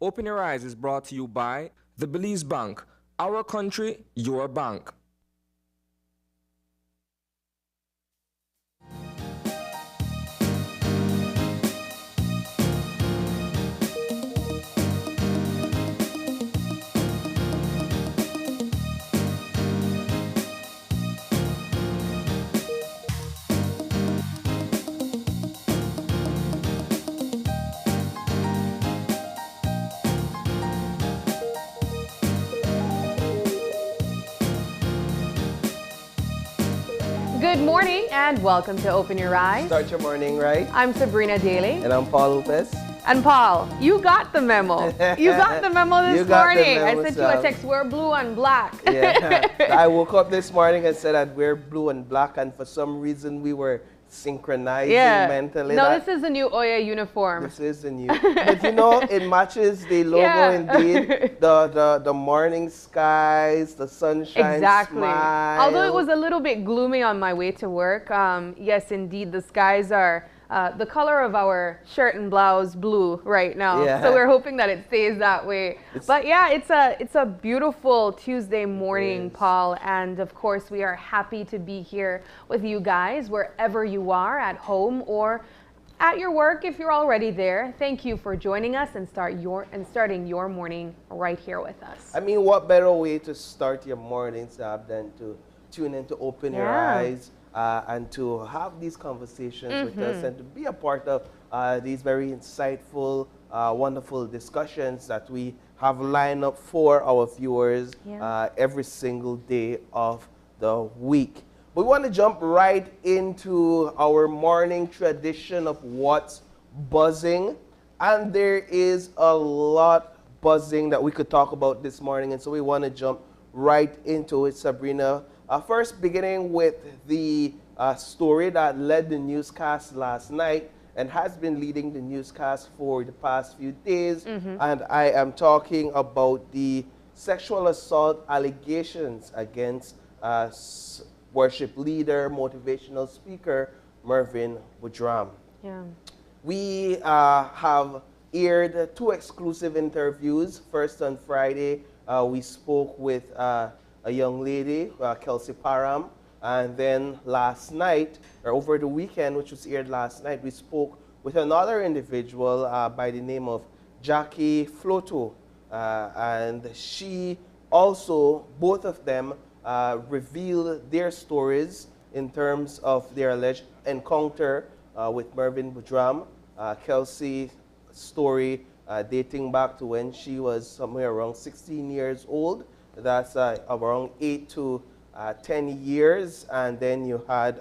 Open Your Eyes is brought to you by the Belize Bank. Our country, your bank. Good morning and welcome to Open Your Eyes. Start your morning right. I'm Sabrina Daly. And I'm Paul Lopez. And Paul, you got the memo. You got the memo this morning. I sent you a text, we're blue and black. Yeah. I woke up this morning and said I'd wear blue and black, and for some reason we were synchronizing mentally. No, this is the new Oya uniform. This is the new. But you know, it matches the logo indeed. The morning skies, the sunshine smile. Although it was a little bit gloomy on my way to work, yes, indeed, the skies are the color of our shirt and blouse blue right now. Yeah. So we're hoping that it stays that way. But yeah, it's a beautiful Tuesday morning, Paul. And of course, we are happy to be here with you guys, wherever you are, at home or at your work if you're already there. Thank you for joining us and starting your morning right here with us. I mean, what better way to start your morning, Sab, than to tune in to Open Your Eyes and to have these conversations with us and to be a part of these very insightful, wonderful discussions that we have lined up for our viewers every single day of the week. We want to jump right into our morning tradition of what's buzzing. And there is a lot buzzing that we could talk about this morning. And so we want to jump right into it, Sabrina. First, beginning with the story that led the newscast last night and has been leading the newscast for the past few days. And I am talking about the sexual assault allegations against worship leader, motivational speaker, Mervyn Boudram. We have aired 2 exclusive interviews. First on Friday, we spoke with a young lady, Kelsey Parham, and then last night, or over the weekend, which was aired last night, we spoke with another individual by the name of Jackie Floto, and she also, both of them, revealed their stories in terms of their alleged encounter with Mervyn Boudram. Kelsey's story dating back to when she was somewhere around 16 years old. That's around 8 to 10 years. And then you had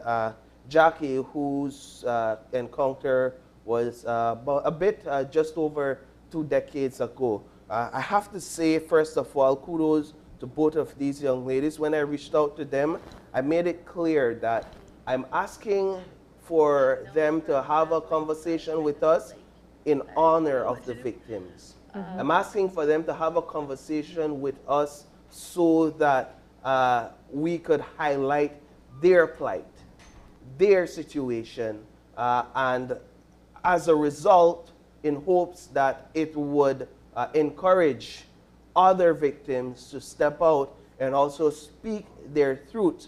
Jackie, whose encounter was about a bit just over 2 decades ago. I have to say, first of all, kudos to both of these young ladies. When I reached out to them, I made it clear that I'm asking for them to have a conversation with us in honor of the victims. I'm asking for them to have a conversation with us so that we could highlight their plight, their situation, and as a result, in hopes that it would encourage other victims to step out and also speak their truth,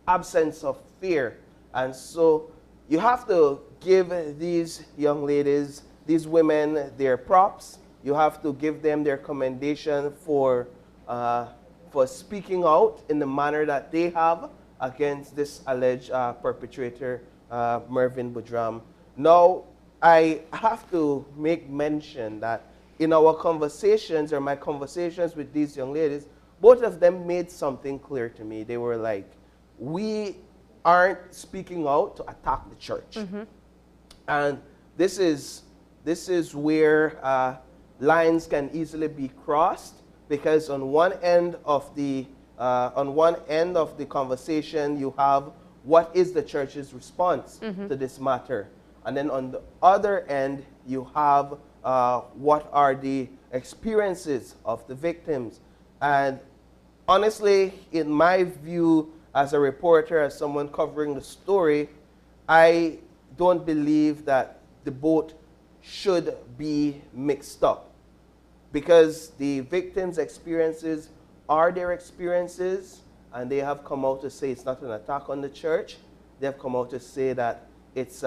absence of fear. And so you have to give these young ladies, these women, their props. You have to give them their commendation for speaking out in the manner that they have against this alleged perpetrator, Mervyn Boudram. Now, I have to make mention that in our conversations, or my conversations with these young ladies, both of them made something clear to me. They were like, we aren't speaking out to attack the church. And this is where lines can easily be crossed, because on one end of the conversation, you have what is the church's response to this matter, and then on the other end, you have what are the experiences of the victims. And honestly, in my view, as a reporter, as someone covering the story, I don't believe that the boat should be mixed up, because the victims' experiences are their experiences, and they have come out to say it's not an attack on the church. They have come out to say that it's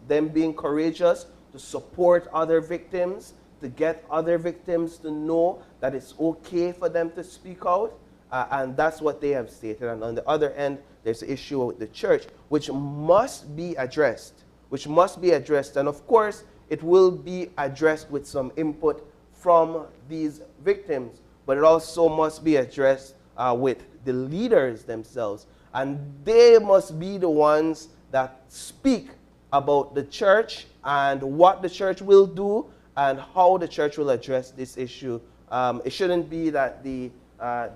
them being courageous to support other victims, to get other victims to know that it's okay for them to speak out, and that's what they have stated. And on the other end, there's the issue with the church, which must be addressed, and of course, it will be addressed with some input from these victims, but it also must be addressed with the leaders themselves, and they must be the ones that speak about the church and what the church will do and how the church will address this issue. It shouldn't be that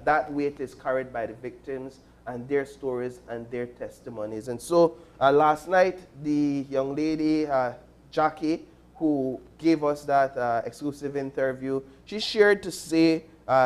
that weight is carried by the victims and their stories and their testimonies. And so last night, the young lady, Jackie, who gave us that exclusive interview, she shared to say,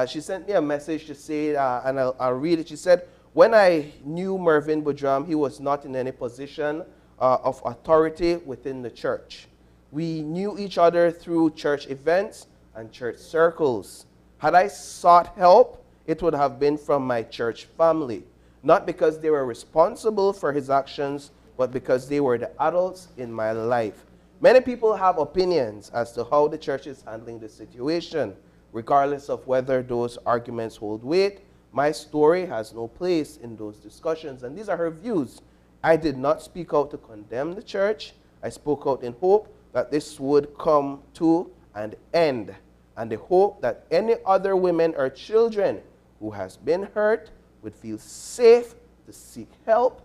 she sent me a message to say, and I'll read it. She said, "When I knew Mervyn Boudram, he was not in any position of authority within the church. We knew each other through church events and church circles. Had I sought help, it would have been from my church family, not because they were responsible for his actions, but because they were the adults in my life. Many people have opinions as to how the church is handling the situation. Regardless of whether those arguments hold weight, my story has no place in those discussions." And these are her views. "I did not speak out to condemn the church. I spoke out in hope that this would come to an end, and the hope that any other women or children who has been hurt would feel safe to seek help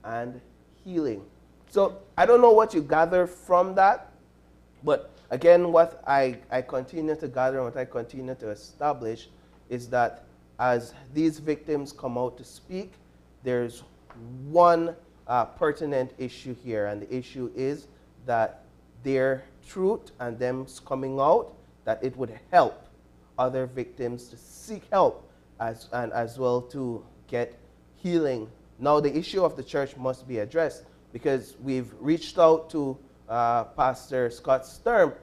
and healing." So I don't know what you gather from that, but again, what I continue to gather and what I continue to establish is that as these victims come out to speak, there's one pertinent issue here, and the issue is that their truth and them coming out, that it would help other victims to seek help as well to get healing. Now, the issue of the church must be addressed, because we've reached out to Pastor Scott Sturm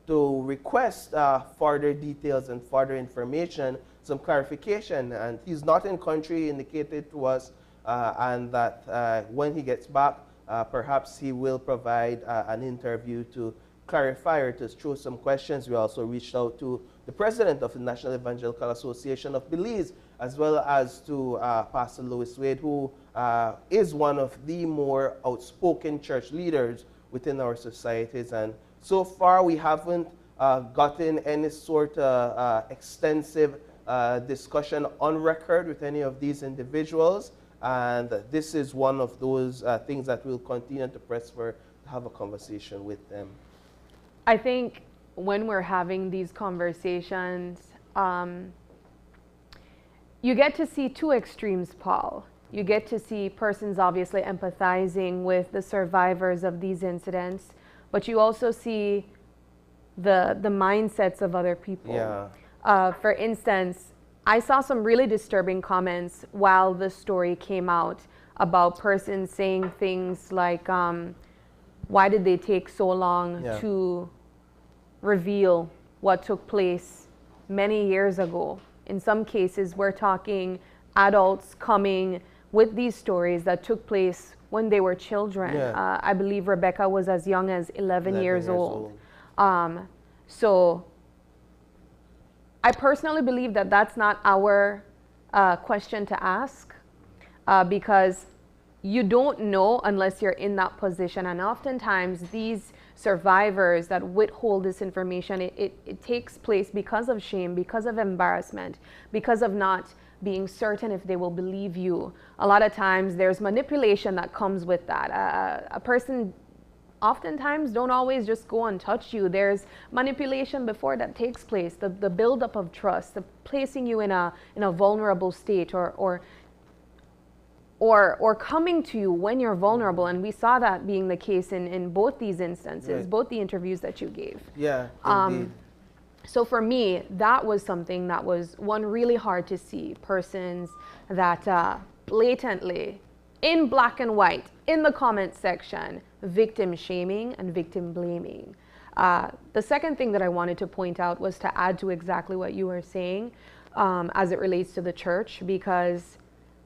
to request further details and further information, some clarification, and he's not in country, indicated to us, and that when he gets back, perhaps he will provide an interview to clarify or to throw some questions. We also reached out to the president of the National Evangelical Association of Belize, as well as to Pastor Louis Wade, who is one of the more outspoken church leaders within our societies. And so far, we haven't gotten any sort of extensive discussion on record with any of these individuals. And this is one of those things that we'll continue to press for, to have a conversation with them. I think when we're having these conversations, you get to see two extremes, Paul. You get to see persons obviously empathizing with the survivors of these incidents, but you also see the mindsets of other people. Yeah. For instance, I saw some really disturbing comments while the story came out about persons saying things like, why did they take so long to reveal what took place many years ago? In some cases, we're talking adults coming with these stories that took place when they were children. Yeah. I believe Rebecca was as young as 11 years old. So I personally believe that that's not our question to ask, because you don't know unless you're in that position. And oftentimes these survivors that withhold this information, it takes place because of shame, because of embarrassment, because of not being certain if they will believe you. A lot of times there's manipulation that comes with that. A person oftentimes don't always just go and touch you. There's manipulation before that takes place, the buildup of trust, the placing you in a vulnerable state, or coming to you when you're vulnerable. And we saw that being the case in both these instances, right. both the interviews that you gave. Yeah, indeed. So for me, that was something that was, one, really hard to see. Persons that blatantly in black and white, in the comment section, victim shaming and victim blaming. The second thing that I wanted to point out was to add to exactly what you were saying as it relates to the church, because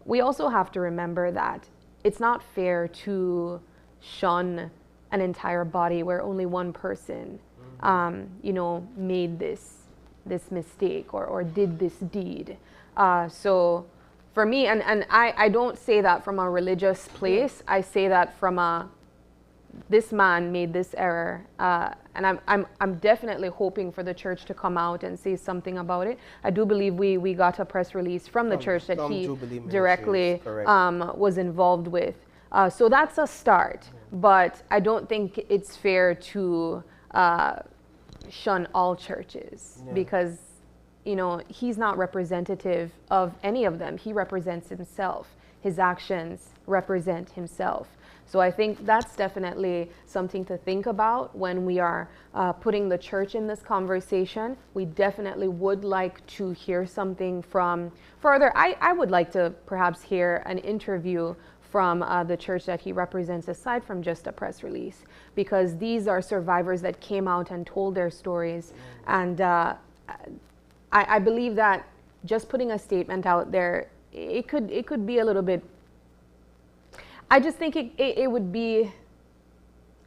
we also have to remember that it's not fair to shun an entire body where only one person, you know, made this mistake or did this deed. So for me, and I don't say that from a religious place. I say that from a, this man made this error, and I'm definitely hoping for the church to come out and say something about it. I do believe we got a press release from the church that he directly was involved with. So that's a start, but I don't think it's fair to shun all churches because, you know, he's not representative of any of them. He represents himself. His actions represent himself. So I think that's definitely something to think about when we are putting the church in this conversation. We definitely would like to hear something from further. I would like to perhaps hear an interview from the church that he represents aside from just a press release, because these are survivors that came out and told their stories. And I believe that just putting a statement out there, it could be a little bit, I just think it would be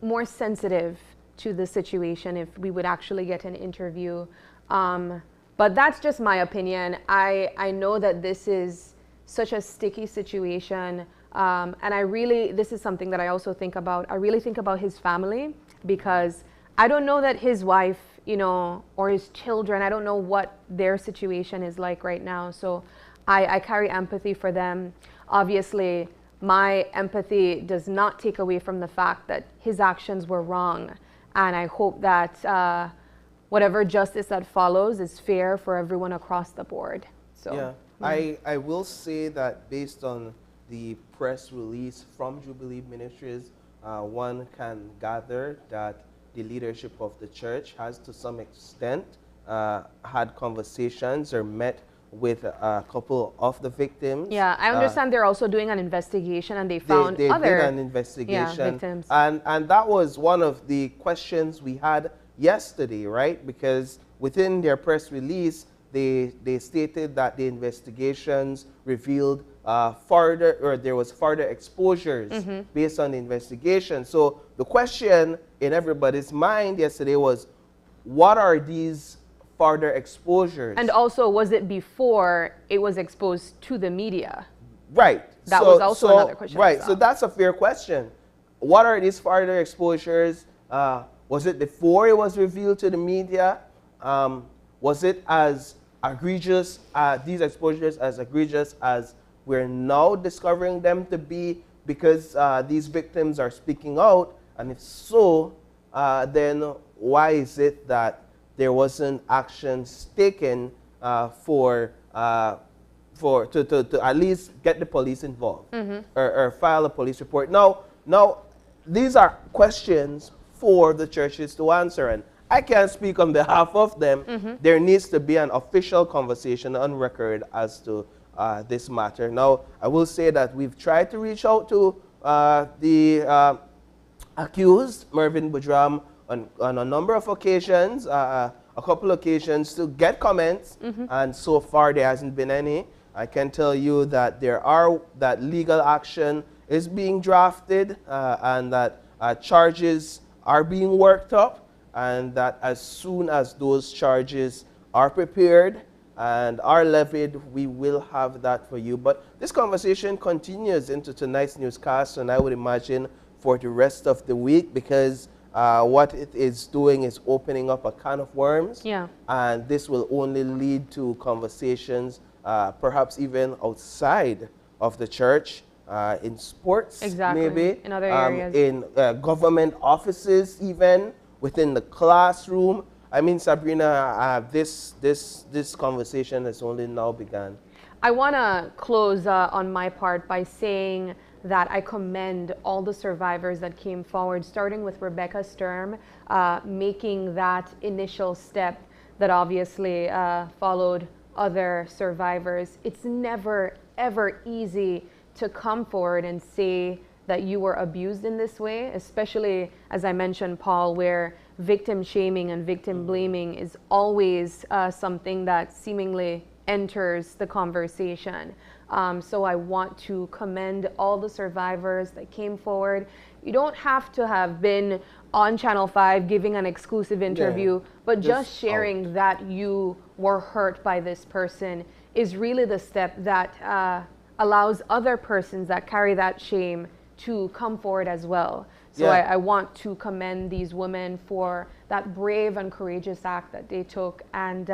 more sensitive to the situation if we would actually get an interview. But that's just my opinion. I know that this is such a sticky situation. And this is something that I also think about. I really think about his family, because I don't know that his wife, you know, or his children, I don't know what their situation is like right now. So I carry empathy for them. Obviously, my empathy does not take away from the fact that his actions were wrong. And I hope that whatever justice that follows is fair for everyone across the board. So yeah, I will say that based on the press release from Jubilee Ministries, one can gather that the leadership of the church has to some extent had conversations or met with a couple of the victims. Yeah, I understand they're also doing an investigation, and they found they other did an investigation, victims. And that was one of the questions we had yesterday, right? Because within their press release, they stated that the investigations revealed there was further exposures based on the investigation. So the question in everybody's mind yesterday was, what are these further exposures? And also, was it before it was exposed to the media? Right. That was also another question. Right. So that's a fair question. What are these further exposures? Was it before it was revealed to the media? Was it as egregious, these exposures as egregious as we're now discovering them to be because these victims are speaking out? And if so, then why is it that there wasn't actions taken to at least get the police involved or file a police report? Now, these are questions for the churches to answer, and I can't speak on behalf of them. There needs to be an official conversation on record as to this matter. Now, I will say that we've tried to reach out to the accused, Mervyn Budram, on a number of occasions, a couple occasions, to get comments, and so far there hasn't been any. I can tell you that that legal action is being drafted and that charges are being worked up, and that as soon as those charges are prepared and are levied, we will have that for you. But this conversation continues into tonight's newscast, and I would imagine for the rest of the week, because what it is doing is opening up a can of worms. Yeah. And this will only lead to conversations, perhaps even outside of the church, in sports, maybe. In other areas. In government offices, even within the classroom. I mean, Sabrina, this conversation has only now begun. I want to close on my part by saying that I commend all the survivors that came forward, starting with Rebecca Sturm, making that initial step that obviously followed other survivors. It's never, ever easy to come forward and say that you were abused in this way, especially, as I mentioned, Paul, where victim shaming and victim blaming is always something that seemingly enters the conversation. So I want to commend all the survivors that came forward. You don't have to have been on Channel 5 giving an exclusive interview, but just sharing that you were hurt by this person is really the step that allows other persons that carry that shame to come forward as well. So I want to commend these women for that brave and courageous act that they took, and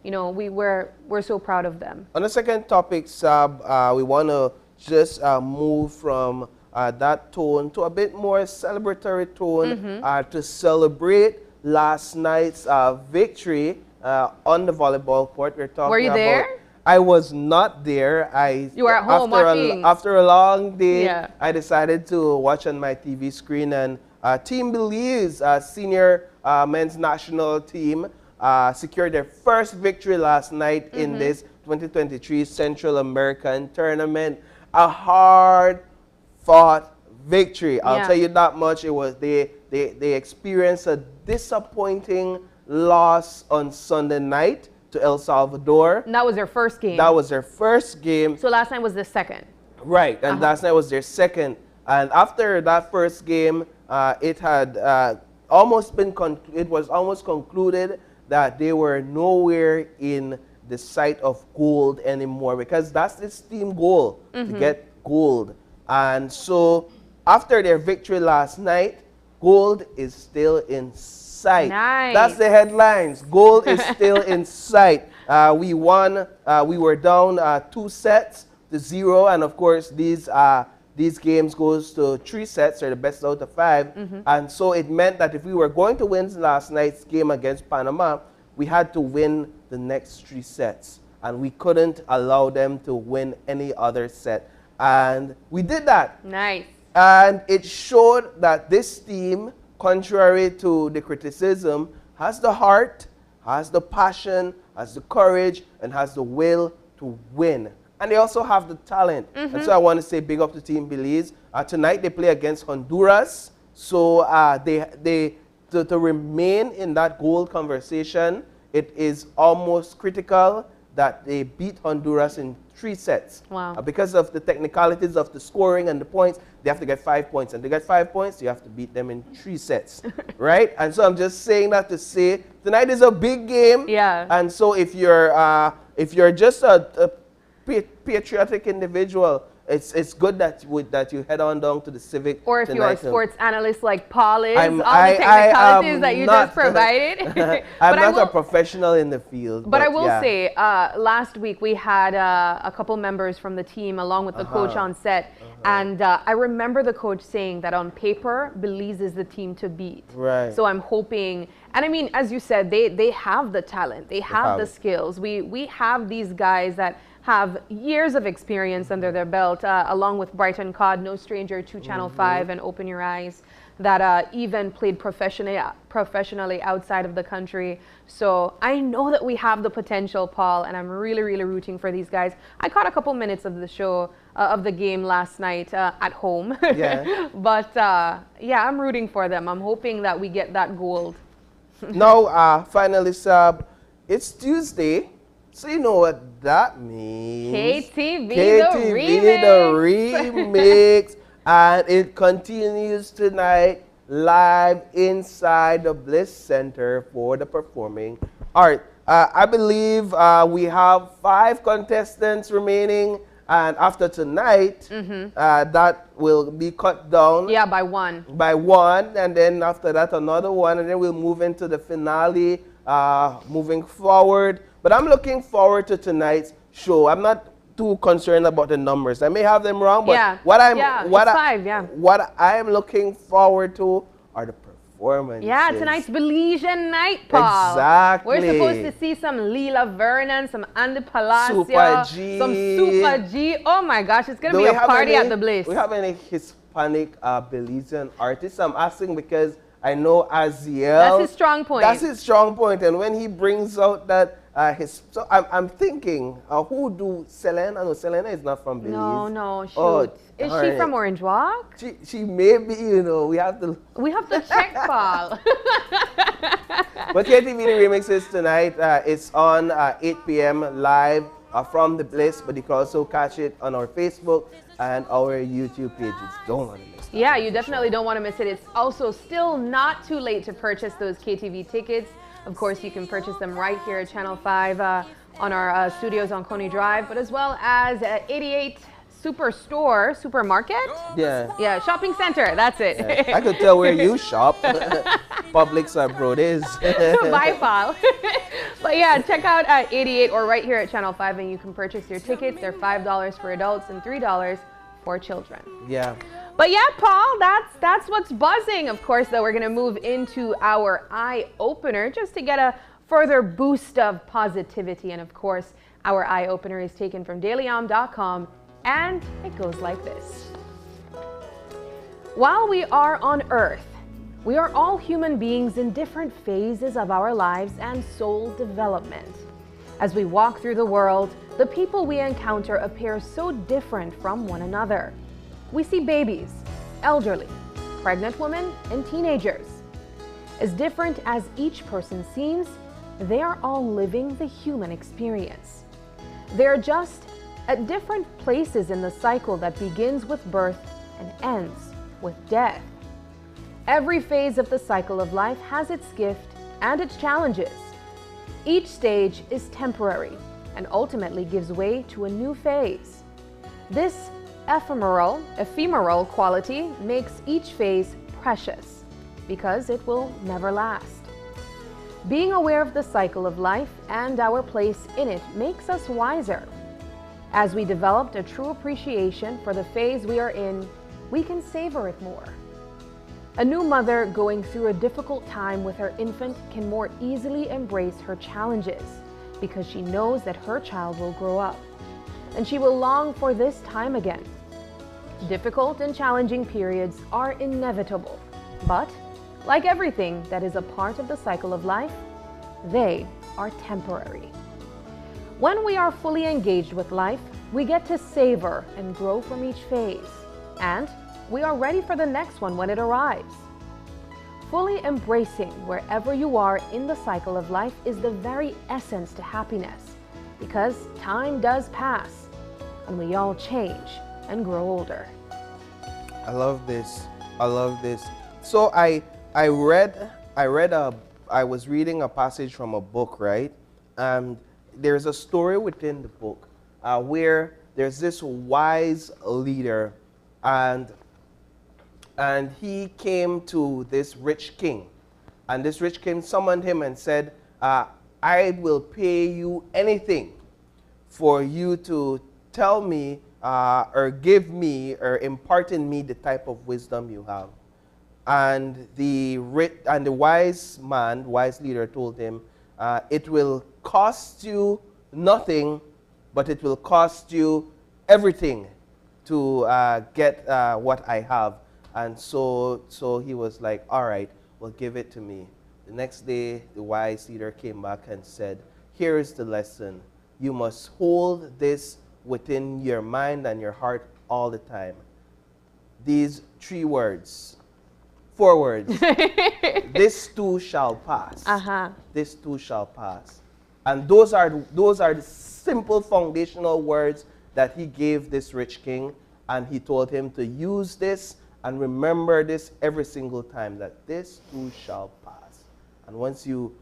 you know, we're so proud of them. On the second topic, Sab, we want to just move from that tone to a bit more celebratory tone to celebrate last night's victory on the volleyball court. We're talking Were you there? I was not there. You were at home watching. After a long day, I decided to watch on my TV screen, and Team Belize, senior men's national team, secured their first victory last night in this 2023 Central American tournament. A hard-fought victory. I'll tell you that much. It was they experienced a disappointing loss on Sunday night to El Salvador. And that was their first game. That was their first game. So last night was the second. Right, and last night was their second. And after that first game, it had almost concluded that they were nowhere in the sight of gold anymore, because that's this team goal, to get gold. And so after their victory last night, gold is still in sight. Nice. That's the headlines. Gold is still in sight. We won. We were down 2-0, and of course these games goes to 3 sets, or the best out of 5. And so it meant that if we were going to win last night's game against Panama, we had to win the next 3 sets, and we couldn't allow them to win any other set. And we did that. Nice. And it showed that this team, contrary to the criticism, has the heart, has the passion, has the courage, and has the will to win. And they also have the talent. And so I want to say big up to Team Belize. Tonight they play against Honduras. So to remain in that gold conversation, it is almost critical that they beat Honduras in 3 sets. Wow. Because of the technicalities of the scoring and the points, they have to get 5 points. And to get 5 points, you have to beat them in 3 sets. Right? And so I'm just saying that to say tonight is a big game. Yeah. And so if you're just a patriotic individual, it's good that you head on down to the Civic. Or if you're a sports analyst like Paul is, all the technicalities that you just provided. I'm not a professional in the field. But I will say, last week we had a couple members from the team along with the coach on set. And I remember the coach saying that on paper, Belize is the team to beat. Right. So I'm hoping, and I mean, as you said, they have the talent. They have the skills. We have these guys that have years of experience under their belt, along with Brighton Codd, no stranger to Channel 5 and Open Your Eyes, that even played professionally outside of the country. So I know that we have the potential, Paul, and I'm really, really rooting for these guys. I caught a couple minutes of the show, of the game last night at home. Yeah. But yeah, I'm rooting for them. I'm hoping that we get that gold. Now, finally, Sab, it's Tuesday. So you know what that means. KTV, the remix. And it continues tonight live inside the Bliss Center for the Performing Arts. I believe we have 5 contestants remaining. And after tonight, that will be cut down. Yeah, by 1. By 1. And then after that, another 1. And then we'll move into the finale moving forward. But I'm looking forward to tonight's show. I'm not too concerned about the numbers. I may have them wrong, but what I'm looking forward to are the performances. Yeah, tonight's Belizean night, Paul. Exactly. We're supposed to see some Lila Vernon, some Andy Palacio, some Super G. Oh my gosh, it's going to be a party at the Bliss. Do we have any Hispanic Belizean artists? I'm asking because I know Aziel. That's his strong point. That's his strong point. And when he brings out that So I'm thinking, who do Selena? No, Selena is not from Belize. No, shoot. Oh, is all she right. from Orange Walk? She may be, you know, we have to check, Paul. But KTV The Remix is tonight. It's on 8 p.m. live from the Bliss, but you can also catch it on our Facebook and our YouTube pages. Don't want to miss that. Yeah, you definitely don't want to miss it. It's also still not too late to purchase those KTV tickets. Of course, you can purchase them right here at Channel 5 on our studios on Coney Drive, but as well as 88 Supermarket? Yeah, shopping center, that's it. Yeah. I could tell where you shop. Publix or Brody's. Bye, Paul. But yeah, check out at 88 or right here at Channel 5 and you can purchase your tickets. They're $5 for adults and $3 for children. Yeah. But yeah, Paul, that's what's buzzing. Of course, though, we're going to move into our eye opener just to get a further boost of positivity. And of course, our eye opener is taken from dailyom.com and it goes like this. While we are on Earth, we are all human beings in different phases of our lives and soul development. As we walk through the world, the people we encounter appear so different from one another. We see babies, elderly, pregnant women, and teenagers. As different as each person seems, they are all living the human experience. They're just at different places in the cycle that begins with birth and ends with death. Every phase of the cycle of life has its gift and its challenges. Each stage is temporary and ultimately gives way to a new phase. This ephemeral quality makes each phase precious because it will never last. Being aware of the cycle of life and our place in it makes us wiser. As we developed a true appreciation for the phase we are in, we can savor it more. A new mother going through a difficult time with her infant can more easily embrace her challenges because she knows that her child will grow up and she will long for this time again. Difficult and challenging periods are inevitable, but like everything that is a part of the cycle of life, they are temporary. When we are fully engaged with life, we get to savor and grow from each phase, and we are ready for the next one when it arrives. Fully embracing wherever you are in the cycle of life is the very essence to happiness, because time does pass, and we all change and grow older. I love this. I love this. So I was reading a passage from a book, right? And there's a story within the book where there's this wise leader, and he came to this rich king, and this rich king summoned him and said, I will pay you anything for you to tell me or give me or impart in me the type of wisdom you have. And the wise leader told him, it will cost you nothing, but it will cost you everything to get what I have. And so he was like, all right, well, give it to me. The next day, the wise leader came back and said, here is the lesson. You must hold this within your mind and your heart all the time. These 4 words. This too shall pass. This too shall pass. And those are the simple foundational words that he gave this rich king, and he told him to use this and remember this every single time, that this too shall pass. And once you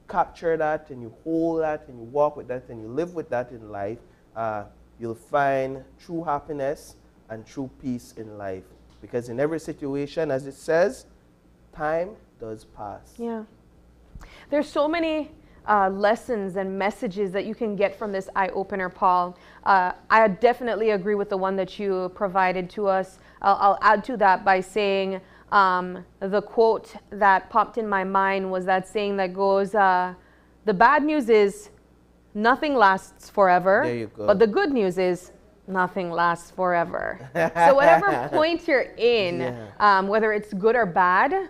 capture that and you hold that and you walk with that and you live with that in life, you'll find true happiness and true peace in life. Because in every situation, as it says, time does pass. Yeah. There's so many lessons and messages that you can get from this eye-opener, Paul. I definitely agree with the one that you provided to us. I'll add to that by saying the quote that popped in my mind was that saying that goes, the bad news is nothing lasts forever. There you go. But the good news is Nothing lasts forever. So whatever point you're in, whether it's good or bad,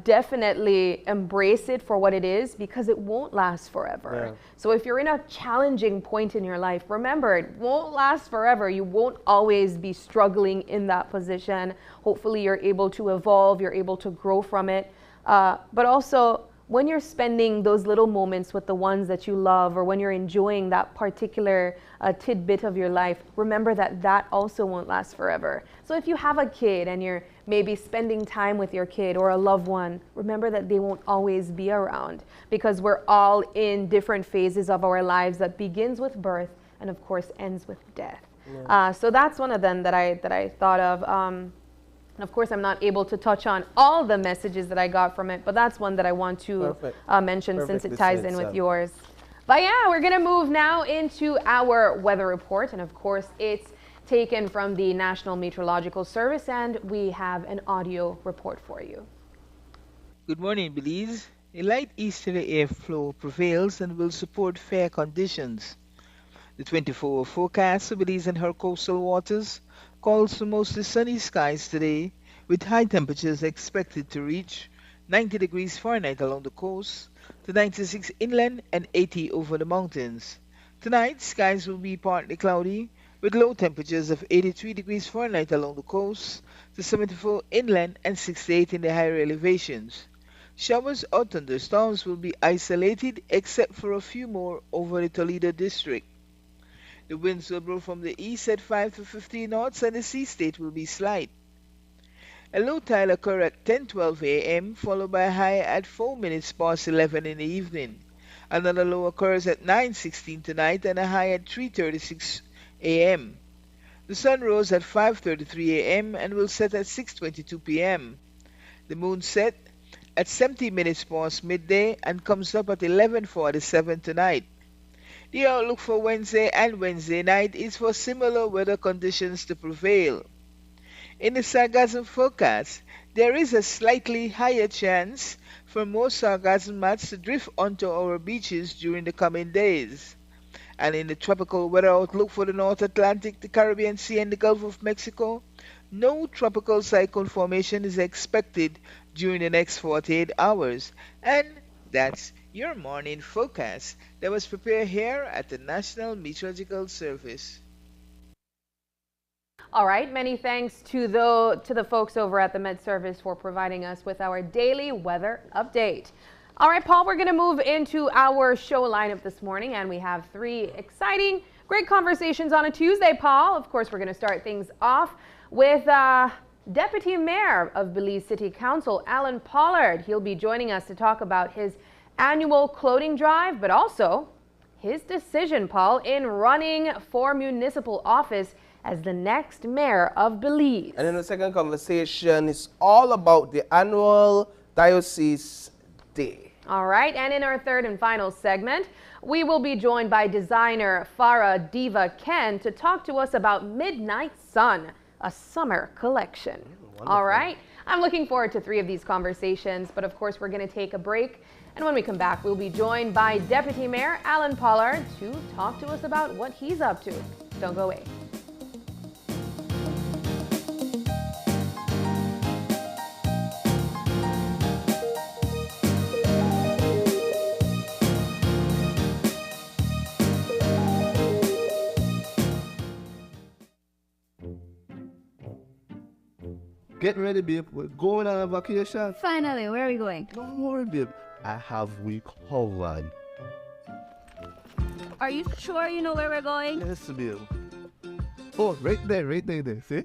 definitely embrace it for what it is, because it won't last forever. Yeah. So if you're in a challenging point in your life, remember, it won't last forever. You won't always be struggling in that position. Hopefully you're able to evolve, you're able to grow from it. But also, when you're spending those little moments with the ones that you love, or when you're enjoying that particular tidbit of your life, remember that that also won't last forever. So if you have a kid and you're maybe spending time with your kid or a loved one, remember that they won't always be around, because we're all in different phases of our lives that begins with birth and of course ends with death. Yeah. So that's one of them that I thought of. And of course, I'm not able to touch on all the messages that I got from it, but that's one that I want to mention since it ties in with yours. But yeah, we're going to move now into our weather report. And of course, it's taken from the National Meteorological Service, and we have an audio report for you. Good morning, Belize. A light easterly airflow prevails and will support fair conditions. The 24-hour forecast for Belize and her coastal waters calls for mostly sunny skies today, with high temperatures expected to reach 90 degrees Fahrenheit along the coast, to 96 inland and 80 over the mountains. Tonight, skies will be partly cloudy, with low temperatures of 83 degrees Fahrenheit along the coast, to 74 inland and 68 in the higher elevations. Showers or thunderstorms will be isolated except for a few more over the Toledo district. The winds will blow from the east at 5 to 15 knots, and the sea state will be slight. A low tide occur at 10:12 a.m., followed by a high at 4 minutes past 11 in the evening. Another low occurs at 9:16 tonight, and a high at 3:36 a.m. The sun rose at 5:33 a.m. and will set at 6:22 p.m. The moon set at 70 minutes past midday and comes up at 11:47 tonight. The outlook for Wednesday and Wednesday night is for similar weather conditions to prevail. In the sargassum forecast, there is a slightly higher chance for more sargassum mats to drift onto our beaches during the coming days. And in the tropical weather outlook for the North Atlantic, the Caribbean Sea and the Gulf of Mexico, no tropical cyclone formation is expected during the next 48 hours. And that's your morning forecast that was prepared here at the National Meteorological Service. All right, many thanks to the folks over at the Met Service for providing us with our daily weather update. All right, Paul, we're going to move into our show lineup this morning, and we have three exciting, great conversations on a Tuesday, Paul. Of course, we're going to start things off with Deputy Mayor of Belize City Council, Alan Pollard. He'll be joining us to talk about his annual clothing drive, but also his decision, Paul, in running for municipal office as the next mayor of Belize. And in the second conversation, it's all about the annual Diocese Day. All right, and in our third and final segment, we will be joined by designer Farah Diva Ken to talk to us about Midnight Sun, a summer collection. Wonderful. All right, I'm looking forward to three of these conversations, but of course we're going to take a break. And when we come back, we'll be joined by Deputy Mayor Alan Pollard to talk to us about what he's up to. Don't go away. Get ready, babe. We're going on a vacation. Finally, where are we going? Don't worry, babe. I have we covered. Are you sure you know where we're going? Yes, babe. Oh, right there, see?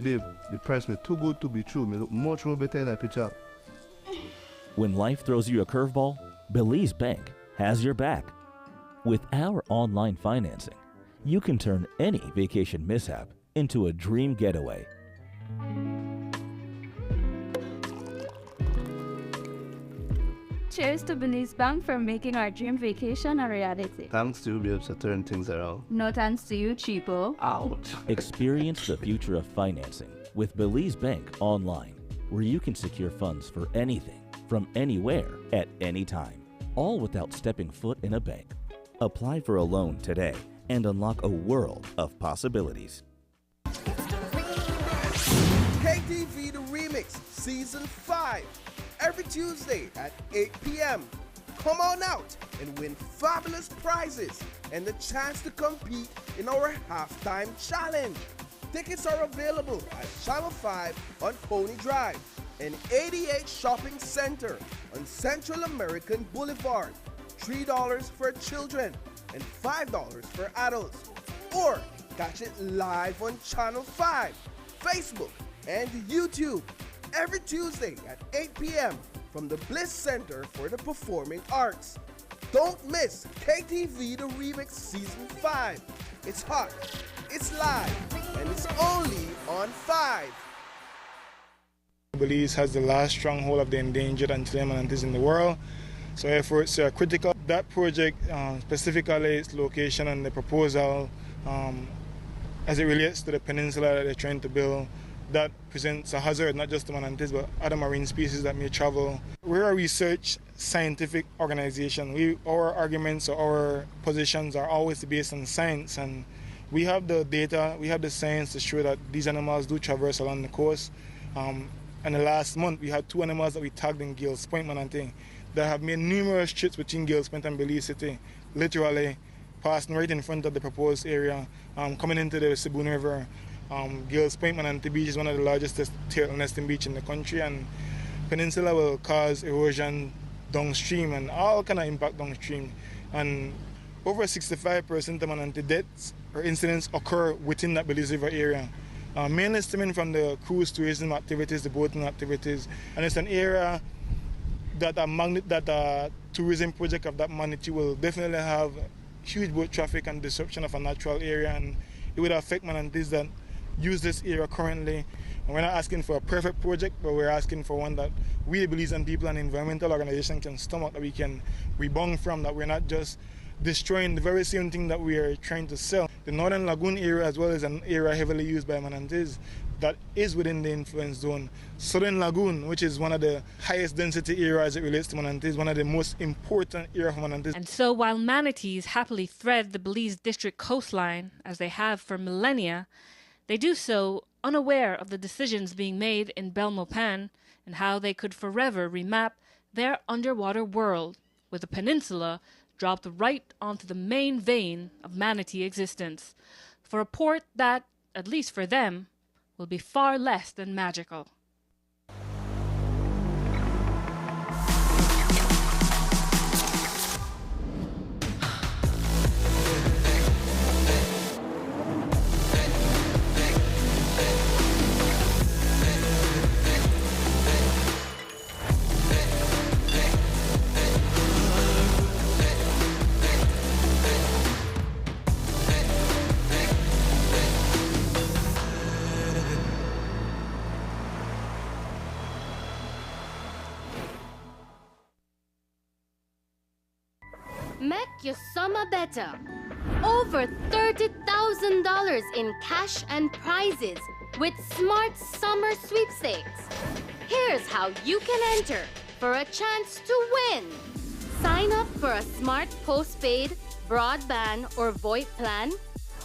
Babe, the price was too good to be true. Me look much more better in that picture. When life throws you a curveball, Belize Bank has your back. With our online financing, you can turn any vacation mishap into a dream getaway. Cheers to Belize Bank for making our dream vacation a reality. Thanks to you, babes, to turn things around. No thanks to you, cheapo. Ouch. Experience the future of financing with Belize Bank online, where you can secure funds for anything, from anywhere, at any time, all without stepping foot in a bank. Apply for a loan today and unlock a world of possibilities. KTV The Remix Season 5, every Tuesday at 8 p.m. Come on out and win fabulous prizes and the chance to compete in our halftime challenge. Tickets are available at Channel 5 on Pony Drive and 88 Shopping Center on Central American Boulevard. $3 for children and $5 for adults. Or catch it live on Channel 5, Facebook, and YouTube every Tuesday at 8 p.m. from the Bliss Center for the Performing Arts. Don't miss KTV The Remix Season 5. It's hot, it's live, and it's only on 5. Belize has the last stronghold of the endangered Antillean manatees in the world, so efforts are critical. That project, specifically its location and the proposal as it relates to the peninsula that they're trying to build, that presents a hazard not just to manatees but other marine species that may travel. We're a research scientific organization. Our arguments or our positions are always based on science, and we have the data, we have the science to show that these animals do traverse along the coast. In the last month, we had 2 animals that we tagged in Gales Point manatee that have made numerous trips between Gales Point and Belize City, literally passing right in front of the proposed area, coming into the Sibun River. Gales Point Manatee Beach is one of the largest turtle nesting beach in the country, and peninsula will cause erosion downstream and all kind of impact downstream. And over 65% of manatee deaths or incidents occur within that Belize River area. Mainly stemming from the cruise tourism activities, the boating activities, and it's an area that a tourism project of that magnitude will definitely have huge boat traffic and disruption of a natural area, and it would affect manatees that use this area currently. And we're not asking for a perfect project, but we're asking for one that we, the Belizean people and environmental organization, can stomach, that we can rebound from, that we're not just destroying the very same thing that we are trying to sell. The Northern Lagoon area as well is an area heavily used by manatees that is within the influence zone. Southern Lagoon, which is one of the highest density areas as it relates to manatees, one of the most important areas for manatees. And so while manatees happily thread the Belize District coastline, as they have for millennia, they do so unaware of the decisions being made in Belmopan and how they could forever remap their underwater world, with the peninsula dropped right onto the main vein of manatee existence, for a port that, at least for them, will be far less than magical. Make your summer better. Over $30,000 in cash and prizes with Smart Summer Sweepstakes. Here's how you can enter for a chance to win. Sign up for a smart postpaid, broadband, or VoIP plan.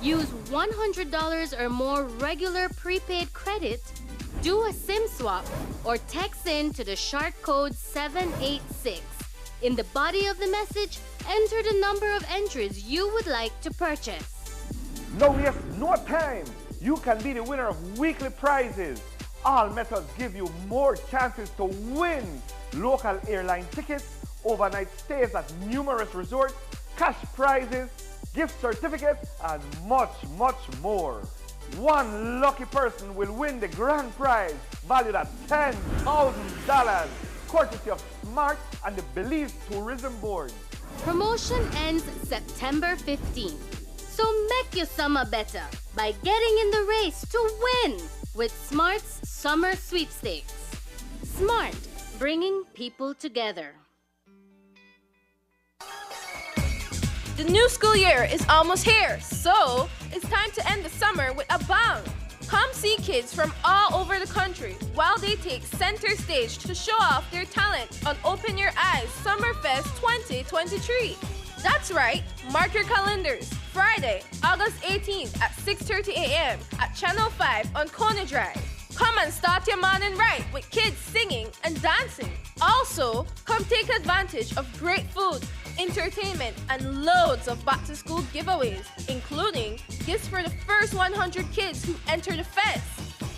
Use $100 or more regular prepaid credit. Do a SIM swap or text in to the shark code 786. In the body of the message, enter the number of entries you would like to purchase. No waste no time. You can be the winner of weekly prizes. All methods give you more chances to win. Local airline tickets, overnight stays at numerous resorts, cash prizes, gift certificates, and much, much more. One lucky person will win the grand prize valued at $10,000, courtesy of Smart and the Belize Tourism Board. Promotion ends September 15th. So make your summer better by getting in the race to win with Smart's Summer Sweepstakes. Smart, bringing people together. The new school year is almost here, so it's time to end the summer with a bang. Come see kids from all over the country while they take center stage to show off their talent on Open Your Eyes Summerfest 2023. That's right, mark your calendars. Friday, August 18th at 6:30 a.m. at Channel 5 on Kona Drive. Come and start your morning right with kids singing and dancing. Also, come take advantage of great food, entertainment, and loads of back-to-school giveaways, including gifts for the first 100 kids who enter the fest.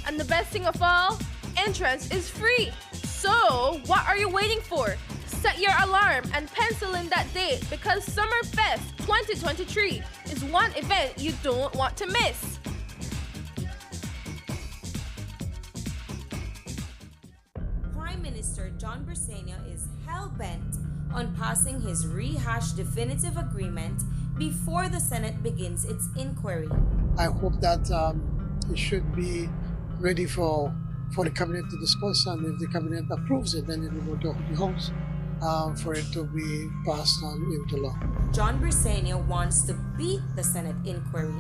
And the best thing of all, entrance is free. So, what are you waiting for? Set your alarm and pencil in that date because Summerfest 2023 is one event you don't want to miss. Prime Minister John Briseno is hell-bent on passing his rehashed definitive agreement before the Senate begins its inquiry. I hope that it should be ready for the cabinet to discuss, and if the cabinet approves it, then it will go to the House for it to be passed on into law. John Briseno wants to beat the Senate inquiry,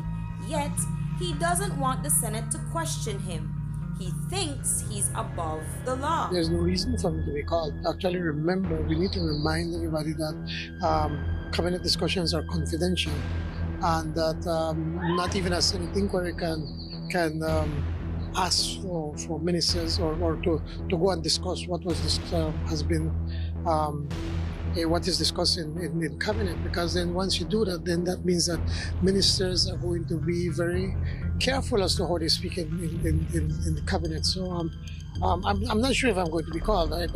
yet he doesn't want the Senate to question him. He thinks he's above the law. There's no reason for him to be called. Actually, remember, we need to remind everybody that cabinet discussions are confidential, and that not even a Senate inquiry can ask for ministers or to go and discuss what is discussed in cabinet, because then once you do that, then that means that ministers are going to be very careful as to how they speak in the cabinet. So I'm not sure if I'm going to be called, and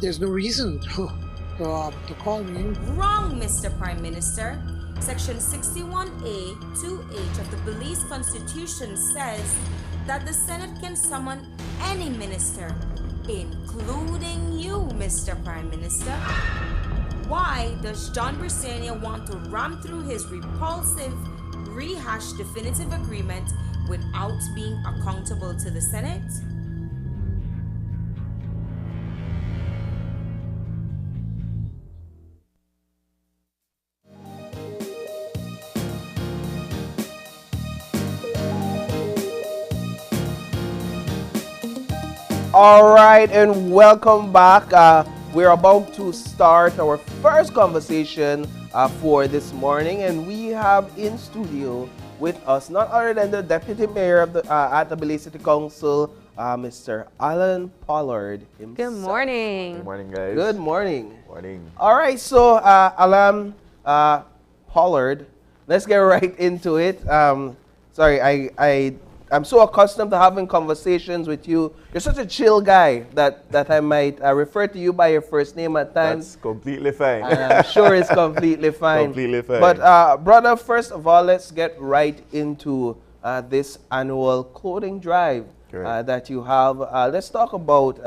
there's no reason to call me. Wrong, Mr. Prime Minister. Section 61A 2H of the Belize Constitution says that the Senate can summon any minister, including you, Mr. Prime Minister. Why does John Briseno want to ram through his repulsive, rehashed definitive agreement without being accountable to the Senate? All right, and welcome back. We're about to start our first conversation for this morning, and we have in studio with us not other than the Deputy Mayor of at the Belize City Council, Mr. Alan Pollard himself. Good morning. Good morning, guys. Good morning. Morning. All right, so Alan Pollard, let's get right into it. Sorry, I'm so accustomed to having conversations with you. You're such a chill guy that I might refer to you by your first name at times. That's completely fine. And I'm sure it's completely fine. Completely fine. But brother, first of all, let's get right into this annual clothing drive that you have. Let's talk about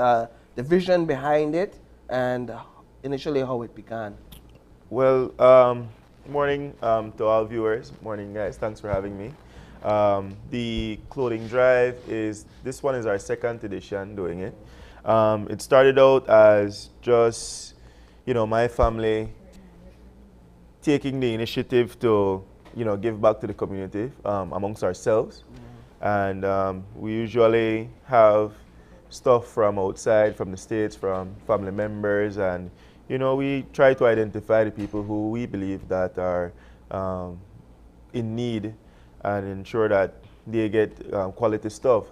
the vision behind it and initially how it began. Well, morning to all viewers. Morning, guys. Thanks for having me. The clothing drive this one is our second edition doing it. It started out as just, my family taking the initiative to, give back to the community amongst ourselves. And we usually have stuff from outside, from the States, from family members, and, we try to identify the people who we believe that are in need and ensure that they get quality stuff.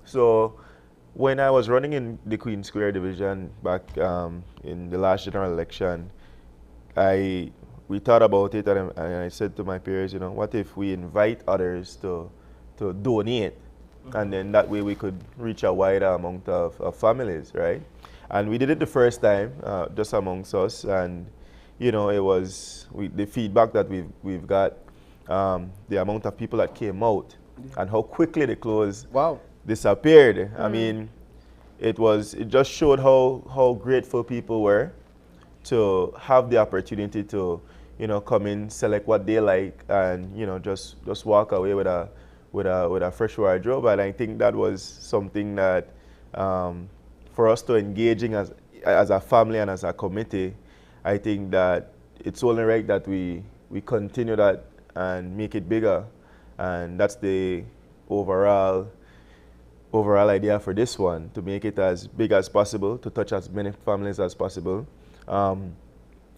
So when I was running in the Queen Square division back in the last general election, we thought about it, and I said to my peers, what if we invite others to donate, and then that way we could reach a wider amount of families, right? And we did it the first time, just amongst us, and it was the feedback that we've got. The amount of people that came out and how quickly the clothes disappeared. I mean, it just showed how grateful people were to have the opportunity to, come in, select what they like, and just walk away with a fresh wardrobe. And I think that was something that for us to engaging as a family and as a committee, I think that it's only right that we continue that and make it bigger, and that's the overall idea for this one, to make it as big as possible, to touch as many families as possible.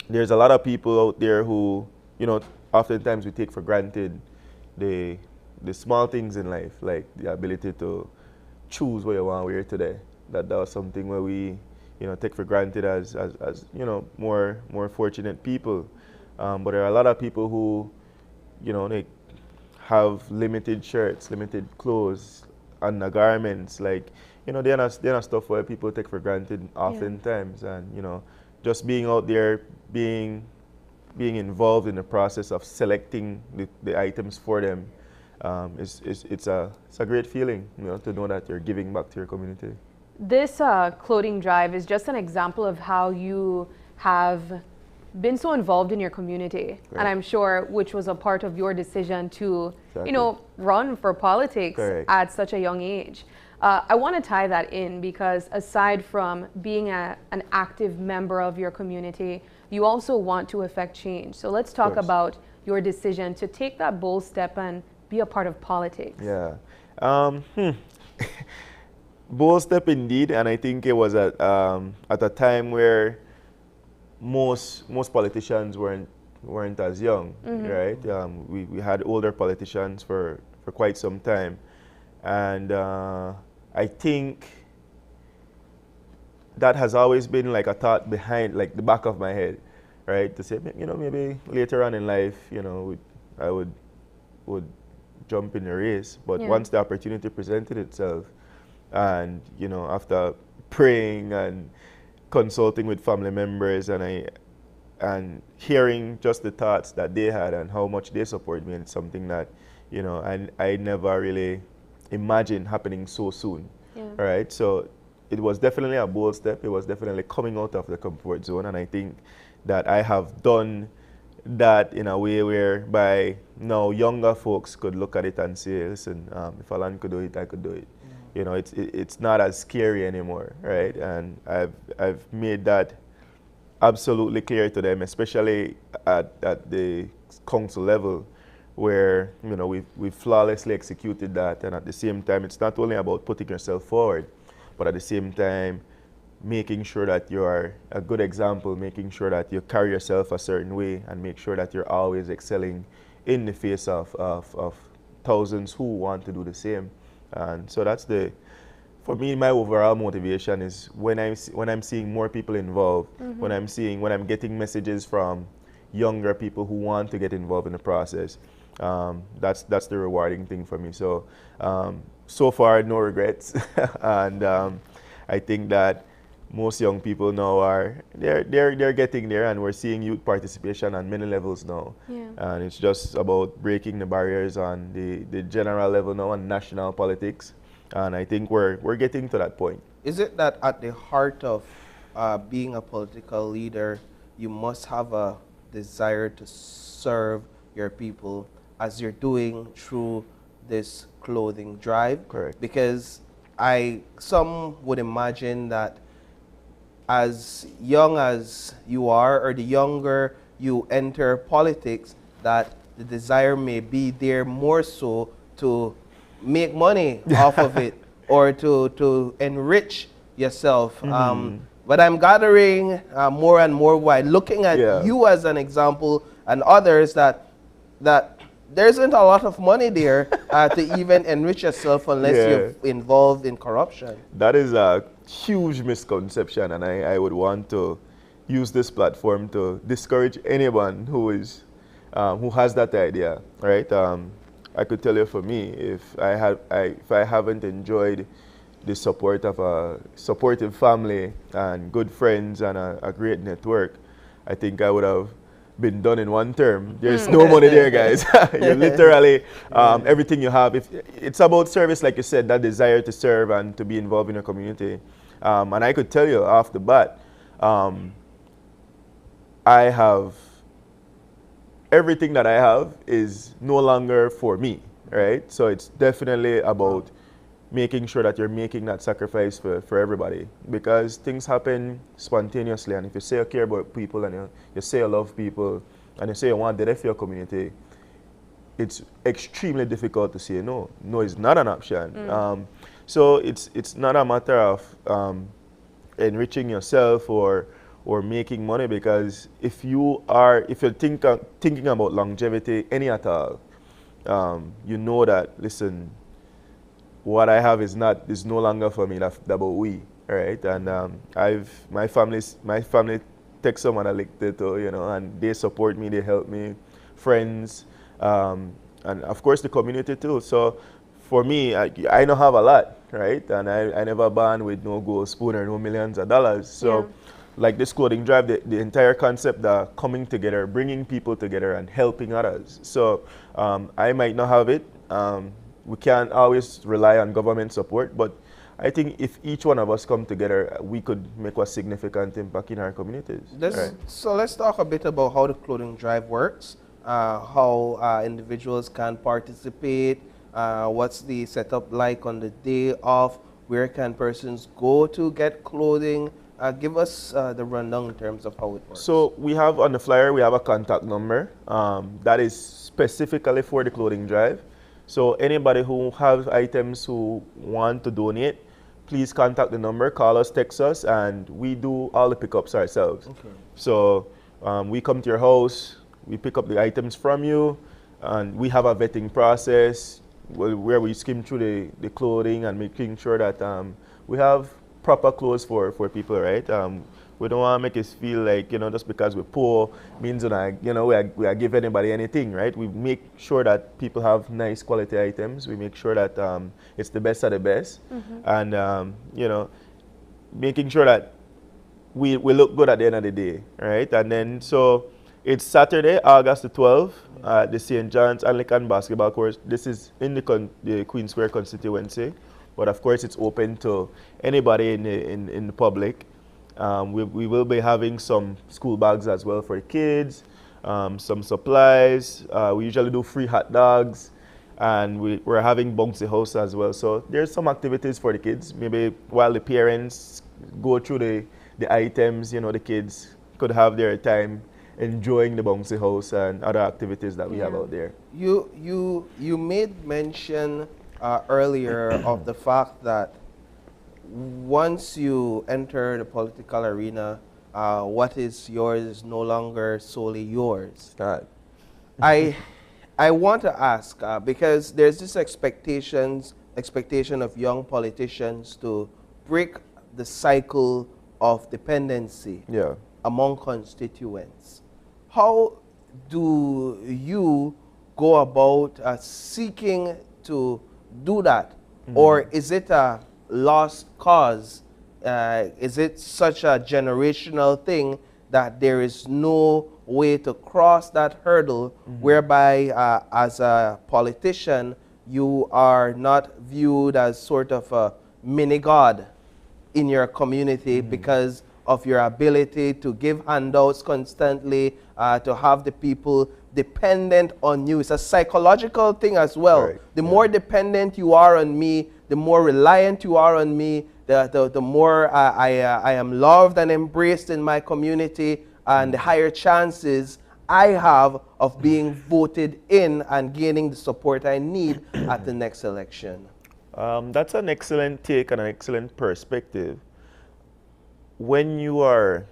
There's a lot of people out there who, you know, oftentimes we take for granted the small things in life, like the ability to choose what you want to wear today. That was something where we, you know, take for granted as you know, more fortunate people. But there are a lot of people who, you know, they have limited shirts, limited clothes, undergarments, like, you know, they're not stuff where people take for granted oftentimes. And, you know, just being out there, being involved in the process of selecting the items for them, it's a great feeling, you know, to know that you're giving back to your community. This clothing drive is just an example of how you have been so involved in your community, and I'm sure which was a part of your decision to, you know, run for politics at such a young age. I want to tie that in because aside from being an active member of your community, you also want to affect change. So let's talk about your decision to take that bold step and be a part of politics. Yeah. Bold step indeed, and I think it was at a time where most politicians weren't as young, right? We had older politicians for quite some time, and I think that has always been like a thought behind, like the back of my head, right? To say, you know, maybe later on in life, you know, I would jump in the race, but once the opportunity presented itself, and, you know, after praying and consulting with family members and hearing just the thoughts that they had and how much they support me, it's something that, you know, I never really imagined happening so soon. Right? So it was definitely a bold step. It was definitely coming out of the comfort zone, and I think that I have done that in a way whereby now younger folks could look at it and say, listen, if Alan could do it, I could do it. You know, it's not as scary anymore, right? And I've made that absolutely clear to them, especially at the council level, where, you know, we've flawlessly executed that. And at the same time, it's not only about putting yourself forward, but at the same time, making sure that you are a good example, making sure that you carry yourself a certain way, and make sure that you're always excelling in the face of thousands who want to do the same. And so that's for me, my overall motivation is when I'm seeing more people involved, when I'm getting messages from younger people who want to get involved in the process. That's the rewarding thing for me. So so far, no regrets, and I think that most young people now they're getting there, and we're seeing youth participation on many levels now. And it's just about breaking the barriers on the general level now and national politics. And I think we're getting to that point. Is it that at the heart of being a political leader, you must have a desire to serve your people as you're doing through this clothing drive? Correct. Because some would imagine that as young as you are, or the younger you enter politics, that the desire may be there more so to make money off of it, or to enrich yourself. But I'm gathering more and more while looking at you as an example and others that there isn't a lot of money there to even enrich yourself unless you're involved in corruption. That is a huge misconception, and I would want to use this platform to discourage anyone who has that idea, right? I could tell you, for me, if I haven't enjoyed the support of a supportive family and good friends and a great network, I think I would have been done in one term. There's no money there, guys. You literally, everything you have, it's about service, like you said, that desire to serve and to be involved in a community. And I could tell you off the bat, everything that I have is no longer for me, right? So it's definitely about making sure that you're making that sacrifice for everybody, because things happen spontaneously. And if you say you care about people, and you say you love people, and you say you want better for your community, it's extremely difficult to say no. No is not an option. So it's not a matter of enriching yourself or making money, because if you're thinking about longevity any at all, you know that, listen, what I have is no longer for me, that's about we, right? And my family takes someone elected to, and they support me, they help me, friends, and of course the community too. So for me, I don't have a lot, right? And I never born with no gold spoon or no millions of dollars. So like this clothing drive, the entire concept of coming together, bringing people together and helping others. So I might not have it. We can't always rely on government support, but I think if each one of us come together, we could make a significant impact in our communities. Right? So let's talk a bit about how the clothing drive works, how individuals can participate, what's the setup like on the day of, where can persons go to get clothing. Give us the rundown in terms of how it works. So we have on the flyer, we have a contact number that is specifically for the clothing drive. So anybody who have items who want to donate, please contact the number, call us, text us, and we do all the pickups ourselves. Okay. So we come to your house, we pick up the items from you, and we have a vetting process where we skim through the clothing and making sure that we have proper clothes for people, right? We don't want to make it feel like, just because we're poor means we are give anybody anything, right? We make sure that people have nice quality items. We make sure that it's the best of the best. And, making sure that we look good at the end of the day, right? And then, so it's Saturday, August the 12th, at the St. John's Anglican Basketball Court. This is in the Queen Square constituency. But of course, it's open to anybody in the public. We will be having some school bags as well for the kids, some supplies. We usually do free hot dogs, and we're having bouncy house as well. So there's some activities for the kids. Maybe while the parents go through the items, the kids could have their time enjoying the bouncy house and other activities that we have out there. You made mention earlier of the fact that once you enter the political arena, what is yours is no longer solely yours. I want to ask, because there's this expectation of young politicians to break the cycle of dependency among constituents. How do you go about seeking to do that? Or is it a lost cause? Is it such a generational thing that there is no way to cross that hurdle whereby as a politician you are not viewed as sort of a mini god in your community because of your ability to give handouts constantly, to have the people dependent on you? It's a psychological thing as well. Right. The more dependent you are on me, the more reliant you are on me, the more I am loved and embraced in my community, and the higher chances I have of being voted in and gaining the support I need at the next election. That's an excellent take and an excellent perspective. When you are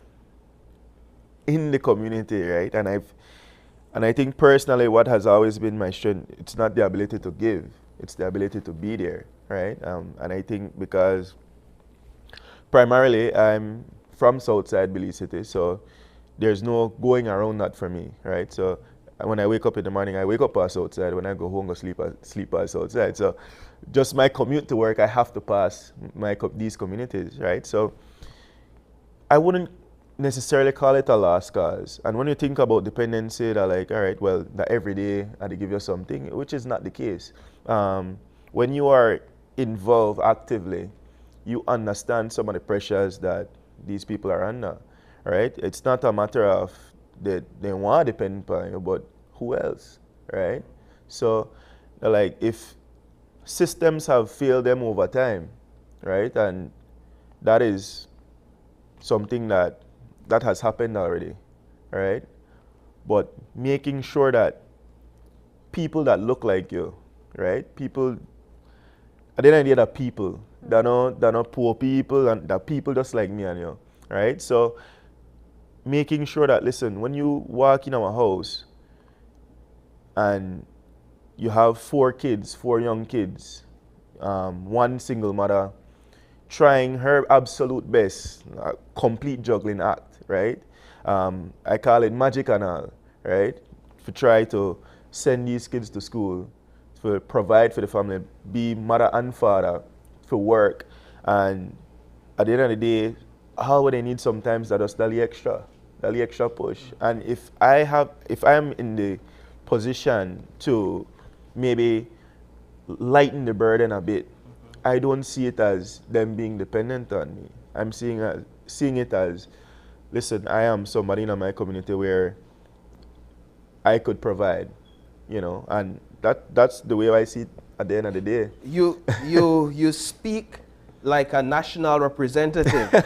in the community, right, and I think personally what has always been my strength, it's not the ability to give, it's the ability to be there, right? And I think because primarily I'm from Southside Belize City, so there's no going around that for me, right? So when I wake up in the morning, I wake up past Southside. When I go home, I sleep past Southside. So just my commute to work, I have to pass these communities, right? So I wouldn't necessarily call it a lost cause. And when you think about dependency, they're like, all right, well, that every day I give you something, which is not the case. When you are involved actively, you understand some of the pressures that these people are under, right? It's not a matter of they want to depend on you, but who else, right? So, like, if systems have failed them over time, right, and that is something that has happened already, right? But making sure that people that look like you, right? People, at the end of the day, they're people. They're not poor people, and they're people just like me and you, right? So making sure that, listen, when you walk in our house and you have 4 kids, 4 young kids, 1 single mother, trying her absolute best, a complete juggling act, right? I call it magic and all, right? To try to send these kids to school, to provide for the family, be mother and father, for work, and at the end of the day, how would they need sometimes that just the extra push. And if I'm in the position to maybe lighten the burden a bit, I don't see it as them being dependent on me. I'm seeing it as, listen, I am somebody in my community where I could provide, and that's the way I see it at the end of the day. You speak like a national representative,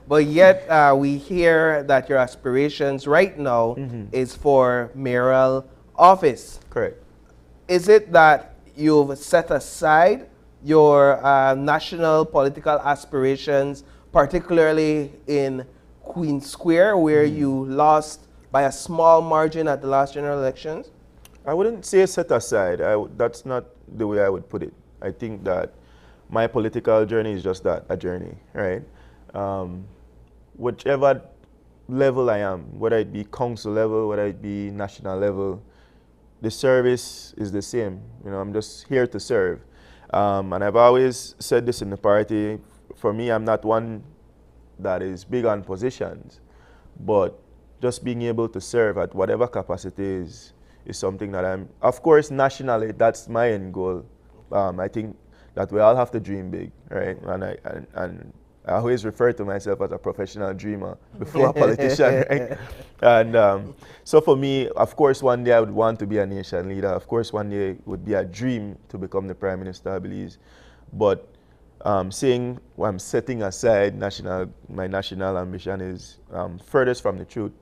but yet we hear that your aspirations right now is for mayoral office. Correct. Is it that you've set aside your national political aspirations, particularly in Queen Square, where you lost by a small margin at the last general elections? I wouldn't say set aside. That's not the way I would put it. I think that my political journey is just that, a journey, right? Whichever level I am, whether it be council level, whether it be national level, the service is the same. I'm just here to serve. And I've always said this in the party, for me, I'm not one that is big on positions, but just being able to serve at whatever capacity is something that of course, nationally, that's my end goal. I think that we all have to dream big, right? And I always refer to myself as a professional dreamer before a politician, right? And so for me, of course, one day I would want to be a nation leader. Of course, one day it would be a dream to become the Prime Minister, I believe. But saying I'm setting aside my national ambition is furthest from the truth.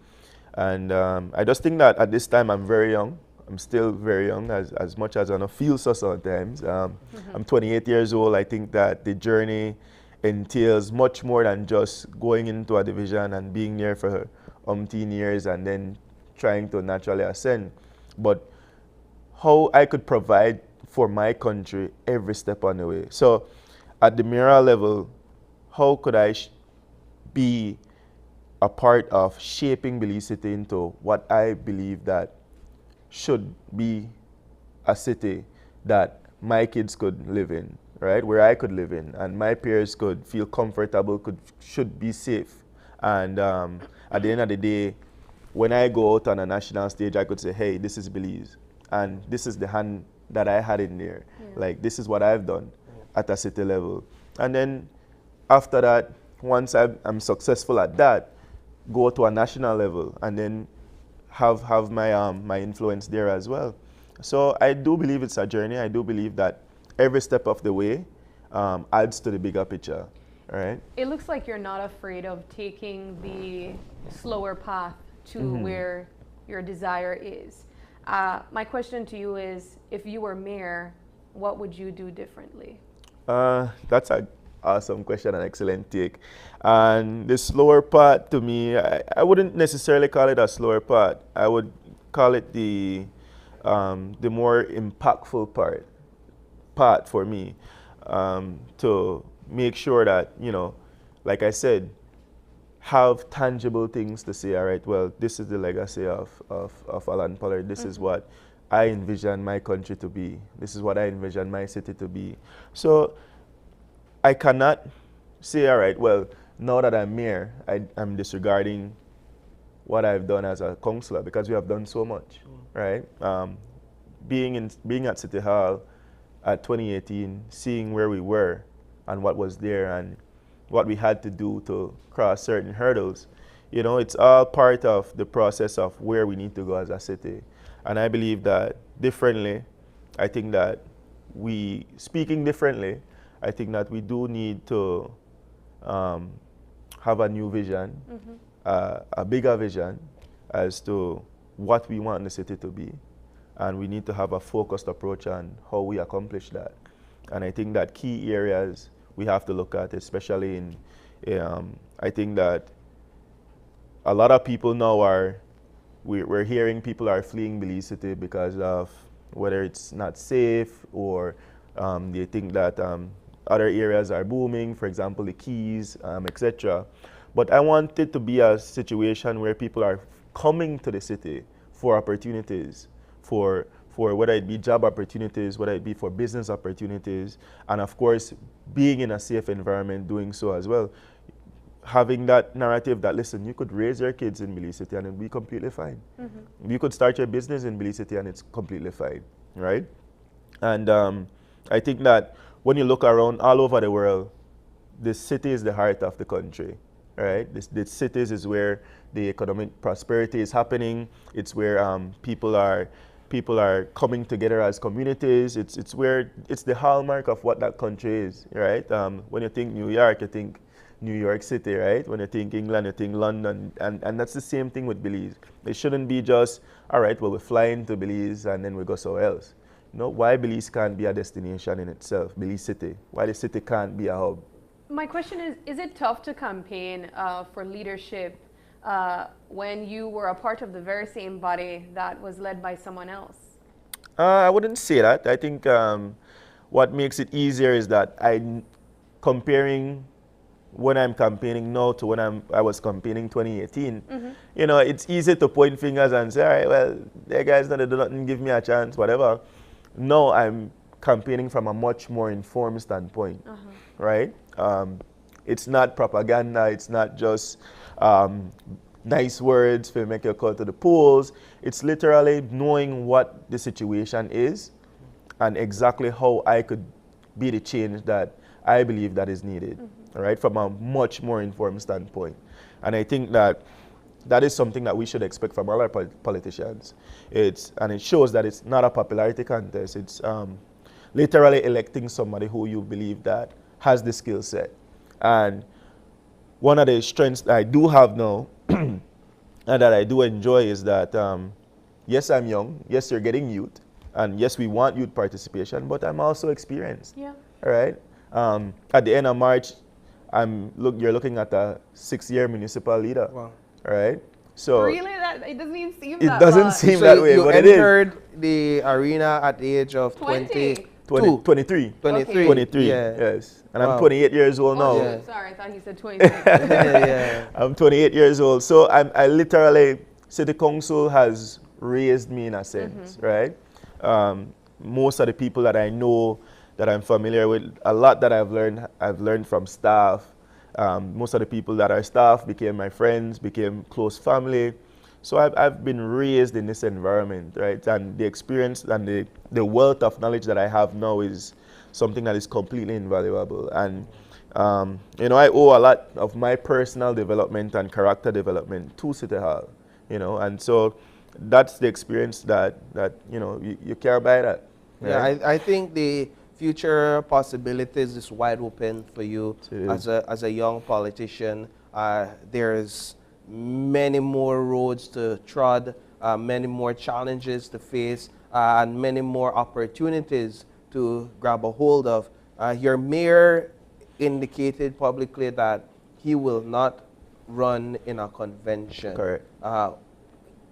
And I just think that at this time I'm very young. I'm still very young, as much as I don't feel so sometimes. I'm 28 years old. I think that the journey entails much more than just going into a division and being there for umpteen years and then trying to naturally ascend. But how I could provide for my country every step on the way. So at the mayoral level, how could I be a part of shaping Belize City into what I believe that should be a city that my kids could live in, right? Where I could live in, and my peers could feel comfortable, should be safe. And at the end of the day, when I go out on a national stage, I could say, hey, this is Belize, and this is the hand that I had in there. Yeah. Like, this is what I've done at a city level. And then after that, once I'm successful at that, go to a national level and then have my my influence there as well. So I do believe it's a journey. I do believe that every step of the way adds to the bigger picture, right? It looks like you're not afraid of taking the slower path to where your desire is. My question to you is, if you were mayor, what would you do differently? That's an awesome question, an excellent take. And the slower part, to me, I wouldn't necessarily call it a slower part. I would call it the more impactful part for me, to make sure that, like I said, have tangible things to say. All right, well, this is the legacy of Alan Pollard. This is what I envision my country to be. This is what I envision my city to be. So I cannot say, all right, well, now that I'm mayor, I'm disregarding what I've done as a councillor, because we have done so much, right? Being at City Hall at 2018, seeing where we were and what was there and what we had to do to cross certain hurdles, it's all part of the process of where we need to go as a city. And I believe that differently, I think that speaking differently, I think that we do need to have a new vision, a bigger vision as to what we want the city to be. and we need to have a focused approach on how we accomplish that. And I think that key areas we have to look at, especially in, I think that a lot of people now we're hearing people are fleeing Belize City because of whether it's not safe or they think that other areas are booming, for example, the Keys, etc. But I want it to be a situation where people are coming to the city for opportunities, for whether it be job opportunities, whether it be for business opportunities, and of course, being in a safe environment, doing so as well. Having that narrative that, listen, you could raise your kids in Belize City and it'll be completely fine. You could start your business in Belize City and it's completely fine, right? And I think that when you look around all over the world, the city is the heart of the country, right? The cities is where the economic prosperity is happening. It's where people are coming together as communities. It's the hallmark of what that country is, right? When you think New York, you think New York City, right? When you think England, you think London, and that's the same thing with Belize. It shouldn't be just, all right, well, we fly into Belize and then we go somewhere else. No, why Belize can't be a destination in itself, Belize City? Why the city can't be a hub? My question is it tough to campaign for leadership when you were a part of the very same body that was led by someone else? I wouldn't say that. I think what makes it easier is that comparing when I'm campaigning now to when I was campaigning 2018, you know, it's easy to point fingers and say, all right, well, the guys that do nothing, give me a chance, whatever. No, I'm campaigning from a much more informed standpoint, right? It's not propaganda. It's not just nice words to make your call to the polls. It's literally knowing what the situation is and exactly how I could be the change that I believe that is needed, right? From a much more informed standpoint. And I think that that is something that we should expect from all our politicians. And it shows that it's not a popularity contest. It's literally electing somebody who you believe that has the skill set. And one of the strengths that I do have now and that I do enjoy is that, yes, I'm young. Yes, you're getting youth. And yes, we want youth participation, but I'm also experienced. Yeah. All right? At the end of March, you're looking at a 6-year municipal leader. Wow. All right? So really? It doesn't even seem that It doesn't much. seem So that way, you but it is. entered the arena at the age of 23. 23. 23. 23, yeah. Yes. And Wow. I'm 28 years old now. Yeah. Sorry, I thought he said 23. Yeah. I'm 28 years old. So I literally, City Council has raised me in a sense, right? Most of the people that I know, that I'm familiar with, a lot that I've learned from staff. Most of the people that are staff became my friends, became close family. So I've been raised in this environment, right? And the experience and the wealth of knowledge that I have now is something that is completely invaluable. And, you know, I owe a lot of my personal development and character development to City Hall, you know. And so that's the experience that you know, you can't buy that. Right? Yeah, I think the future possibilities is wide open for you as a young politician. There's many more roads to trod, many more challenges to face, and many more opportunities to grab a hold of. Your mayor indicated publicly that he will not run in a convention. Correct.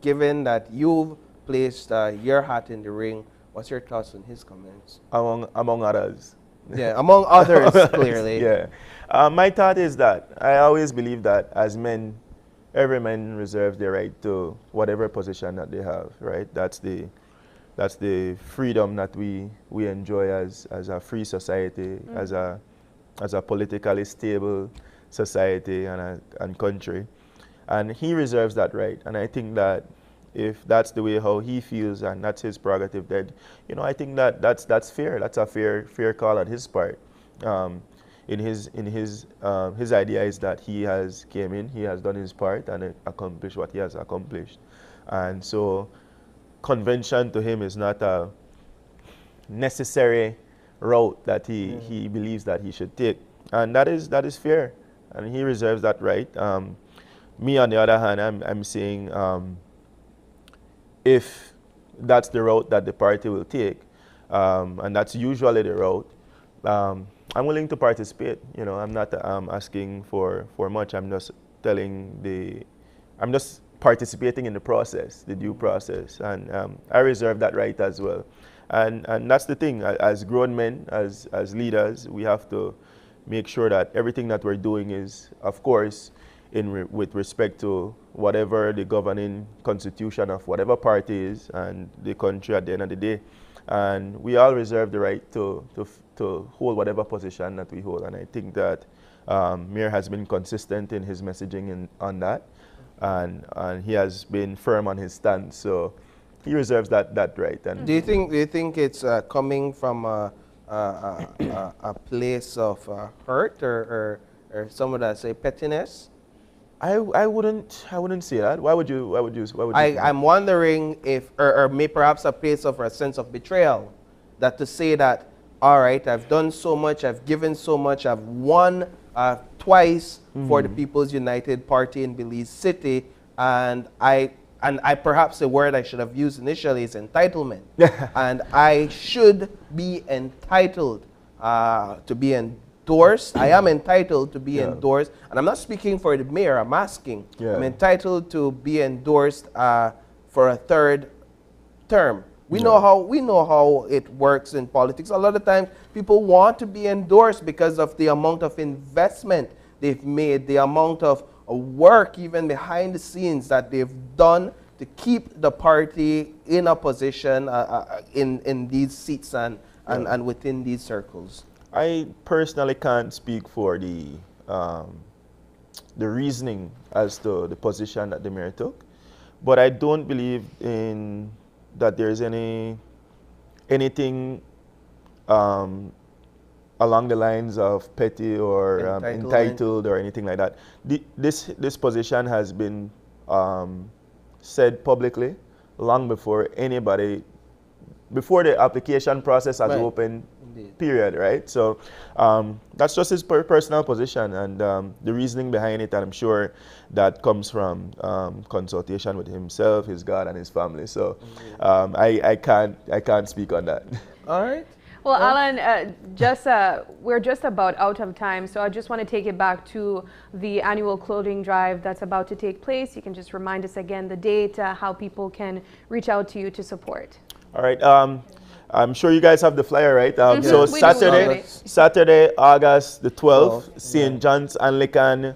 Given that you've placed your hat in the ring, what's your thoughts on his comments? Among others. Yeah, among others, clearly. Yeah. My thought is that I always believe that as men, every man reserves the right to whatever position that they have, right? That's the freedom that we enjoy as a free society, as a politically stable society and country. And he reserves that right. And I think that if that's the way how he feels and that's his prerogative, then, you know, I think that that's fair. That's a fair call on his part. His idea is that he has came in, he has done his part and accomplished what he has accomplished. And so convention to him is not a necessary route that he believes that he should take. And that is fair. And he reserves that right. Me, on the other hand, I'm saying if that's the route that the party will take, and that's usually the route, I'm willing to participate. You know, I'm not asking for much. I'm just I'm just participating in the process, the due process, and I reserve that right as well. And that's the thing. As grown men, as leaders, we have to make sure that everything that we're doing is, of course, with respect to whatever the governing constitution of whatever party is and the country at the end of the day. And we all reserve the right to hold whatever position that we hold. And I think that Mayor has been consistent in his messaging on that. And he has been firm on his stance. So he reserves that right. And do you think it's coming from a place of hurt or some of that say pettiness? I wouldn't say that. Why would you? I'm wondering if, or may perhaps a place of a sense of betrayal, that to say that, all right, I've done so much, I've given so much, I've won twice for the People's United Party in Belize City, and I perhaps the word I should have used initially is entitlement, and I should be entitled to be endorsed. I am entitled to be endorsed, and I'm not speaking for the mayor. I'm asking. I'm entitled to be endorsed for a third term. We know how it works in politics. A lot of times, people want to be endorsed because of the amount of investment they've made, the amount of work even behind the scenes that they've done to keep the party in a position in these seats and within these circles. I personally can't speak for the reasoning as to the position that the mayor took, but I don't believe in that there's anything along the lines of petty or entitled or anything like that. This position has been said publicly long before before the application process has opened. Period, right? So that's just his personal position and the reasoning behind it, and I'm sure that comes from consultation with himself, his God, and his family. So I can't speak on that. All right. Well, Alan, we're just about out of time, so I just want to take it back to the annual clothing drive that's about to take place. You can just remind us again the date, how people can reach out to you to support. All right. I'm sure you guys have the flyer, right? So Saturday, August the 12th, St. John's Anglican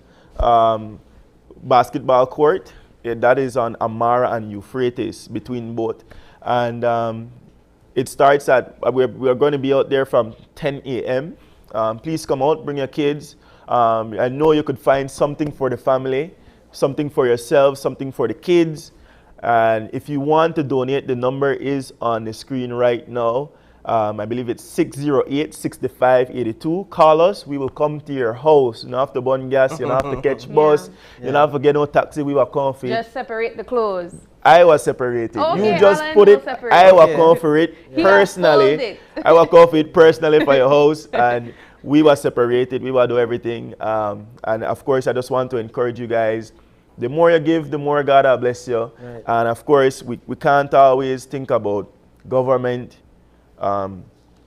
basketball court. That is on Amara and Euphrates, between both. And it starts at, we're going to be out there from 10 a.m. Please come out, bring your kids. I know you could find something for the family, something for yourself, something for the kids. And if you want to donate, the number is on the screen right now. I believe it's 608-6582. Call us. We will come to your house. You don't have to burn gas. You don't have to catch bus. You don't have to get no taxi. We will come for it. Just separate the clothes. I was separated. Okay, you just Alan, put it. I will come for it personally. I will come for it personally for your house. And we were separated. We will do everything. And of course, I just want to encourage you guys. The more you give, the more God will bless you. Right. And of course, we can't always think about government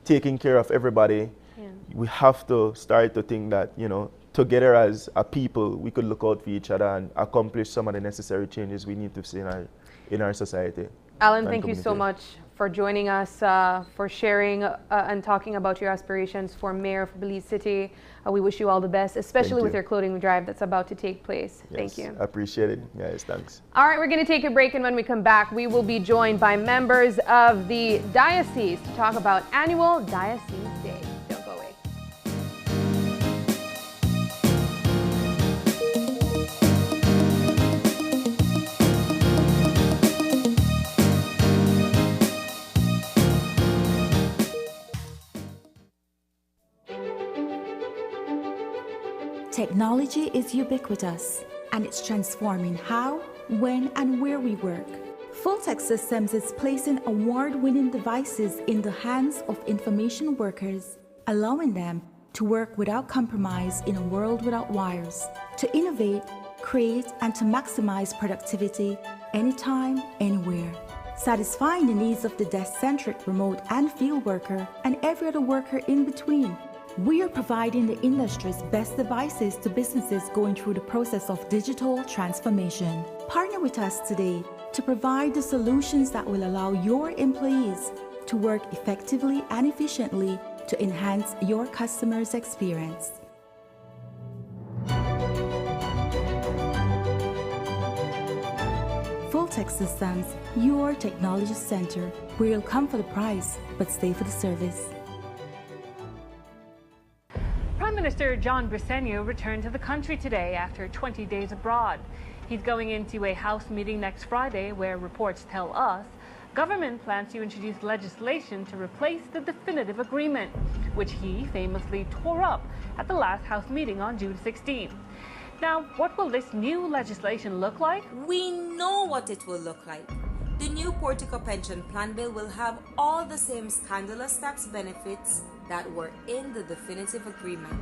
taking care of everybody. Yeah. We have to start to think that, you know, together as a people, we could look out for each other and accomplish some of the necessary changes we need to see in our society. Alan, thank you so much for joining us, for sharing and talking about your aspirations for Mayor of Belize City. We wish you all the best, especially with your clothing drive that's about to take place. Yes, thank you. I appreciate it, guys. Thanks. All right, we're going to take a break, and when we come back, we will be joined by members of the Diocese to talk about annual Diocese Day. Don't go away. Technology is ubiquitous, and it's transforming how, when, and where we work. Fulltech Systems is placing award-winning devices in the hands of information workers, allowing them to work without compromise in a world without wires, to innovate, create, and to maximize productivity anytime, anywhere. satisfying the needs of the desk-centric remote and field worker and every other worker in between. We are providing the industry's best devices to businesses going through the process of digital transformation. Partner with us today to provide the solutions that will allow your employees to work effectively and efficiently to enhance your customers' experience. Full-Tech Systems, your technology center, where you'll come for the price, but stay for the service. Prime Minister John Briceño returned to the country today after 20 days abroad. He's going into a House meeting next Friday where reports tell us government plans to introduce legislation to replace the definitive agreement, which he famously tore up at the last House meeting on June 16th. Now, what will this new legislation look like? We know what it will look like. The new Portico Pension Plan Bill will have all the same scandalous tax benefits that were in the definitive agreement.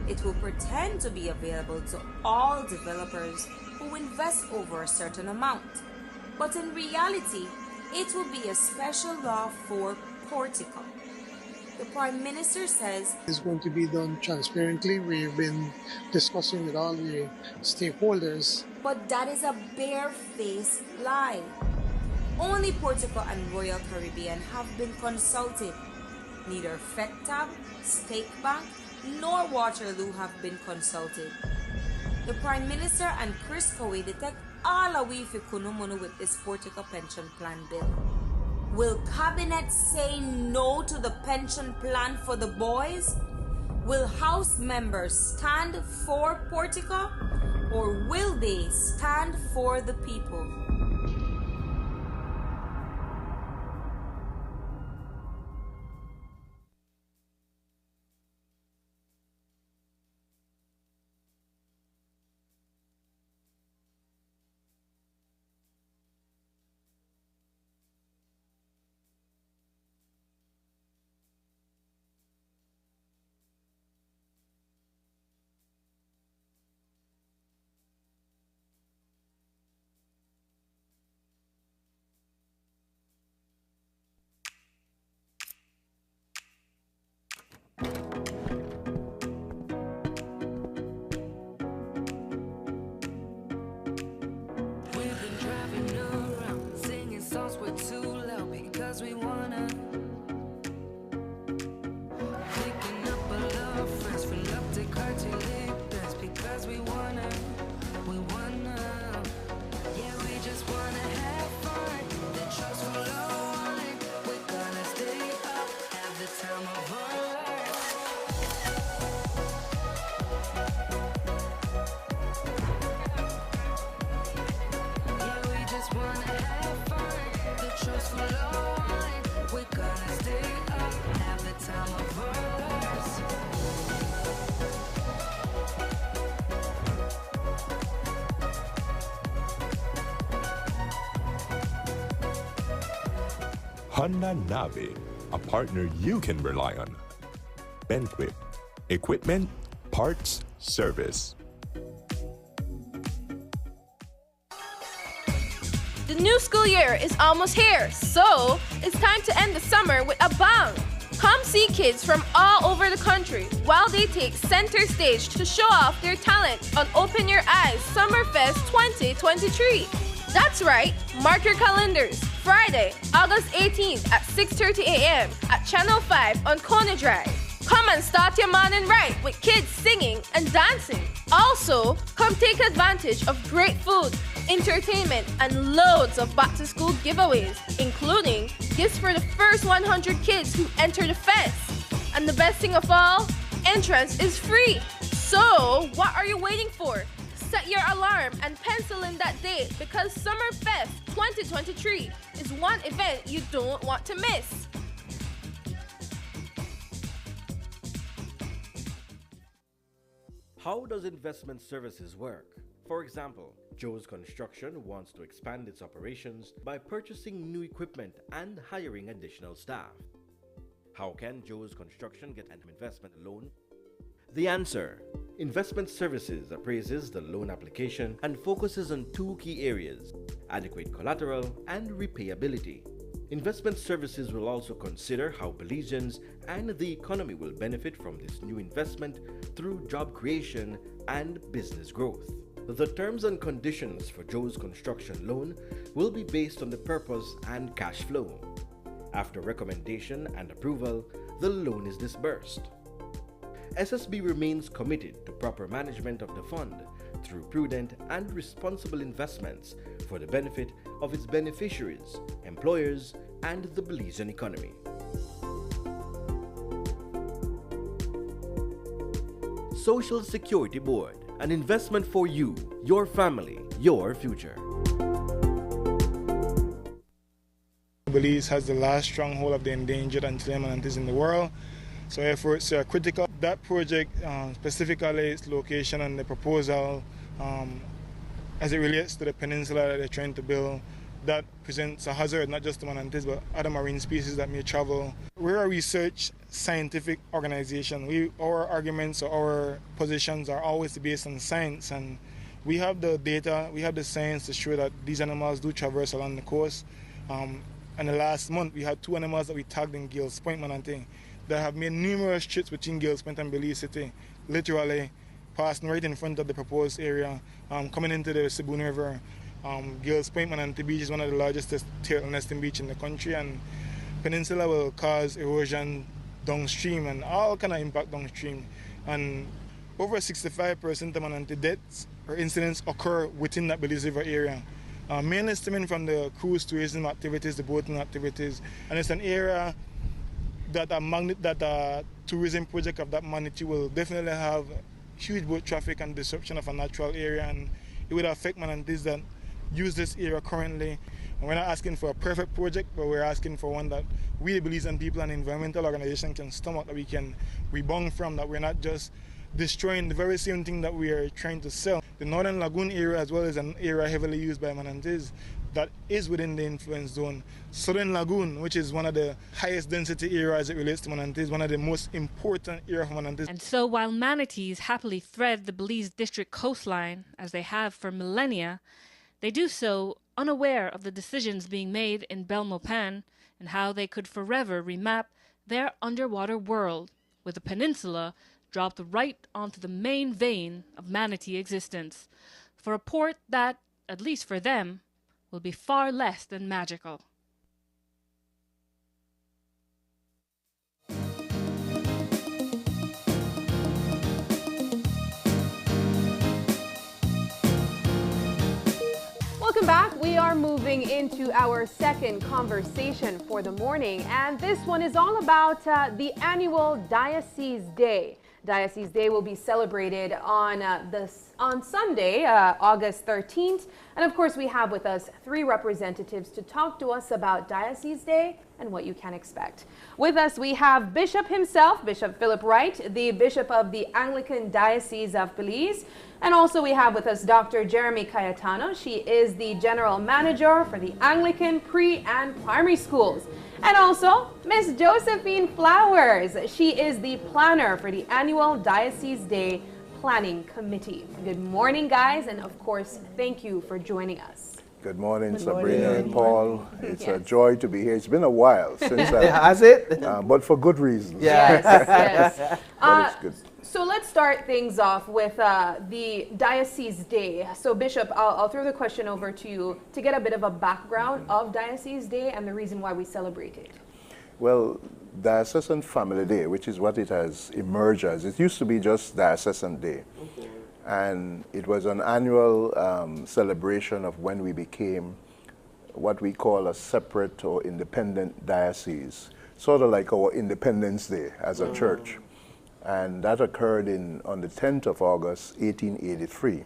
It will pretend to be available to all developers who invest over a certain amount. But in reality, it will be a special law for Portico. The Prime Minister says it's going to be done transparently. We've been discussing with all the stakeholders. But that is a barefaced lie. Only Portico and Royal Caribbean have been consulted. Neither FECTAB, State Bank, nor Waterloo have been consulted. The Prime Minister and Chris Cowie detect all a wee fikunumunu with this Portico Pension Plan Bill. Will Cabinet say no to the pension plan for the boys? Will House members stand for Portico, or will they stand for the people? Honda Navi, a partner you can rely on. Benquip, equipment, parts, service. The new school year is almost here, so it's time to end the summer with a bang. Come see kids from all over the country while they take center stage to show off their talent on Open Your Eyes Summerfest 2023. That's right, mark your calendars. Friday, August 18th at 6:30 a.m. at Channel 5 on Kona Drive. Come and start your morning right with kids singing and dancing. Also, come take advantage of great food, entertainment, and loads of back-to-school giveaways, including gifts for the first 100 kids who enter the fest. And the best thing of all, entrance is free. So, what are you waiting for? Set your alarm and pencil in that date because Summerfest 2023 is one event you don't want to miss. How does investment services work? For example, Joe's Construction wants to expand its operations by purchasing new equipment and hiring additional staff. How can Joe's Construction get an investment loan? The answer: Investment Services appraises the loan application and focuses on two key areas: adequate collateral, and repayability. Investment services will also consider how Belizeans and the economy will benefit from this new investment through job creation and business growth. The terms and conditions for Joe's construction loan will be based on the purpose and cash flow. After recommendation and approval, the loan is disbursed. SSB remains committed to proper management of the fund through prudent and responsible investments for the benefit of its beneficiaries, employers, and the Belizean economy. Social Security Board, an investment for you, your family, your future. Belize has the last stronghold of the endangered Antillean manatees in the world, so efforts are critical. That project, specifically its location and the proposal as it relates to the peninsula that they're trying to build, that presents a hazard not just to manatees but other marine species that may travel. We're a research scientific organization. Our arguments or our positions are always based on science, and we have the data, we have the science to show that these animals do traverse along the coast. And the last month we had 2 animals that we tagged in Gales Point manatee that have made numerous trips between Gales Point and Belize City, literally passing right in front of the proposed area, coming into the Sibun River. Gales Point Manatee Beach is one of the largest turtle nesting beach in the country, and peninsula will cause erosion downstream and all kind of impact downstream. And over 65% of manatee deaths or incidents occur within that Belize River area. Mainly stemming from the cruise tourism activities, the boating activities, and it's an area that a tourism project of that magnitude will definitely have huge boat traffic and disruption of a natural area, and it would affect manatees that use this area currently. And we're not asking for a perfect project, but we're asking for one that we, the Belizean people and environmental organizations, can stomach, that we can rebound from, that we're not just destroying the very same thing that we are trying to sell. The Northern Lagoon area as well is an area heavily used by manatees that is within the influence zone. Southern Lagoon, which is one of the highest density areas as it relates to manatees, one of the most important areas for manatees. And so while manatees happily thread the Belize district coastline, as they have for millennia, they do so unaware of the decisions being made in Belmopan and how they could forever remap their underwater world, with the peninsula dropped right onto the main vein of manatee existence, for a port that, at least for them, will be far less than magical. Welcome back. We are moving into our second conversation for the morning, and this one is all about the annual Diocese Day. Diocese Day will be celebrated on Sunday, August 13th. And of course, we have with us 3 representatives to talk to us about Diocese Day and what you can expect. With us, we have Bishop himself, Bishop Philip Wright, the Bishop of the Anglican Diocese of Belize. And also we have with us Dr. Jeremy Cayetano. She is the General Manager for the Anglican Pre- and Primary Schools. And also Miss Josephine Flowers. She is the planner for the annual Diocese Day Planning Committee. Good morning, guys, and of course, thank you for joining us. Good morning, Sabrina and Paul. It's a joy to be here. It's been a while since has it? But for good reasons. Yes, yes. But it's good. So let's start things off with the Diocese Day. So Bishop, I'll throw the question over to you to get a bit of a background of Diocese Day and the reason why we celebrate it. Well, Diocesan Family Day, which is what it has emerged as. It used to be just Diocesan Day. And it was an annual celebration of when we became what we call a separate or independent diocese, sort of like our Independence Day as a church. And that occurred on the 10th of August, 1883.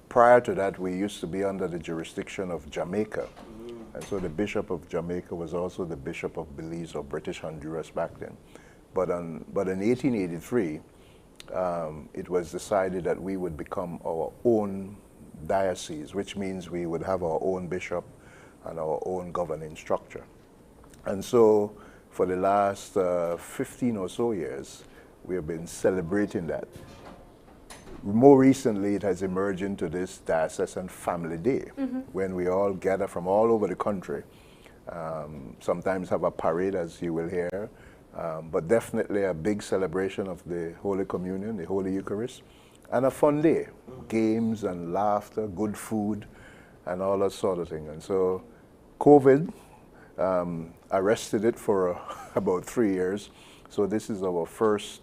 Prior to that, we used to be under the jurisdiction of Jamaica. And so the Bishop of Jamaica was also the Bishop of Belize or British Honduras back then. But in 1883, it was decided that we would become our own diocese, which means we would have our own bishop and our own governing structure. And so for the last 15 or so years, we have been celebrating that. more recently, it has emerged into this Diocesan Family Day, when we all gather from all over the country. Sometimes have a parade, as you will hear, but definitely a big celebration of the Holy Communion, the Holy Eucharist, and a fun day. Games and laughter, good food, and all that sort of thing. And so COVID arrested it for about 3 years. So this is our first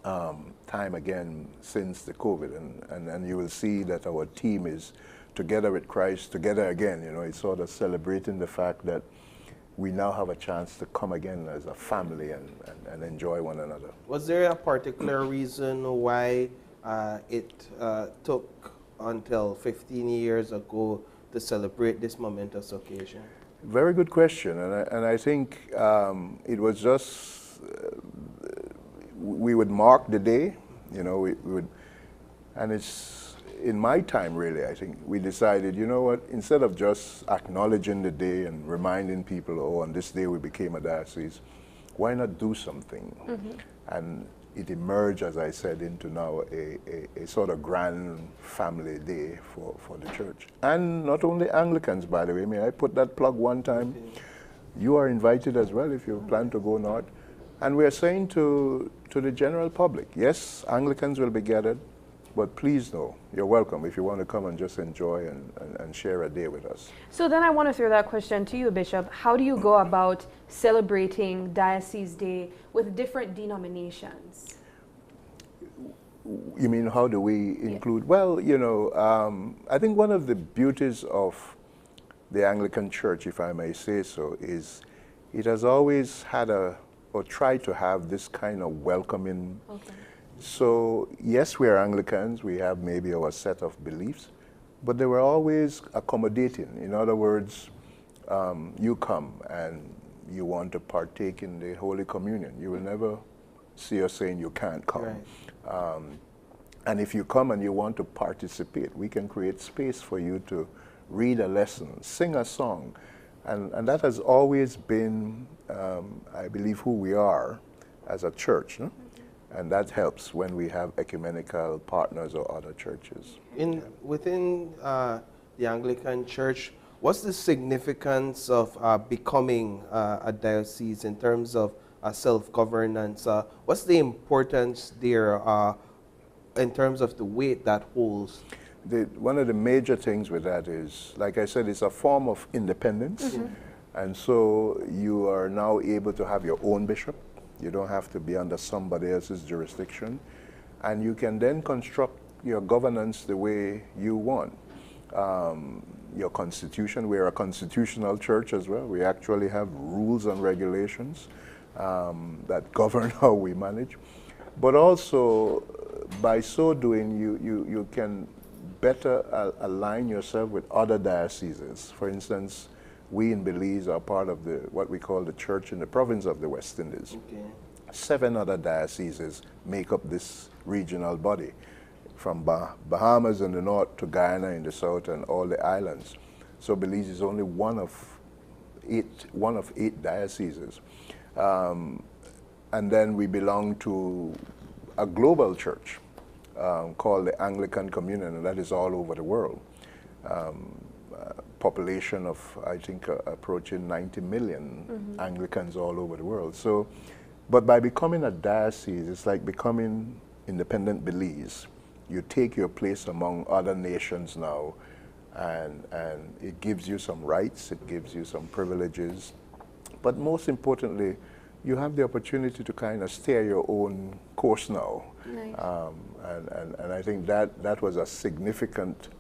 time again since the COVID. And you will see that our team is together with Christ, together again. You know, it's sort of celebrating the fact that we now have a chance to come again as a family and enjoy one another. Was there a particular reason why it took until 15 years ago to celebrate this momentous occasion? Very good question, and I think it was just we would mark the day, you know, we would, and it's in my time really. I think we decided, you know what, instead of just acknowledging the day and reminding people, oh, on this day we became a diocese, why not do something? And it emerged, as I said, into now a sort of grand family day for the church. And not only Anglicans, by the way. May I put that plug one time? You are invited as well if you plan to go north. And we are saying to the general public, yes, Anglicans will be gathered, but please know, you're welcome if you want to come and just enjoy and share a day with us. So then I want to throw that question to you, Bishop. How do you go about celebrating Diocese Day with different denominations? You mean how do we include? Well, you know, I think one of the beauties of the Anglican Church, if I may say so, is it has always had or tried to have this kind of welcoming. So yes, we are Anglicans, we have maybe our set of beliefs, but they were always accommodating. In other words, you come and you want to partake in the Holy Communion. You will never see us saying you can't come. Right. And if you come and you want to participate, we can create space for you to read a lesson, sing a song. And that has always been, I believe, who we are as a church. No? And that helps when we have ecumenical partners or other churches. Within the Anglican Church, what's the significance of becoming a diocese in terms of self-governance? What's the importance there in terms of the weight that holds? One of the major things with that is, like I said, it's a form of independence. And so you are now able to have your own bishop. You don't have to be under somebody else's jurisdiction. And you can then construct your governance the way you want. Your constitution, we're a constitutional church as well. We actually have rules and regulations that govern how we manage. But also, by so doing, you can better align yourself with other dioceses. For instance, we in Belize are part of what we call the church in the province of the West Indies. 7 other dioceses make up this regional body, from Bahamas in the north to Guyana in the south and all the islands. So Belize is only one of 8 dioceses. And then we belong to a global church called the Anglican Communion, and that is all over the world. Population of, I think, approaching 90 million Anglicans all over the world. So, but by becoming a diocese, it's like becoming independent Belize. You take your place among other nations now, and it gives you some rights, it gives you some privileges, but most importantly, you have the opportunity to kind of steer your own course now. Nice. And I think that was a significant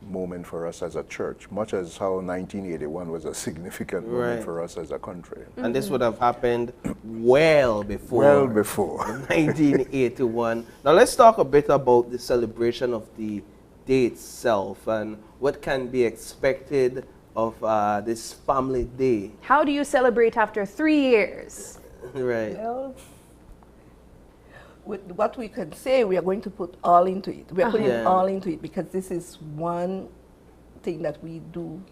moment for us as a church, much as how 1981 was a significant moment for us as a country. And this would have happened well before. 1981. Now let's talk a bit about the celebration of the day itself and what can be expected of this family day. How do you celebrate after 3 years? Right. Well, with what we can say, we are going to put all into it. We are putting all into it because this is one thing that we do,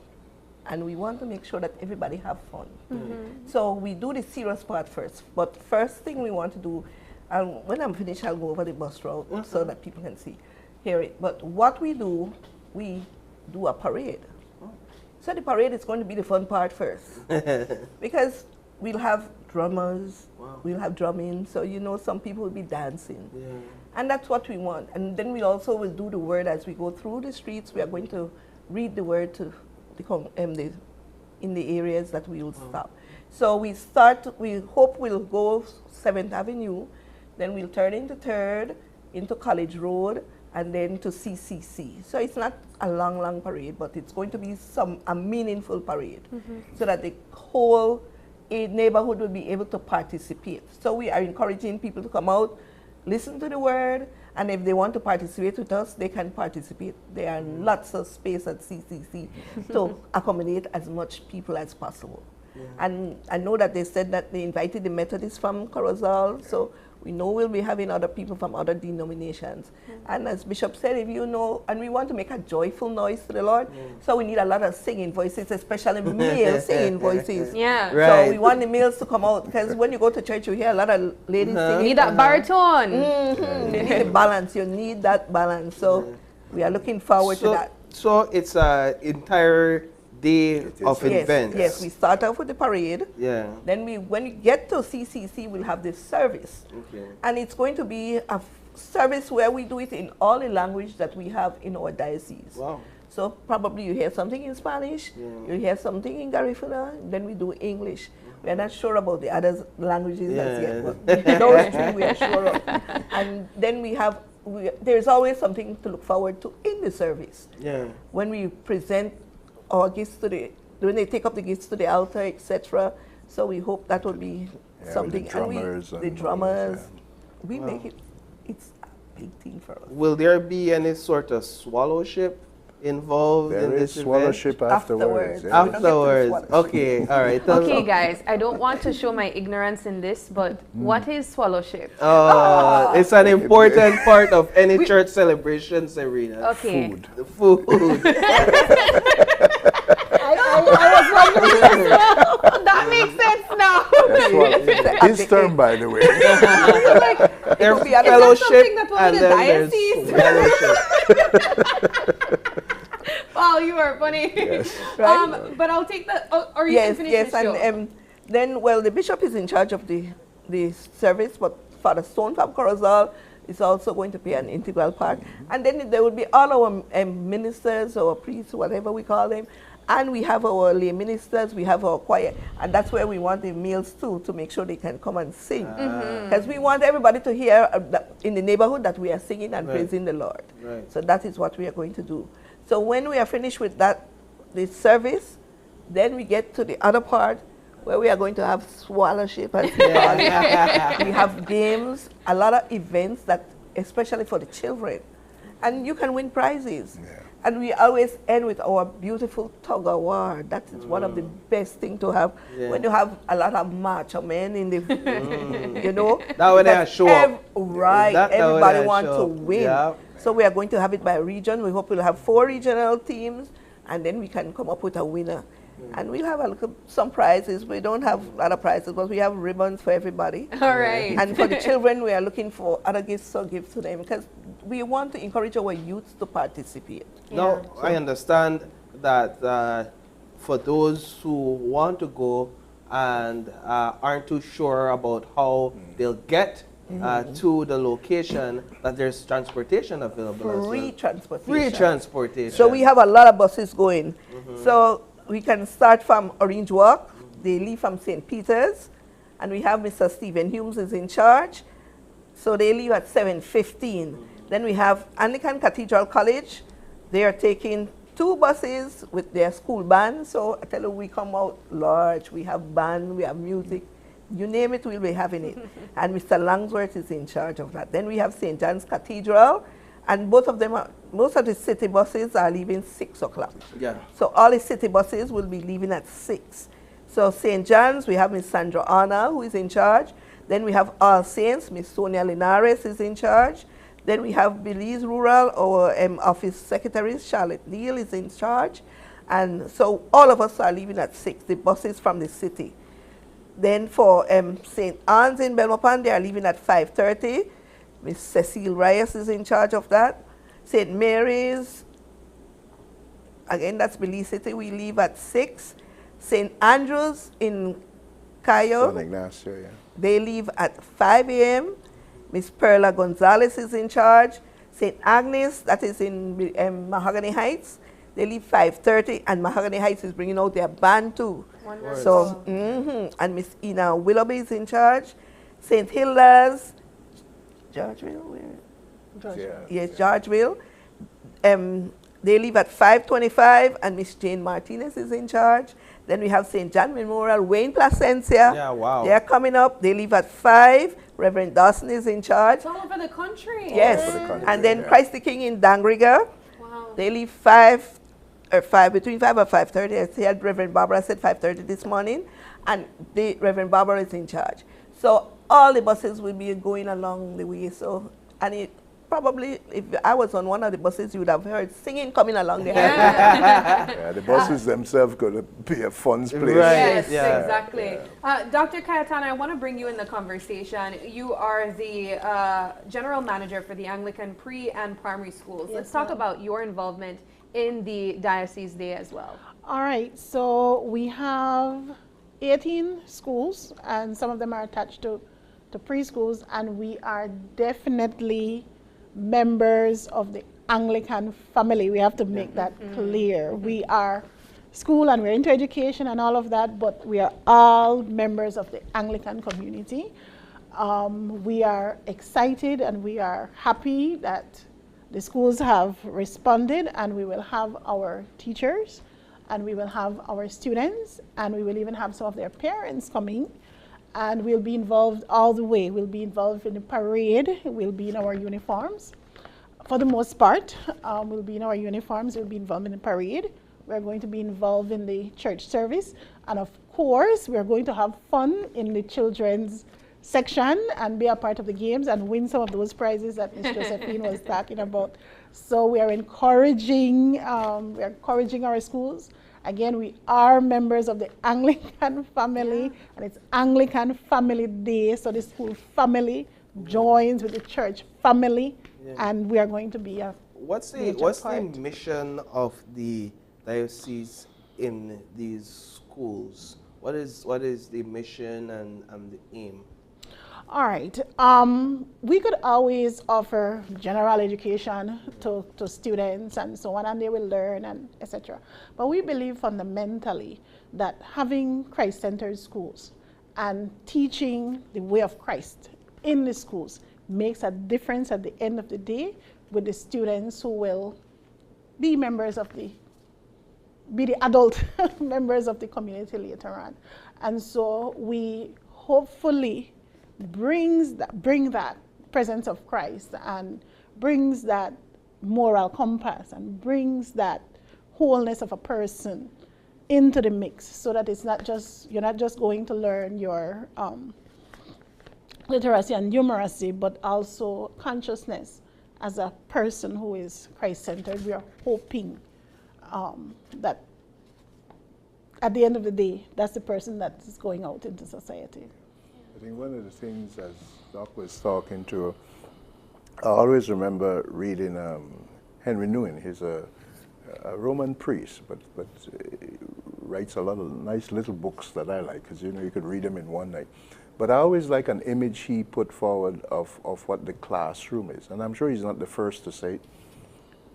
and we want to make sure that everybody have fun. So we do the serious part first. But first thing we want to do, when I'm finished, I'll go over the bus route so that people can hear it. But what we do a parade. So the parade is going to be the fun part first. Because we'll have drummers, we'll have drumming, so you know some people will be dancing. Yeah. And that's what we want. And then we also will do the word as we go through the streets. We are going to read the word to in the areas that we will stop. So we hope we'll go 7th Avenue, then we'll turn into 3rd, into College Road, and then to CCC. So it's not a long parade, but it's going to be a meaningful parade, so that the whole neighborhood will be able to participate. So we are encouraging people to come out, listen to the word, and if they want to participate with us, they can participate. There are lots of space at CCC to accommodate as much people as possible. Yeah. And I know that they said that they invited the Methodists from Corozal, so we know we'll be having other people from other denominations. And as Bishop said, if you know, and we want to make a joyful noise to the Lord, so we need a lot of singing voices, especially male singing voices. Yeah. Right. So we want the males to come out, because when you go to church, you hear a lot of ladies singing. You need that baritone. You need the balance. You need that balance. So we are looking forward to that. So it's an entire day of events. Yes, we start off with the parade. Yeah. Then when we get to CCC, we'll have this service. Okay. And it's going to be a service where we do it in all the language that we have in our diocese. Wow. So probably you hear something in Spanish, you hear something in Garifuna, then we do English. We are not sure about the other languages as yet, but those two we are sure of. And then there's always something to look forward to in the service. Yeah. When we present our gifts when they take up the gifts to the altar, etc. So we hope that will be something. The drummers, we make it's a big thing for us. Will there be any sort of swallowship involved in this swallowship afterwards. Afterwards. Okay, all right. Okay, guys, I don't want to show my ignorance in this, but what is swallowship? It's an important part of any church celebration, Serena. Okay. Food. The food. I was wondering as well. That makes sense now. His term, by the way. There's fellowship and then there's Wow, you are funny. Yes. Right? But I'll take the. Or you can finish the show. And then, well, the bishop is in charge of the service, but Father Stone from Corozal is also going to be an integral part. And then there will be all our ministers or priests, whatever we call them. And we have our lay ministers, we have our choir, and that's where we want the males too, to make sure they can come and sing. Because we want everybody to hear in the neighborhood that we are singing and praising the Lord. Right. So that is what we are going to do. So when we are finished with the service, then we get to the other part where we are going to have swallowship. And we have games, a lot of events that, especially for the children. And you can win prizes. Yeah. And we always end with our beautiful tug of war. That is one of the best things to have when you have a lot of macho men in the, you know. That when they show up. Right, everybody wants to win. Yeah. So we are going to have it by region. We hope we'll have 4 regional teams, and then we can come up with a winner. And we'll have some prizes. We don't have a lot of prizes, but we have ribbons for everybody. All right. And for the children, we are looking for other gifts or gifts to them, because we want to encourage our youth to participate. Now, I understand that for those who want to go and aren't too sure about how they'll get to the location, that there's transportation available. Free transportation. Free transportation. So we have a lot of buses going. So we can start from Orange Walk. They leave from St. Peter's. And we have Mr. Stephen Humes is in charge. So they leave at 7:15. Then we have Anglican Cathedral College. They are taking 2 buses with their school band. So I tell you, we come out large. We have band, we have music. You name it, we'll be having it. And Mr. Langsworth is in charge of that. Then we have St. John's Cathedral. And both of them most of the city buses are leaving 6 o'clock. Yeah. So all the city buses will be leaving at 6. So St. John's, we have Miss Sandra Anna, who is in charge. Then we have All Saints, Miss Sonia Linares is in charge. Then we have Belize Rural, our office secretary, Charlotte Neal, is in charge. And so all of us are leaving at 6, the buses from the city. Then for St. Anne's in Belmopan, they are leaving at 5:30. Miss Cecile Reyes is in charge of that. St. Mary's, again, that's Belize City, we leave at 6. St. Andrew's in Cayo, San Ignacio, yeah. they leave at 5 a.m. Miss Perla Gonzalez is in charge. St. Agnes, that is in Mahogany Heights, they leave 5:30, and Mahogany Heights is bringing out their band too. Wonderful. So, and Miss Ina Willoughby is in charge. St. Hilda's, Georgeville, where? Georgeville. Yes, Georgeville. They leave at 5:25, and Miss Jane Martinez is in charge. Then we have St. John Memorial, Wayne Placencia. Yeah, wow. They are coming up. They leave at 5. Reverend Dawson is in charge. It's all over the country. Yes. For the country, And then yeah. Christ the King in Dangriga. Wow. They leave between 5 and 5:30. I said Reverend Barbara said 5:30 this morning. And Reverend Barbara is in charge. So all the buses will be going along the way. So, and it probably, if I was on one of the buses, you would have heard singing coming along there. Yeah, the buses themselves could be a fun place. Yes, Yeah. exactly. Dr. Cayetana, I want to bring you in the conversation. You are the general manager for the Anglican pre and primary schools. Yes, Let's talk ma'am. about your involvement in the Diocese Day as well. All right, so we have 18 schools, and some of them are attached to preschools, and we are definitely members of the Anglican family. We have to make that clear. We are school and we're into education and all of that, but we are all members of the Anglican community. We are excited and we are happy that the schools have responded, and we will have our teachers and we will have our students, and we will even have some of their parents coming, and we'll be involved all the way. We'll be involved in the parade. We'll be in our uniforms. For the most part, we'll be in our uniforms. We'll be involved in the parade. We're going to be involved in the church service. And of course, we're going to have fun in the children's section and be a part of the games and win some of those prizes that Ms. Josephine was talking about. So we are encouraging our schools. Again, we are members of the Anglican family, and it's Anglican Family Day, so the school family joins with the church family, and we are going to be a What's the mission of the diocese in these schools? What is the mission and the aim? All right. We could always offer general education to students and so on, and they will learn and etc. But we believe fundamentally that having Christ-centered schools and teaching the way of Christ in the schools makes a difference at the end of the day with the students who will be members of the adult members of the community later on. And so we hopefully bring that presence of Christ and brings that moral compass and brings that wholeness of a person into the mix, so that it's not just, you're not just going to learn your literacy and numeracy, but also consciousness as a person who is Christ-centered. We are hoping that at the end of the day, that's the person that is going out into society. I think one of the things, as Doc was talking to, I always remember reading Henry Nouwen. He's a Roman priest, but writes a lot of nice little books that I like, because you could read them in one night. But I always like an image he put forward of what the classroom is. And I'm sure he's not the first to say it,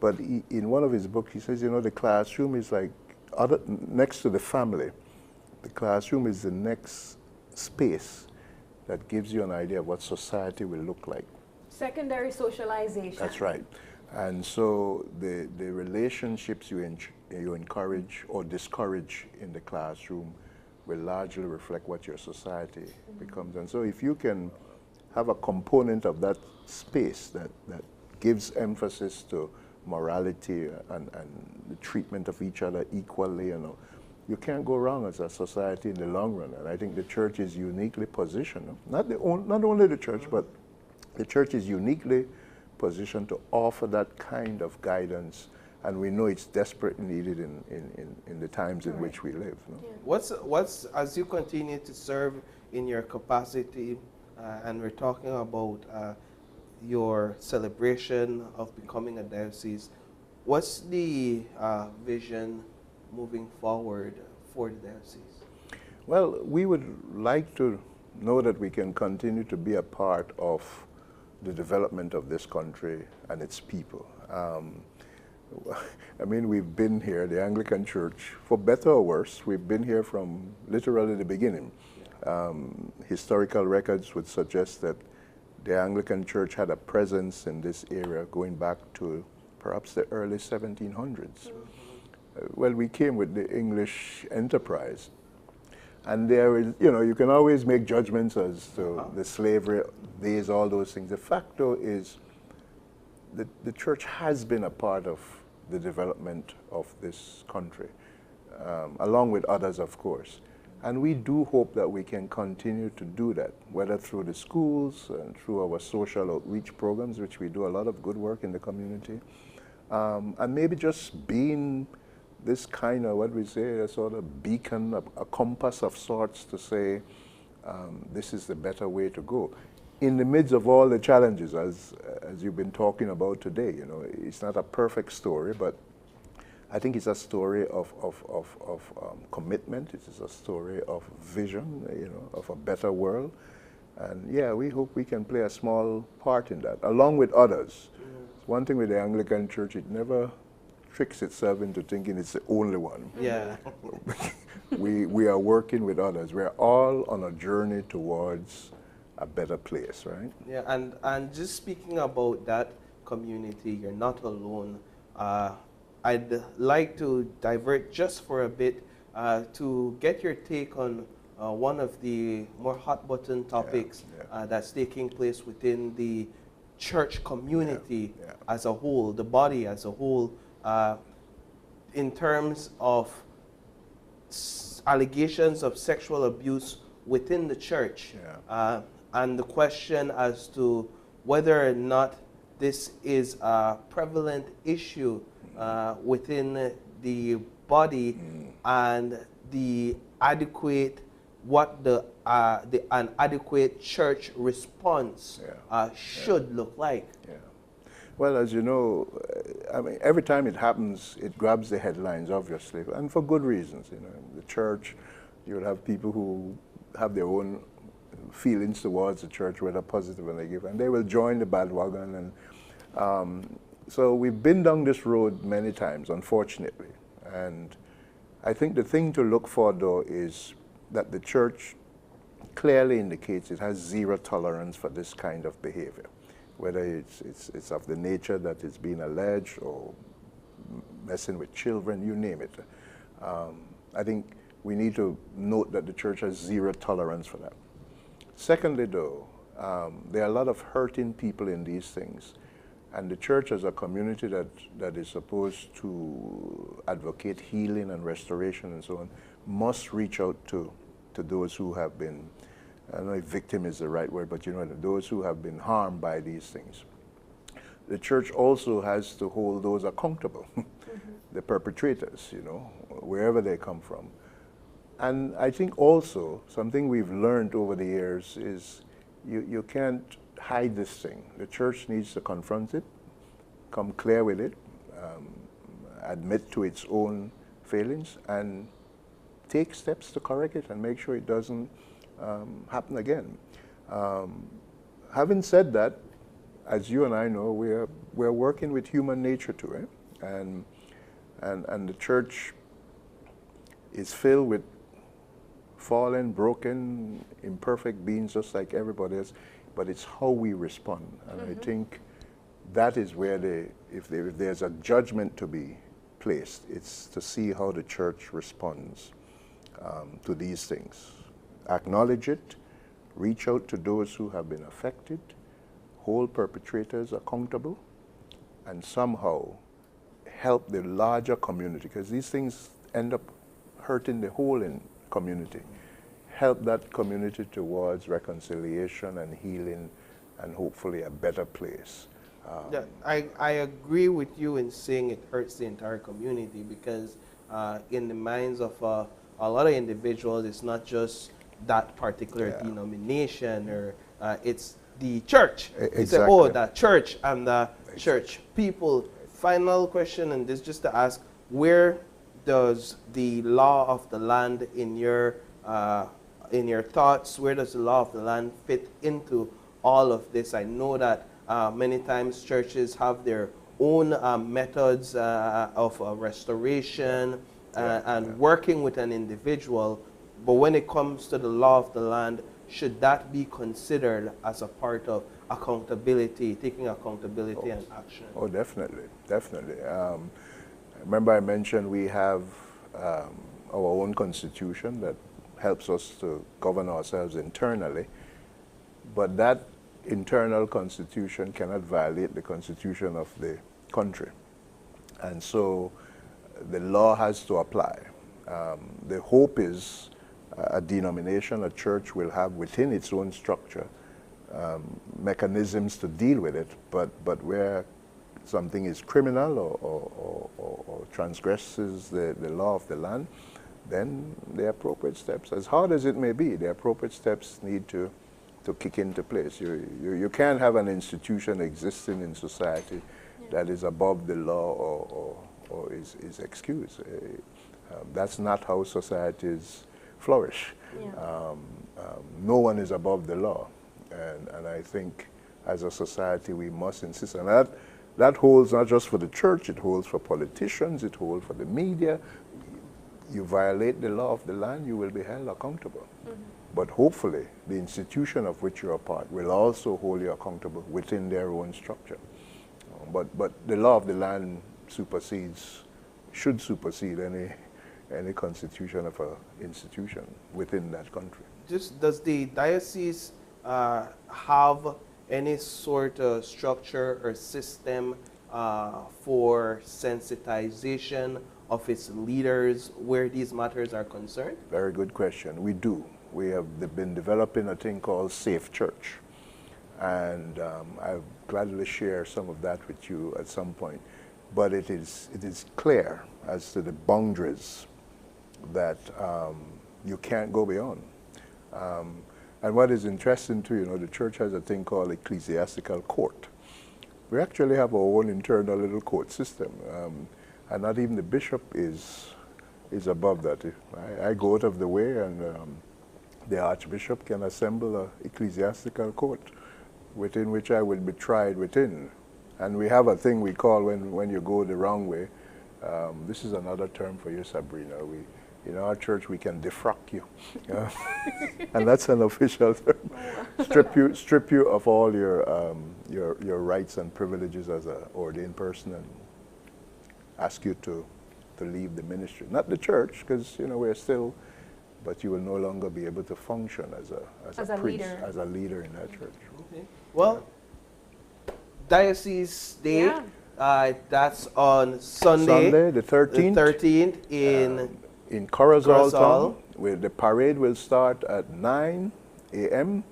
but in one of his books he says, the classroom is like, next to the family, the classroom is the next space that gives you an idea of what society will look like. Secondary socialization. That's right. And so the relationships you encourage or discourage in the classroom will largely reflect what your society becomes. And so if you can have a component of that space that gives emphasis to morality and the treatment of each other equally, you can't go wrong as a society in the long run. And I think the church is uniquely positioned, not only the church, but the church is uniquely positioned to offer that kind of guidance and we know it's desperately needed in the times in which we live. No? What's as you continue to serve in your capacity, and we're talking about your celebration of becoming a diocese, what's the vision moving forward for the diocese? Well, we would like to know that we can continue to be a part of the development of this country and its people. I mean, we've been here, the Anglican Church, for better or worse, we've been here from literally the beginning. Historical records would suggest that the Anglican Church had a presence in this area going back to perhaps the early 1700s. Well, we came with the English enterprise. And there is, you know, you can always make judgments as to the slavery days, all those things. The fact, though, is that the church has been a part of the development of this country, along with others, of course. And we do hope that we can continue to do that, whether through the schools and through our social outreach programs, which we do a lot of good work in the community, and maybe just being this kind of, what we say, a sort of beacon, a compass of sorts to say, this is the better way to go. In the midst of all the challenges, as you've been talking about today, you know, it's not a perfect story, but I think it's a story of commitment. It is a story of vision, you know, of a better world. And yeah, we hope we can play a small part in that, along with others. One thing with the Anglican Church, it never tricks itself into thinking it's the only one. Yeah. we are working with others. We're all on a journey towards a better place, right? Yeah, and just speaking about that community, you're not alone. I'd like to divert just for a bit to get your take on one of the more hot button topics that's taking place within the church community as a whole, the body as a whole, in terms of allegations of sexual abuse within the church. And the question as to whether or not this is a prevalent issue within the body, and the adequate, an adequate church response should look like. Well, as you know, I mean, every time it happens, it grabs the headlines, obviously, and for good reasons. You know, the church, you'll have people who have their own feelings towards the church, whether positive or negative, and they will join the bandwagon. And so we've been down this road many times, unfortunately. And I think the thing to look for, though, is that the church clearly indicates it has zero tolerance for this kind of behavior, whether it's of the nature that is being alleged or messing with children, you name it. I think we need to note that the church has zero tolerance for that. Secondly, though, there are a lot of hurting people in these things, and the church as a community that is supposed to advocate healing and restoration and so on must reach out to those who have been, I don't know if victim is the right word, but you know, those who have been harmed by these things. The church also has to hold those accountable, the perpetrators, you know, wherever they come from. And I think also something we've learned over the years is you can't hide this thing. The church needs to confront it, come clear with it, admit to its own failings, and take steps to correct it and make sure it doesn't happen again. Having said that, as you and I know, we're working with human nature too, and the church is filled with fallen, broken, imperfect beings just like everybody else, but it's how we respond. And I think that is where if there's a judgment to be placed, it's to see how the church responds to these things. Acknowledge it, reach out to those who have been affected, hold perpetrators accountable, and somehow help the larger community, because these things end up hurting the whole community. Help that community towards reconciliation and healing and hopefully a better place. Yeah, I agree with you in saying it hurts the entire community because in the minds of a lot of individuals, it's not just that particular denomination or it's the church. Exactly. They say, oh, the church and the church people. Final question, and this just to ask, where does the law of the land in your thoughts, where does the law of the land fit into all of this? I know that many times churches have their own methods of restoration and working with an individual, but when it comes to the law of the land, should that be considered as a part of accountability, taking accountability and action? Oh, definitely, definitely. Remember I mentioned we have our own constitution that helps us to govern ourselves internally, but that internal constitution cannot violate the constitution of the country. And so the law has to apply. The hope is a denomination, a church will have within its own structure mechanisms to deal with it, but where something is criminal or transgresses the law of the land, then the appropriate steps, as hard as it may be, the appropriate steps need to kick into place. You can't have an institution existing in society that is above the law or is excused. That's not how societies flourish. Yeah. No one is above the law. And I think as a society we must insist on that. That holds not just for the church, it holds for politicians, it holds for the media. You violate the law of the land, you will be held accountable. Mm-hmm. But hopefully the institution of which you're a part will also hold you accountable within their own structure. But the law of the land should supersede any constitution of an institution within that country. Does the diocese have any sort of structure or system for sensitization of its leaders where these matters are concerned? Very good question. We do. We have been developing a thing called Safe Church. And I'll gladly share some of that with you at some point. But it is clear as to the boundaries that you can't go beyond. And what is interesting too, the church has a thing called ecclesiastical court. We actually have our own internal little court system. And not even the bishop is above that. I go out of the way and the archbishop can assemble an ecclesiastical court within which I will be tried within. And we have a thing we call when you go the wrong way. This is another term for you, Sabrina. In our church, we can defrock you. And that's an official term. Strip you of all your rights and privileges as an ordained person and ask you to leave the ministry. Not the church, because we're still, but you will no longer be able to function as a priest, as a leader in that church. Okay. Well, Diocese Day, that's on Sunday the 13th. The 13th in Corozal town, where the parade will start at 9 a.m.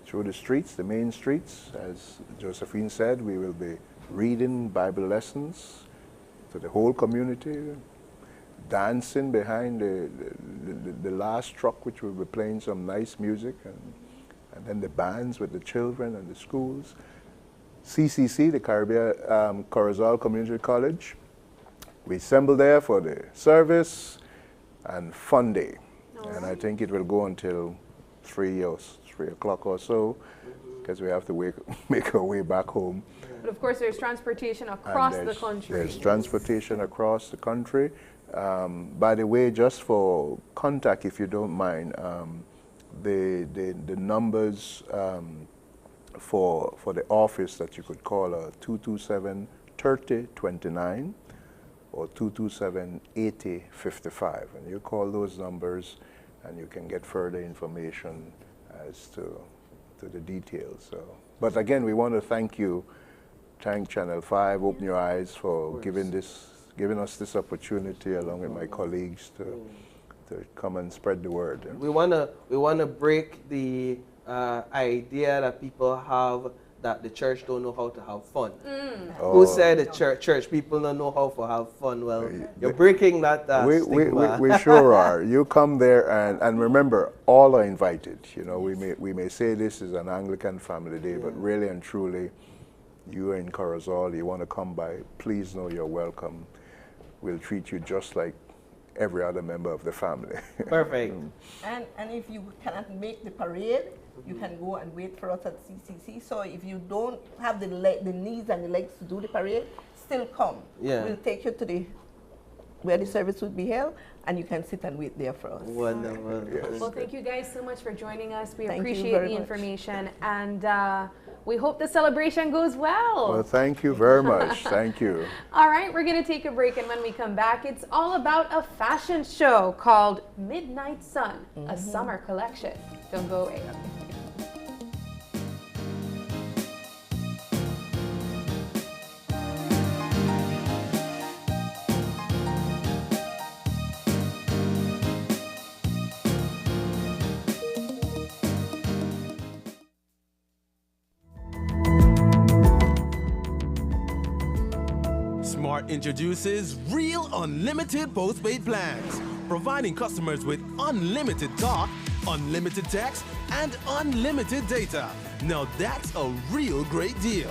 through the streets, the main streets. As Josephine said, we will be reading Bible lessons to the whole community, dancing behind the last truck, which will be playing some nice music, and then the bands with the children and the schools. CCC, the Caribbean Corozal Community College, we assemble there for the service and fun day. And I think it will go until 3 o'clock or so, because we have to make our way back home. But of course, there's transportation across the country. There's transportation across the country. By the way, just for contact, if you don't mind, the numbers for the office that you could call are 227-3029 or 227-8055. And you call those numbers and you can get further information as to the details. So, but again, we want to thank Channel 5, Open Your Eyes, for giving us this opportunity along with my colleagues to come and spread the word. Yeah. We wanna break the idea that people have that the church don't know how to have fun. Oh. Who said the church people don't know how to have fun? Well, you're breaking that stigma. We sure are. You come there and remember, all are invited. You know, we may say this is an Anglican family day, but really and truly, you are in Corozal, you want to come by, please know you're welcome. We'll treat you just like every other member of the family. Perfect. And if you cannot make the parade, you can go and wait for us at CCC. So if you don't have the knees and the legs to do the parade, still come. Yeah. We'll take you to where the service would be held, and you can sit and wait there for us. Wonderful. Yes. Well, thank you guys so much for joining us. We Thank you appreciate very the much. information, and we hope the celebration goes well. Well, thank you very much. Thank you. All right, we're going to take a break, and when we come back, it's all about a fashion show called Midnight Sun, a summer collection. Don't go away. Smart introduces Real Unlimited Postpaid Plans, providing customers with unlimited talk, unlimited text, and unlimited data. Now that's a real great deal.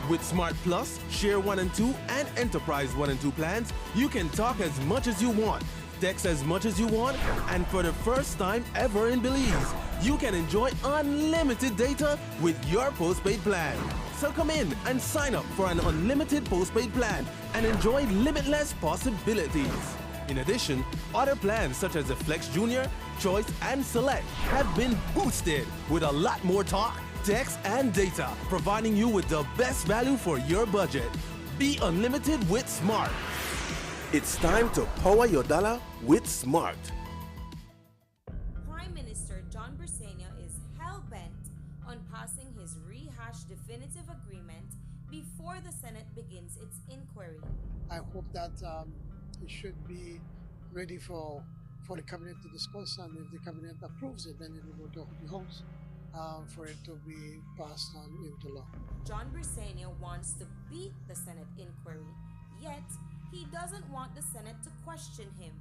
With Smart Plus, Share 1 and 2, and Enterprise 1 and 2 plans, you can talk as much as you want, text as much as you want, and for the first time ever in Belize, you can enjoy unlimited data with your postpaid plan. So come in and sign up for an unlimited postpaid plan and enjoy limitless possibilities. In addition, other plans such as the Flex Junior, Choice, and Select have been boosted with a lot more talk, text, and data, providing you with the best value for your budget. Be unlimited with Smart. It's time to power your dollar with Smart. Prime Minister John Briseno is hell-bent on passing his rehashed definitive agreement before the Senate begins its inquiry. I hope that it should be ready for the cabinet to discuss, and if the cabinet approves it, then it will go to the House for it to be passed on into law. John Briseno wants to beat the Senate inquiry, yet he doesn't want the Senate to question him.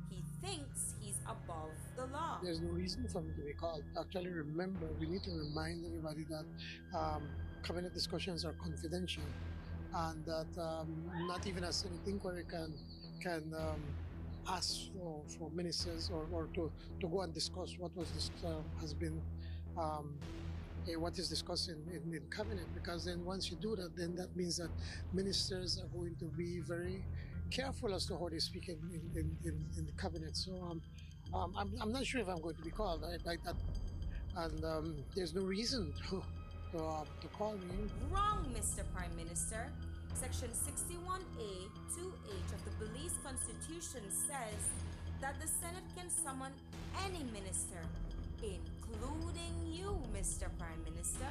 He thinks he's above the law. There's no reason for him to be called. Actually, remember, we need to remind everybody that cabinet discussions are confidential, and that not even a Senate inquiry can ask for ministers or to go and discuss what is discussed in cabinet, because then once you do that, then that means that ministers are going to be very careful as to how they speak in the cabinet. So I'm not sure if I'm going to be called like that, and there's no reason to call me. Wrong, Mr. Prime Minister. Section 61A 2H of the Belize Constitution says that the Senate can summon any minister, including you, Mr. Prime Minister.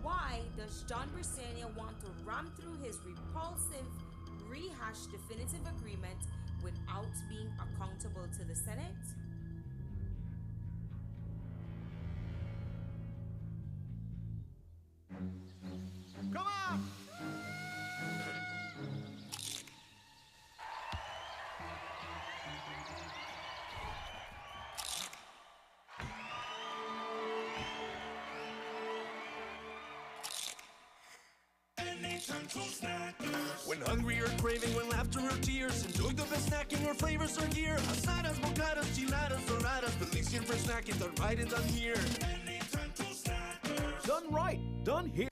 Why does John Briseno want to ram through his repulsive, rehashed definitive agreement without being accountable to the Senate? Come on! When hungry or craving, when laughter or tears, enjoy the best snacking or flavors are here. Asadas, mocadas, chiladas, doradas, Belizean fresh snacking done right and done here. Done right, done here.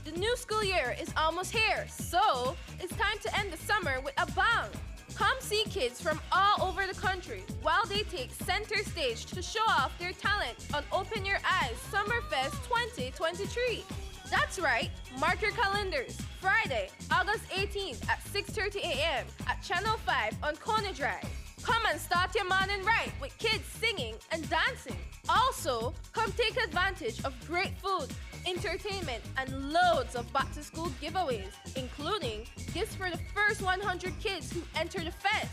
The new school year is almost here, so it's time to end the summer with a bang. Come see kids from all over the country while they take center stage to show off their talent on Open Your Eyes Summerfest 2023. That's right, mark your calendars. Friday, August 18th at 6:30 a.m. at Channel 5 on Kona Drive. Come and start your morning right with kids singing and dancing. Also, come take advantage of great food, entertainment, and loads of back-to-school giveaways, including gifts for the first 100 kids who enter the fest.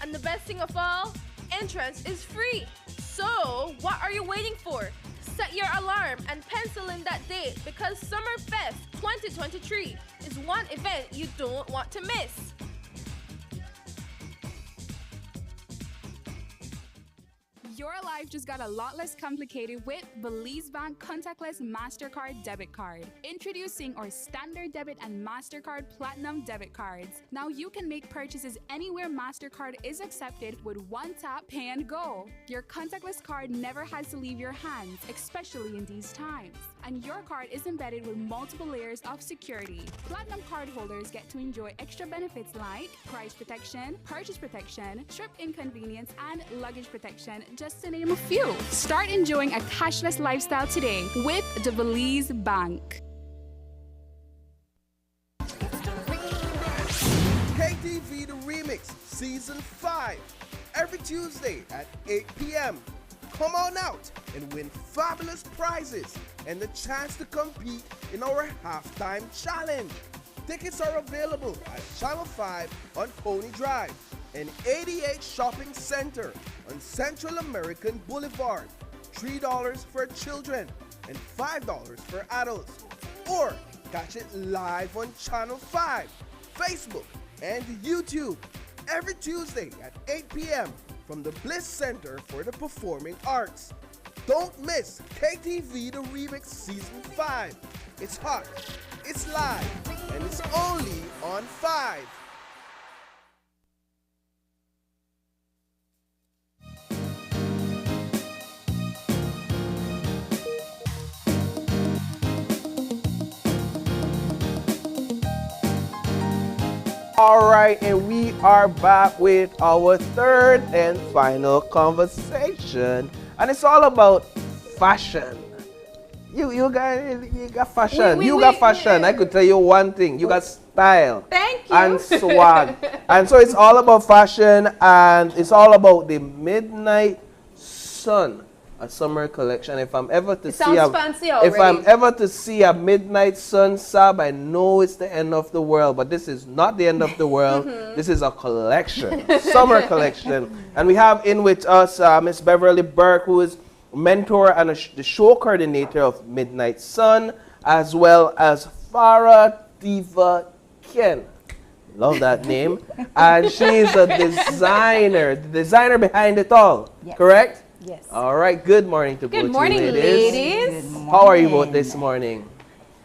And the best thing of all, entrance is free. So, what are you waiting for? Set your alarm and pencil in that date because Summerfest 2023 is one event you don't want to miss. Your life just got a lot less complicated with Belize Bank Contactless MasterCard Debit Card. Introducing our Standard Debit and MasterCard Platinum Debit Cards. Now you can make purchases anywhere MasterCard is accepted with one tap, pay and go. Your contactless card never has to leave your hands, especially in these times. And your card is embedded with multiple layers of security. Platinum card holders get to enjoy extra benefits like price protection, purchase protection, trip inconvenience, and luggage protection, just to name a few. Start enjoying a cashless lifestyle today with the Belize Bank. KTV The Remix Season 5, every Tuesday at 8 p.m. Come on out and win fabulous prizes and the chance to compete in our halftime challenge. Tickets are available at Channel 5 on Pony Drive and 88 Shopping Center on Central American Boulevard. $3 for children and $5 for adults. Or catch it live on Channel 5, Facebook, and YouTube every Tuesday at 8 p.m. from the Bliss Center for the Performing Arts. Don't miss KTV The Remix Season 5. It's hot, it's live, and it's only on 5. All right, and we are back with our third and final conversation, and it's all about fashion. You got fashion. You got fashion. I could tell you one thing. You got style. Thank you. And swag. And so it's all about fashion, and it's all about the Midnight Sun, a summer collection. If I'm ever to see a Midnight Sun sub, I know it's the end of the world, but this is not the end of the world. This is a collection, summer collection. And we have in with us Miss Beverly Burke, who is mentor and the show coordinator of Midnight Sun, as well as Farah Diva Ken. Love that name. And she's a designer, the designer behind it all, correct? Yes. All right. Good morning to both you ladies. Good morning. How are you both this morning?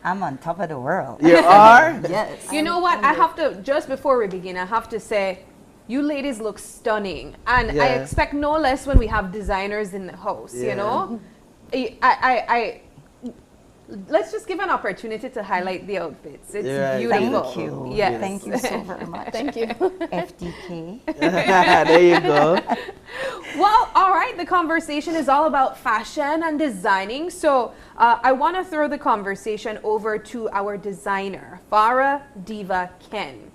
I'm on top of the world. You are? Yes. You know what? I have to, just before we begin, I have to say, you ladies look stunning. And I expect no less when we have designers in the house, you know? Let's just give an opportunity to highlight the outfits. It's beautiful. Thank you. Yes. Thank you so very much. Thank you. FDK. There you go. Well, all right. The conversation is all about fashion and designing. So I want to throw the conversation over to our designer, Farah Diva Ken.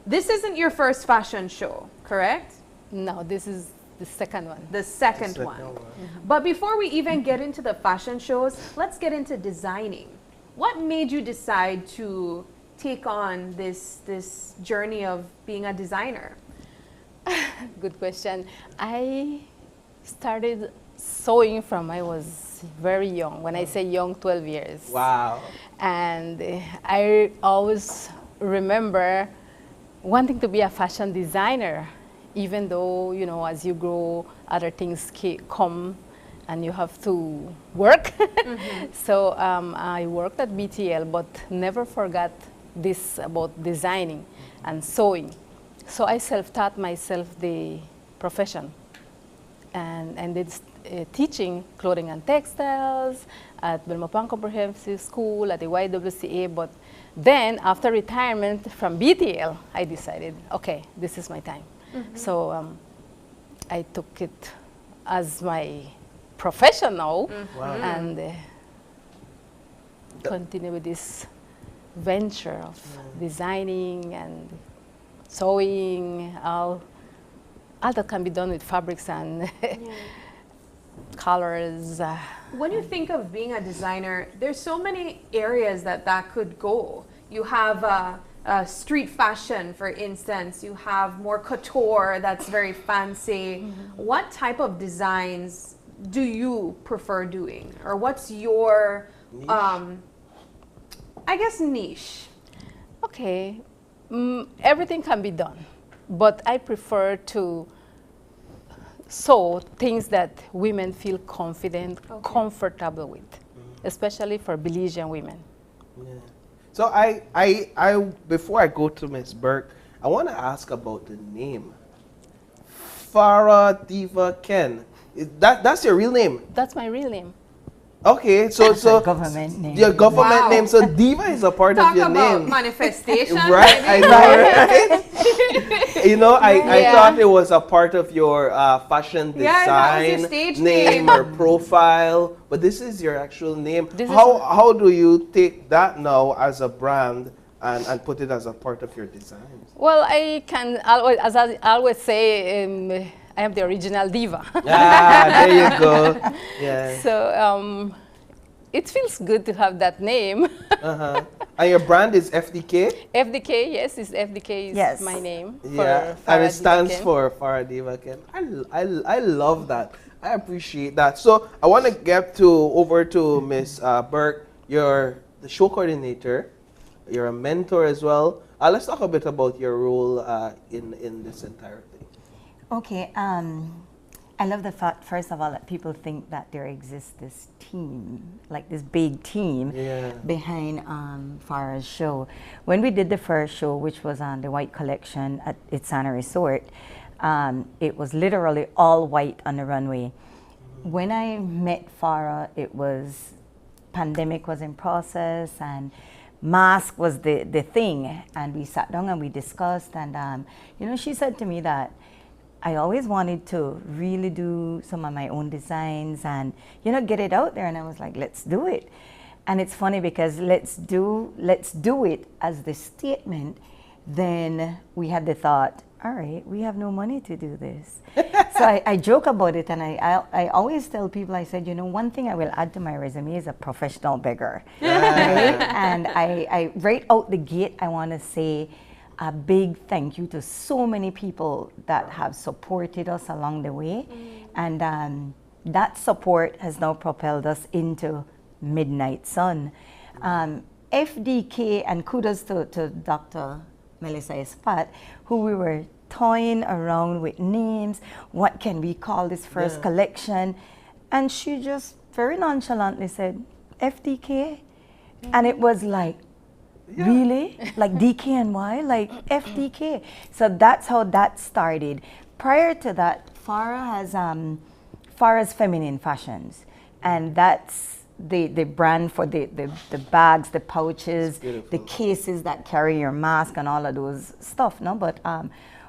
This isn't your first fashion show, correct? No, this is the second one. The second one. But before we even get into the fashion shows, let's get into designing. What made you decide to take on this journey of being a designer? Good question. I started sewing from I was very young. When I say young, 12 years. Wow. And I always remember wanting to be a fashion designer, even though, you know, as you grow, other things come and you have to work. So I worked at BTL, but never forgot this about designing and sewing. So I self-taught myself the profession and did teaching clothing and textiles at Belmopan Comprehensive School, at the YWCA, but then after retirement from BTL, I decided, okay, this is my time. So I took it as my profession now and continue with this venture of designing and sewing, all that can be done with fabrics and colors. When you think of being a designer, there's so many areas that could go. You have street fashion, for instance. You have more couture that's very fancy. What type of designs do you prefer doing? Or what's your, I guess, niche? Okay, everything can be done, but I prefer to sew things that women feel confident, comfortable with, especially for Belizean women. Yeah. So before I go to Ms. Burke, I want to ask about the name. Farah Diva Ken. That's your real name? That's my real name. Okay, so government name. Your government name. So Diva is a part of your name. Talk about manifestation. Right, I know, right? You know, I thought it was a part of your fashion design your stage name or profile, but this is your actual name. How do you take that now as a brand and put it as a part of your designs? Well, I can always, as I always say, I am the original diva. Ah, there you go. Yeah. So it feels good to have that name. And your brand is FDK? FDK, yes, FDK is my name. Yeah, for and it stands Diva Ken. for Farah Diva Ken. I love that. I appreciate that. So I want to get over to Miss Burke. You're the show coordinator. You're a mentor as well. Let's talk a bit about your role in this entire thing. Okay, I love the fact, first of all, that people think that there exists this team, like this big team behind Farah's show. When we did the first show, which was on the White Collection at Itzana Resort, it was literally all white on the runway. When I met Farah, it was, pandemic was in process and mask was the thing. And we sat down and we discussed and, you know, she said to me that I always wanted to really do some of my own designs and, you know, get it out there. And I was like, let's do it. And it's funny because let's do it as the statement. Then we had the thought, all right, we have no money to do this. So I joke about it and I always tell people, I said, you know, one thing I will add to my resume is a professional beggar. Right? And I right out the gate, I want to say, a big thank you to so many people that have supported us along the way. And that support has now propelled us into Midnight Sun. FDK, and kudos to Dr. Melissa Espat, who we were toying around with names. What can we call this first collection? And she just very nonchalantly said, FDK? And it was like, really? Like DKNY? Like FDK? So that's how that started. Prior to that, Farah has Farah's Feminine Fashions. And that's the brand for the bags, the pouches, the cases that carry your mask and all of those stuff. No? But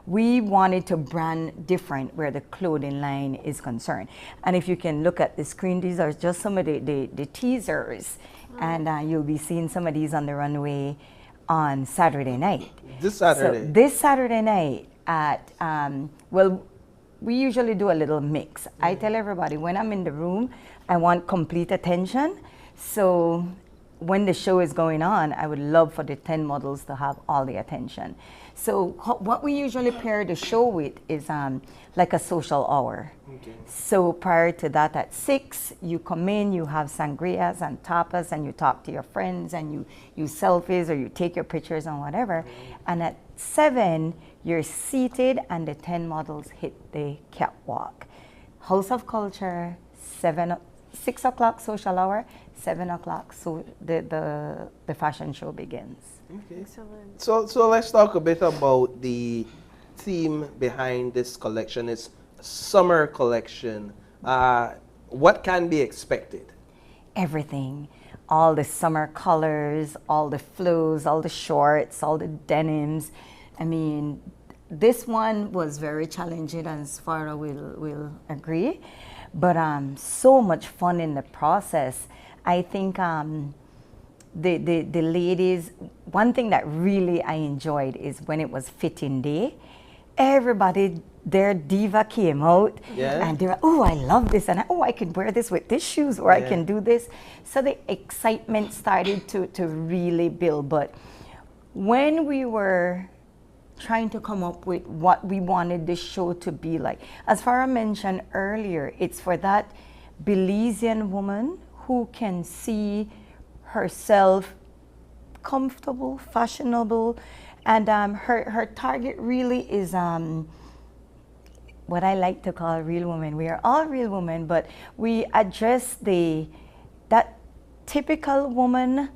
we wanted to brand different where the clothing line is concerned. And if you can look at the screen, these are just some of the teasers. And you'll be seeing some of these on the runway on Saturday night. This Saturday? So this Saturday night at, well, we usually do a little mix. I tell everybody when I'm in the room, I want complete attention. So when the show is going on, I would love for the 10 models to have all the attention. So what we usually pair the show with is like a social hour. Okay. So prior to that at 6, you come in, you have sangrias and tapas and you talk to your friends and you selfies or you take your pictures and whatever. And at 7, you're seated and the 10 models hit the catwalk. House of Culture, 6 o'clock social hour, 7 o'clock, so the fashion show begins. Okay. Excellent. So let's talk a bit about the theme behind this collection. It's summer collection. What can be expected? Everything. All the summer colors, all the flows, all the shorts, all the denims. I mean, this one was very challenging, as Farah will agree, but so much fun in the process. I think the ladies, one thing that really I enjoyed is when it was fitting day, everybody, their diva came out and they were, oh, I love this, and oh, I can wear this with these shoes, or I can do this. So the excitement started to really build. But when we were trying to come up with what we wanted the show to be like, as Farah mentioned earlier, it's for that Belizean woman who can see herself comfortable, fashionable, and her target really is what I like to call real women. We are all real women, but we address that typical woman,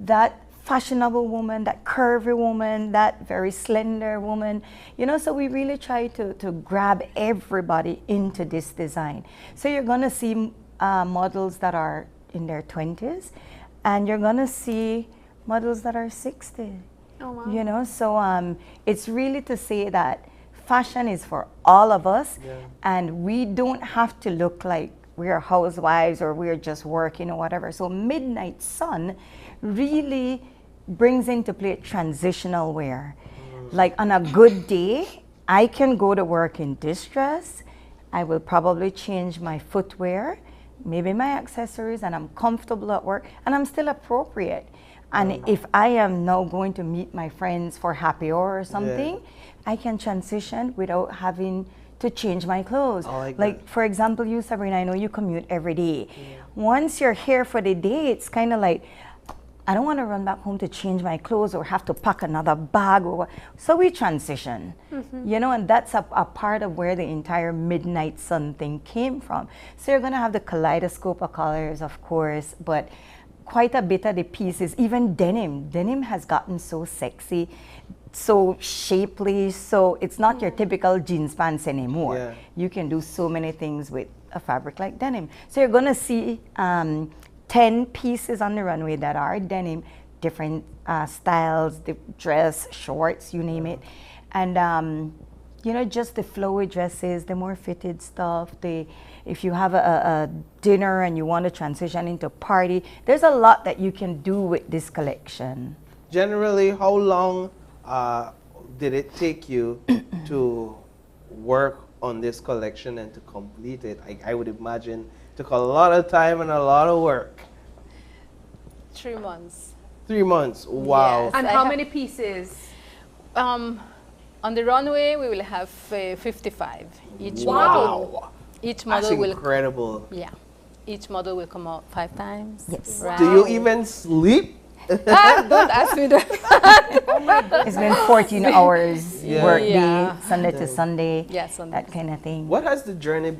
that fashionable woman, that curvy woman, that very slender woman, you know, so we really try to grab everybody into this design. So you're gonna see models that are in their 20s, and you're gonna see models that are 60. Oh, wow. You know, so it's really to say that fashion is for all of us, and we don't have to look like we're housewives or we're just working or whatever. So Midnight Sun really brings into play transitional wear. Like on a good day, I can go to work in this dress. I will probably change my footwear, maybe my accessories, and I'm comfortable at work, and I'm still appropriate. And if I am now going to meet my friends for happy hour or something, I can transition without having to change my clothes. Like for example, you, Sabrina, I know you commute every day. Once you're here for the day, it's kind of like, I don't want to run back home to change my clothes or have to pack another bag or what. So we transition, you know, and that's a part of where the entire Midnight Sun thing came from. So you're going to have the kaleidoscope of colors, of course, but quite a bit of the pieces, even denim. Denim has gotten so sexy, so shapely, so it's not your typical jeans pants anymore. You can do so many things with a fabric like denim. So you're going to see 10 pieces on the runway that are denim, different styles, the dress, shorts, you name it. And, you know, just the flowy dresses, the more fitted stuff, if you have a dinner and you want to transition into party, there's a lot that you can do with this collection. Generally, how long did it take you to work on this collection and to complete it? I would imagine it took a lot of time and a lot of work. 3 months. 3 months, wow. Yes, and how many pieces? On the runway, we will have 55. Each Wow. Each model That's will incredible. Yeah, each model will come out 5 times. Yes. Right. Do you even sleep? Don't ask me that. Oh my God. It's been 14 hours work day, Sunday to Sunday, that kind of thing. What has the journey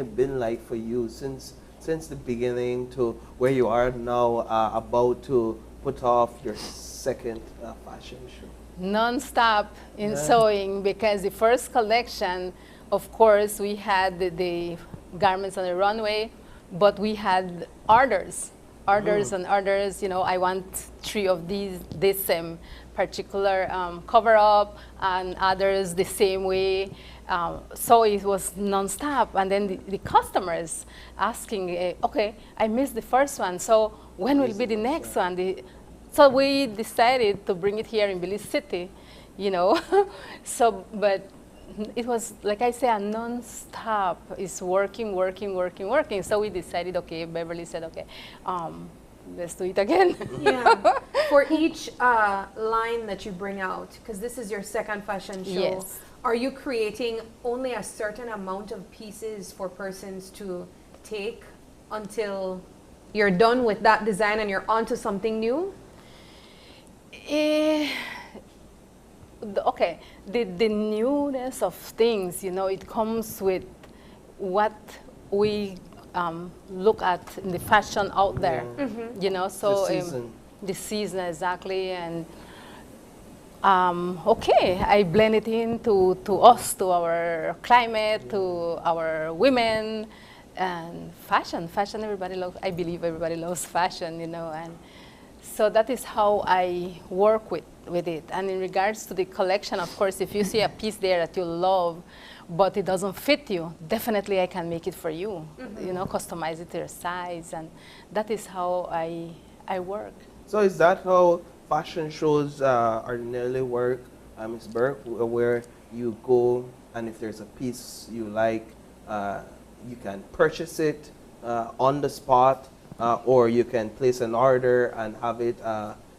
been like for you since the beginning to where you are now, about to put off your second fashion show? Non-stop in sewing, because the first collection, of course, we had the garments on the runway, but we had orders and orders. You know, I want 3 of these, this same particular cover up, and others the same way. So it was non-stop, and then the customers asking, okay, I missed the first one, so when will be the next one? So we decided to bring it here in Belize City, you know. So, but it was, like I say, a non-stop. It's working. So we decided, okay, Beverly said, okay, let's do it again. Yeah. For each line that you bring out, because this is your second fashion show, Yes. are you creating only a certain amount of pieces for persons to take until you're done with that design and you're onto something new? Okay, the newness of things, you know, it comes with what we look at in the fashion out there, you know. So the season exactly, and okay, I blend it into us, to our climate, to our women, and fashion. Everybody loves. I believe everybody loves fashion, you know, and so that is how I work with it. And in regards to the collection, of course, if you see a piece there that you love, but it doesn't fit you, definitely I can make it for you, you know, customize it to your size, and that is how I work. So is that how fashion shows ordinarily work, Ms. Burke, where you go and if there's a piece you like, you can purchase it on the spot, or you can place an order and have it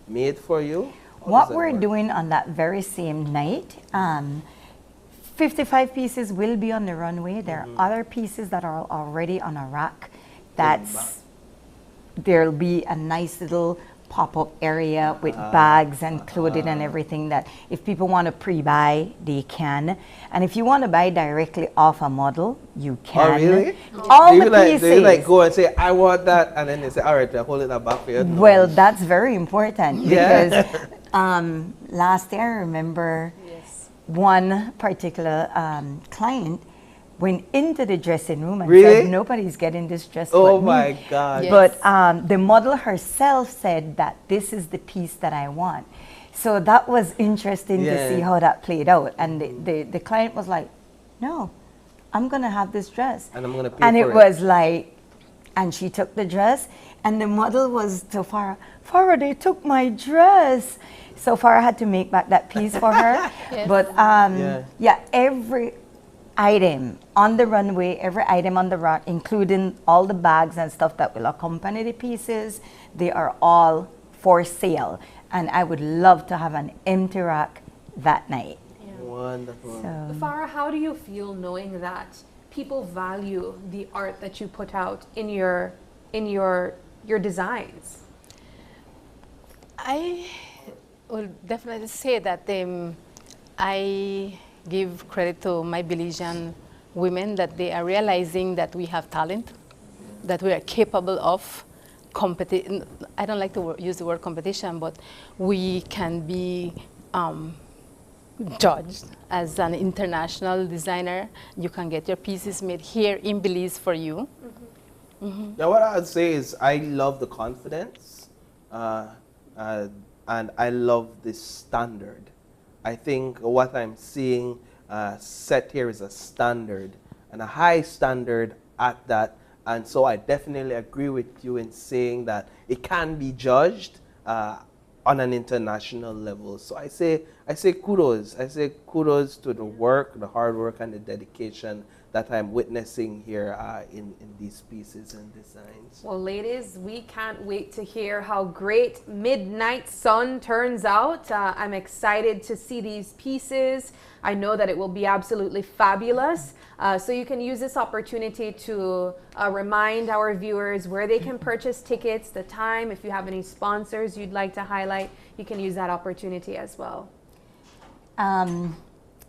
made for you? What we're doing on that very same night, 55 pieces will be on the runway. There are other pieces that are already on a rack there'll be a nice little pop-up area with bags and clothing and everything that if people want to pre-buy, they can. And if you want to buy directly off a model, you can. Oh, really? All do the pieces. Do you like go and say, I want that, and then they say, all right, I'll hold it back for you? Well, that's very important because last year I remember one particular client went into the dressing room and said, nobody's getting this dress but my me. God. But the model herself said that this is the piece that I want. So that was interesting to see how that played out. And the client was like, no, I'm going to have this dress. And I'm going to pay and for it. it was like, and she took the dress and the model was to Farah, they took my dress. So Farah had to make back that piece for her. But every item on the runway, every item on the rack, including all the bags and stuff that will accompany the pieces, they are all for sale. And I would love to have an empty rack that night. Wonderful. So. Farah, how do you feel knowing that people value the art that you put out in your designs? I would definitely say that I give credit to my Belizean women that they are realizing that we have talent, that we are capable of competition. I don't like to use the word competition, but we can be judged as an international designer. You can get your pieces made here in Belize for you. Now, what I would say is I love the confidence and I love the standard. I think what I'm seeing set here is a standard and a high standard at that. And so I definitely agree with you in saying that it can be judged on an international level. So I say kudos. I say kudos to the work, the hard work, and the dedication that I'm witnessing here in these pieces and designs. Well, ladies, we can't wait to hear how great Midnight Sun turns out. I'm excited to see these pieces. I know that it will be absolutely fabulous. So you can use this opportunity to remind our viewers where they can purchase tickets, the time. If you have any sponsors you'd like to highlight, you can use that opportunity as well.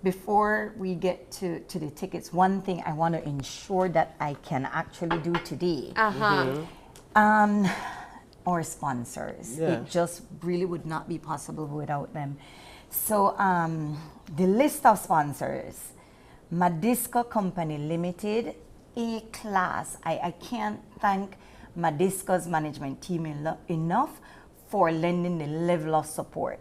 Before we get to the tickets, one thing I want to ensure that I can actually do today. Our sponsors. It just really would not be possible without them. So the list of sponsors: Madisco Company Limited, A-Class. I can't thank Madisco's management team enough for lending the level of support.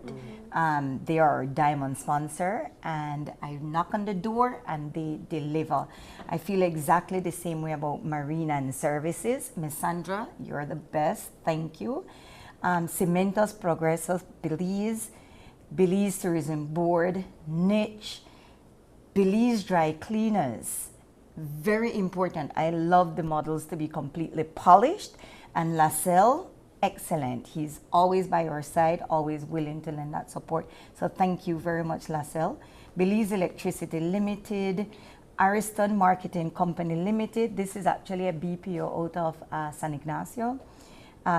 They are a diamond sponsor, and I knock on the door and they deliver. I feel exactly the same way about Marina and Services. Miss Sandra, you're the best. Thank you. Cementos Progresos Belize, Belize Tourism Board, Niche, Belize Dry Cleaners. Very important. I love the models to be completely polished. And LaSalle, excellent. He's always by your side, always willing to lend that support. So thank you very much, LaSalle. Belize Electricity Limited, Ariston Marketing Company Limited. This is actually a BPO out of San Ignacio.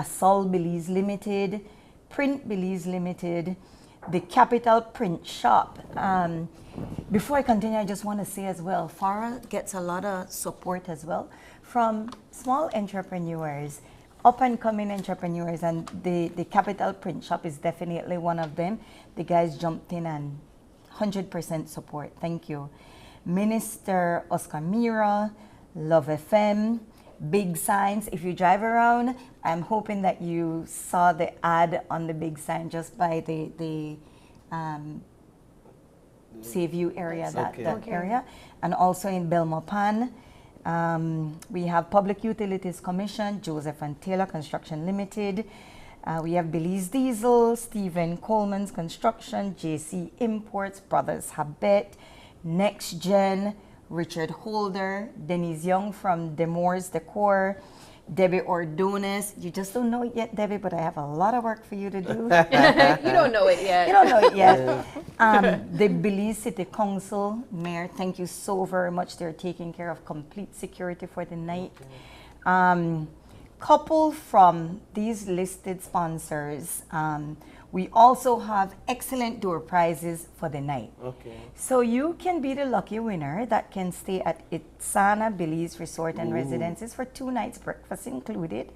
Sol Belize Limited, Print Belize Limited, the Capital Print Shop. Before I continue, I just want to say as well, Farah gets a lot of support as well from small entrepreneurs, up-and-coming entrepreneurs, and the Capital Print Shop is definitely one of them. The guys jumped in and 100% support. Thank you. Minister Oscar Mira, Love FM, Big Signs. If you drive around, I'm hoping that you saw the ad on the big sign just by the Save You area, that area. And also in Belmopan. We have Public Utilities Commission, Joseph and Taylor Construction Limited. We have Belize Diesel, Stephen Coleman's Construction, JC Imports, Brothers Habet, Next Gen, Richard Holder, Denise Young from Demores Decor, Debbie Ordonez. You just don't know it yet, Debbie, but I have a lot of work for you to do. You don't know it yet. You don't know it yet. The Belize City Council, Mayor, thank you so very much. They're taking care of complete security for the night. couple from these listed sponsors, we also have excellent door prizes for the night. Okay. So you can be the lucky winner that can stay at Itzana Belize Resort and Residences for 2 nights, breakfast included.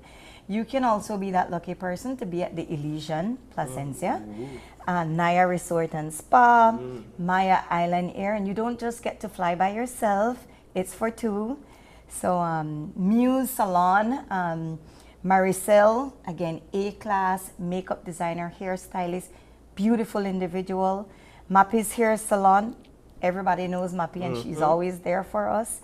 You can also be that lucky person to be at the Elysian Placencia, Naya Resort and Spa, Maya Island Air, and you don't just get to fly by yourself, it's for 2. So Muse Salon, Maricel, again, A-class, makeup designer, hairstylist, beautiful individual. Mappy's Hair Salon, everybody knows Mappy and she's always there for us.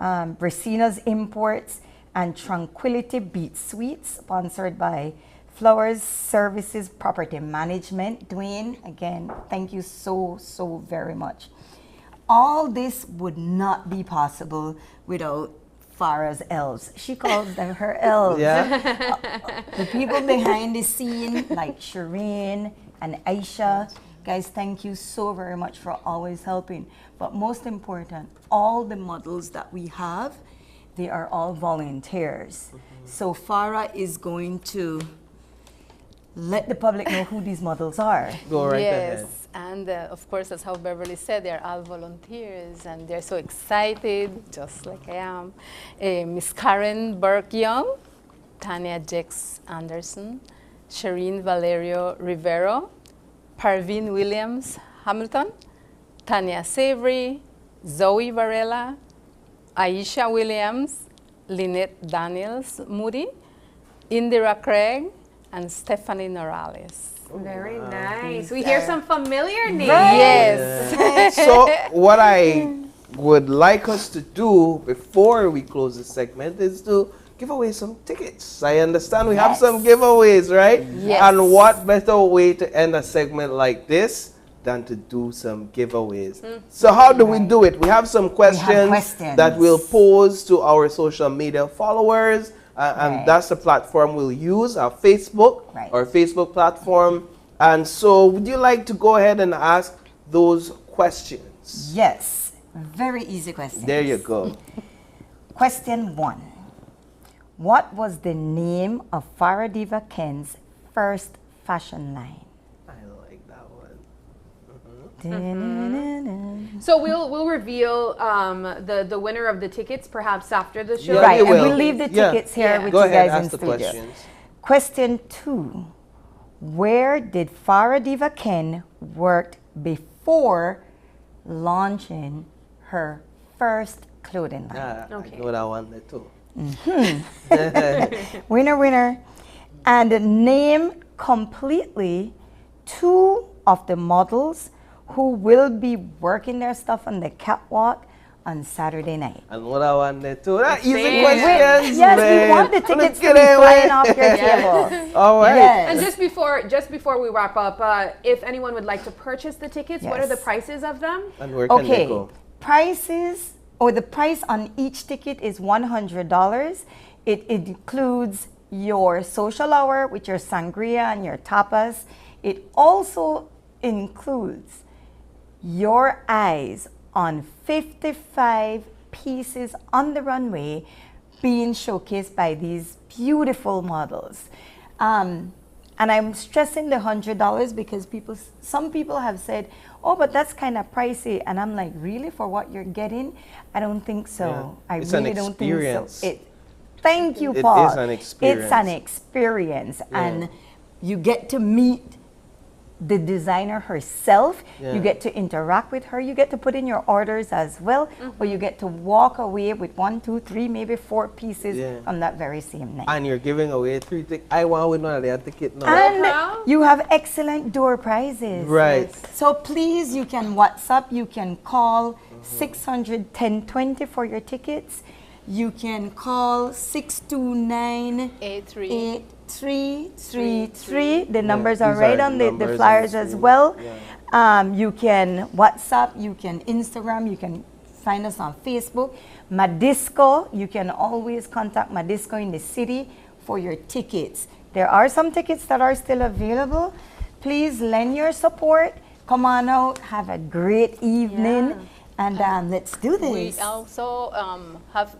Bracina's Imports and Tranquility Beach Suites, sponsored by Flowers Services Property Management. Dwayne, again, thank you so very much. All this would not be possible without Farah's elves. She calls them her elves. Yeah. The people behind the scene, like Shireen and Aisha, guys, thank you so very much for always helping. But most important, all the models that we have, they are all volunteers. So Farah is going to let the public know who these models are. Go right yes. ahead. And of course, as how Beverly said, they're all volunteers and they're so excited, just like I am. Miss Karen Burke-Young, Tanya Jex Anderson, Shireen Valerio Rivero, Parveen Williams Hamilton, Tanya Savory, Zoe Varela, Aisha Williams, Lynette Daniels Moody, Indira Craig, and Stephanie Norales. Very nice. We hear some familiar names. Yes. So what I would like us to do before we close this segment is to give away some tickets. I understand we have some giveaways, right? Yes. And what better way to end a segment like this than to do some giveaways. So how do we do it? We have some questions that we'll pose to our social media followers. And that's the platform we'll use, our Facebook, our Facebook platform. And so would you like to go ahead and ask those questions? Yes, very easy question. There you go. Question 1. What was the name of Farah Diva Ken's first fashion line? I like that one. So we'll reveal the winner of the tickets perhaps after the show. Yeah, right, and we'll leave the tickets here with Go you ahead, guys in ask the studio. questions. Question 2. Where did Farah Diva Ken work before launching her first clothing line? I know that one there too. Winner, winner. And name completely 2 of the models who will be working their stuff on the catwalk on Saturday night. And what I want there too. That easy Same. questions, Yes, man. we want the tickets to be flying off your table. All right. Yes. And just before we wrap up, if anyone would like to purchase the tickets, what are the prices of them? And where can they go? Prices, or the price on each ticket is $100. It includes your social hour with your sangria and your tapas. It also includes your eyes on 55 pieces on the runway being showcased by these beautiful models. And I'm stressing the $100 because some people have said, oh, but that's kind of pricey. And I'm like, really, for what you're getting? I don't think so. Yeah. I It's really an don't think experience. so. Thank you, It Paul. is an experience. It's an experience. Yeah. And you get to meet the designer herself. Yeah. You get to interact with her. You get to put in your orders as well. Or you get to walk away with 1, 2, 3, maybe 4 pieces on that very same night. And you're giving away 3 tickets. I want to know that ticket now. And you have excellent door prizes. Right. So please, you can WhatsApp, you can call 600-1020 for your tickets. You can call 629-8333. The numbers are right on the flyers as well. You can WhatsApp, you can Instagram, you can find us on Facebook. Madisco, you can always contact Madisco in the city for your tickets. There are some tickets that are still available. Please lend your support. Come on out, have a great evening. And let's do this. We also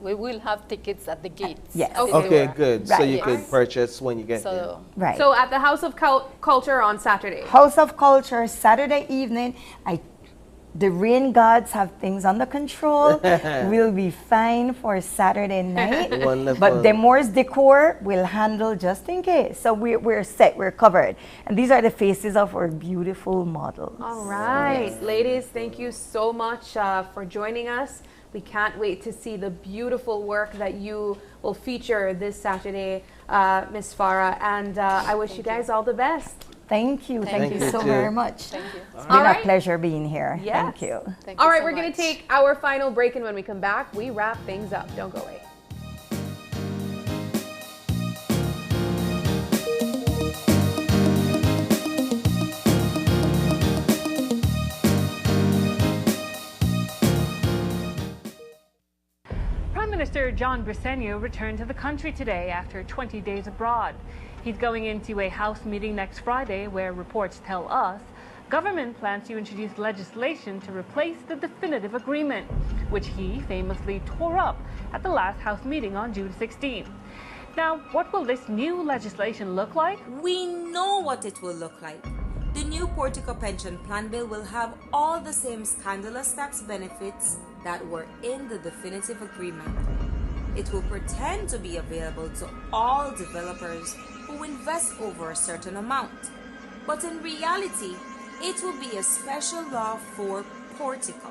we will have tickets at the gates. Yes. Okay, good. So Right. you could purchase when you get there. Right. So at the House of Culture on Saturday. House of Culture, Saturday evening. The rain gods have things under control. We'll be fine for Saturday night. Wonderful. But Demor's Decor will handle just in case. So we're set, we're covered. And these are the faces of our beautiful models. All right. Ladies, thank you so much for joining us. We can't wait to see the beautiful work that you will feature this Saturday, Miss Farah. And I wish you guys all the best. Thank you. Thank you so very much. Thank you. It's been All a right. pleasure being here. Yes. Thank you. All right, we're going to take our final break, and when we come back, we wrap things up. Don't go away. Prime Minister John Briceño returned to the country today after 20 days abroad. He's going into a House meeting next Friday where reports tell us government plans to introduce legislation to replace the definitive agreement, which he famously tore up at the last House meeting on June 16. Now, what will this new legislation look like? We know what it will look like. The new Portico Pension Plan Bill will have all the same scandalous tax benefits that were in the definitive agreement. It will pretend to be available to all developers who invest over a certain amount. But in reality, it will be a special law for Portico.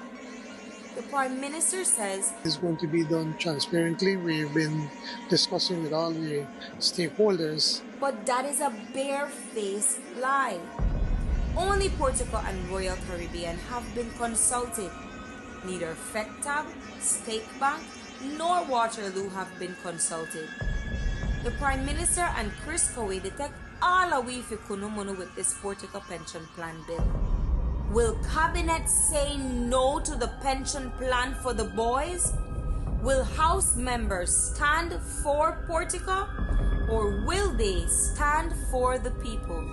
The Prime Minister says It's going to be done transparently. We've been discussing with all the stakeholders. but that is a barefaced lie. Only Portico and Royal Caribbean have been consulted. Neither FECTAB, State Bank, nor Waterloo have been consulted. The Prime Minister and Chris Cowie detect all a we fi kunumunu with this Portico pension plan bill. Will Cabinet say no to the pension plan for the boys? Will House members stand for Portico, or will they stand for the people?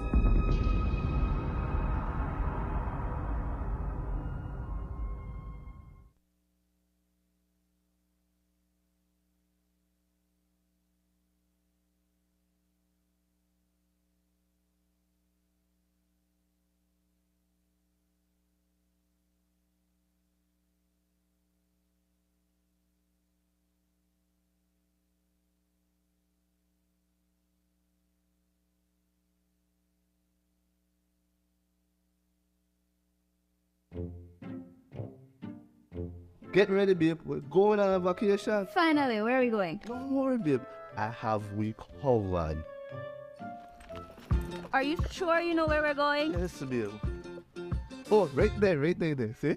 Get ready, babe. We're going on a vacation. Finally, where are we going? Don't worry, babe. I have we covered. Are you sure you know where we're going? Yes, babe. Oh, right there, see?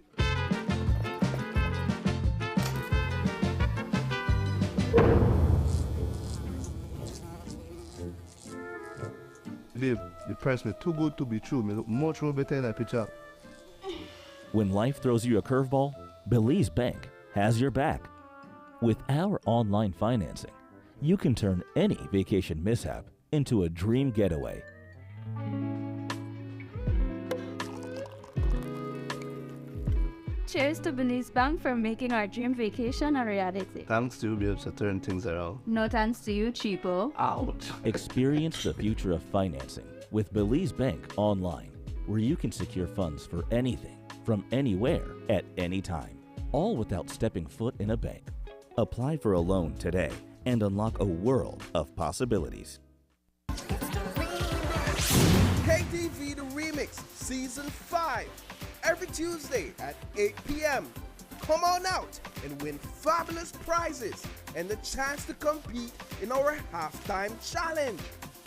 Babe, the price me too good to be true. Me look much more better in that picture. When life throws you a curveball, Belize Bank has your back. With our online financing, you can turn any vacation mishap into a dream getaway. Cheers to Belize Bank for making our dream vacation a reality. Thanks to you, babes, to turn things around. No thanks to you, cheapo. Out. Experience the future of financing with Belize Bank online, where you can secure funds for anything, from anywhere, at any time, all without stepping foot in a bank. Apply for a loan today and unlock a world of possibilities. KTV The Remix Season 5, every Tuesday at 8 p.m. Come on out and win fabulous prizes and the chance to compete in our halftime challenge.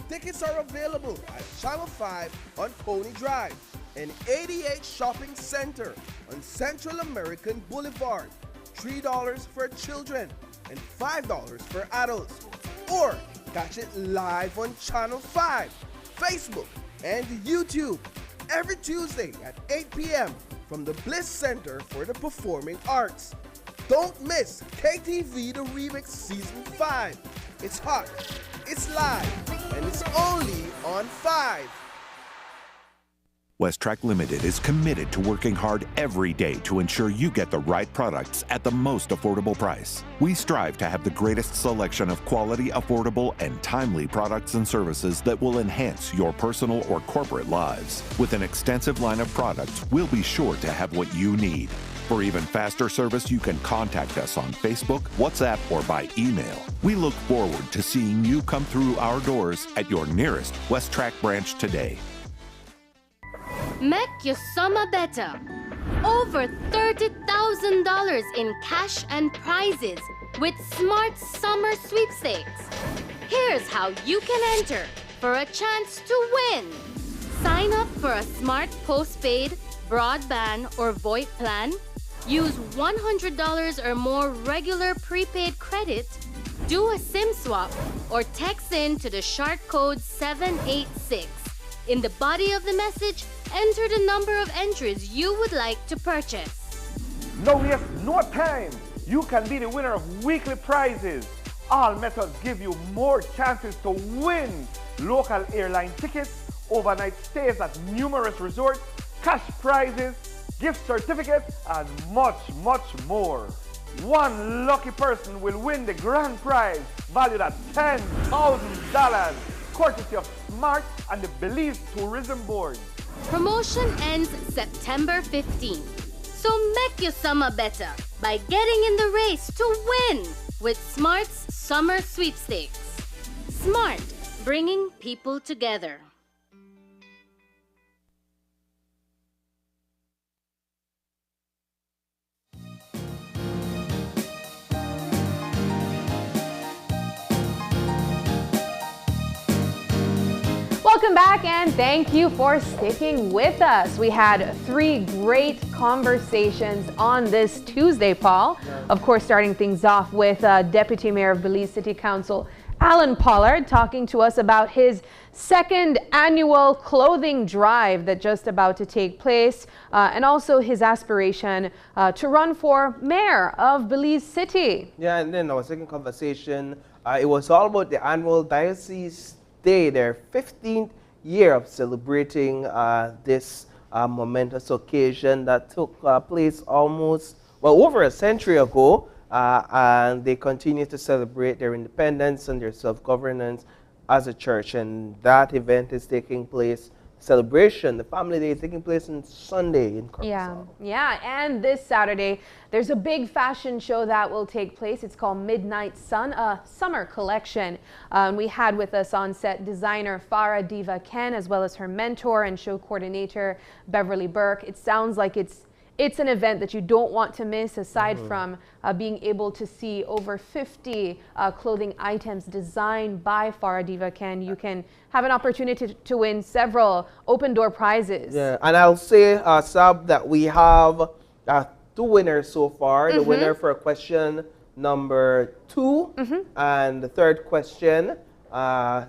Tickets are available at Channel 5 on Pony Drive and 88 Shopping Center on Central American Boulevard. $3 for children and $5 for adults. Or catch it live on Channel 5, Facebook, and YouTube every Tuesday at 8 p.m. from the Bliss Center for the Performing Arts. Don't miss KTV The Remix Season 5. It's hot, it's live, and it's only on 5. WestTrack Limited is committed to working hard every day to ensure you get the right products at the most affordable price. We strive to have the greatest selection of quality, affordable, and timely products and services that will enhance your personal or corporate lives. With an extensive line of products, we'll be sure to have what you need. For even faster service, you can contact us on Facebook, WhatsApp, or by email. We look forward to seeing you come through our doors at your nearest WestTrack branch today. Make your summer better. Over $30,000 in cash and prizes with Smart Summer Sweepstakes. Here's how you can enter for a chance to win. Sign up for a smart postpaid, broadband, or VoIP plan. Use $100 or more regular prepaid credit. Do a SIM swap or text in to the short code 786. In the body of the message, enter the number of entries you would like to purchase. No waste no time. You can be the winner of weekly prizes. All methods give you more chances to win local airline tickets, overnight stays at numerous resorts, cash prizes, gift certificates, and much, much more. One lucky person will win the grand prize valued at $10,000, courtesy of Smart and the Belize Tourism Board. Promotion ends September 15th. So make your summer better by getting in the race to win with Smart's Summer Sweepstakes. Smart, bringing people together. Welcome back and thank you for sticking with us. We had 3 great conversations on this Tuesday, Paul. Of course, starting things off with Deputy Mayor of Belize City Council, Alan Pollard, talking to us about his 2nd annual clothing drive that's just about to take place, and also his aspiration to run for mayor of Belize City. Yeah, and then our second conversation, it was all about the annual Diocese Day, their 15th year of celebrating this momentous occasion that took place almost, well, over a century ago, and they continue to celebrate their independence and their self-governance as a church, and that event is taking place, celebration, the Family Day is taking place on Sunday in Curacao. Yeah, and this Saturday, there's a big fashion show that will take place. It's called Midnight Sun, a summer collection. We had with us on set designer Farah Diva Ken, as well as her mentor and show coordinator Beverly Burke. It sounds like it's an event that you don't want to miss, aside from being able to see over 50 clothing items designed by Farah Diva Ken. You can have an opportunity to win several open door prizes. Yeah, and I'll say, Sab, that we have 2 winners so far. The winner for question number 2 and the 3rd question.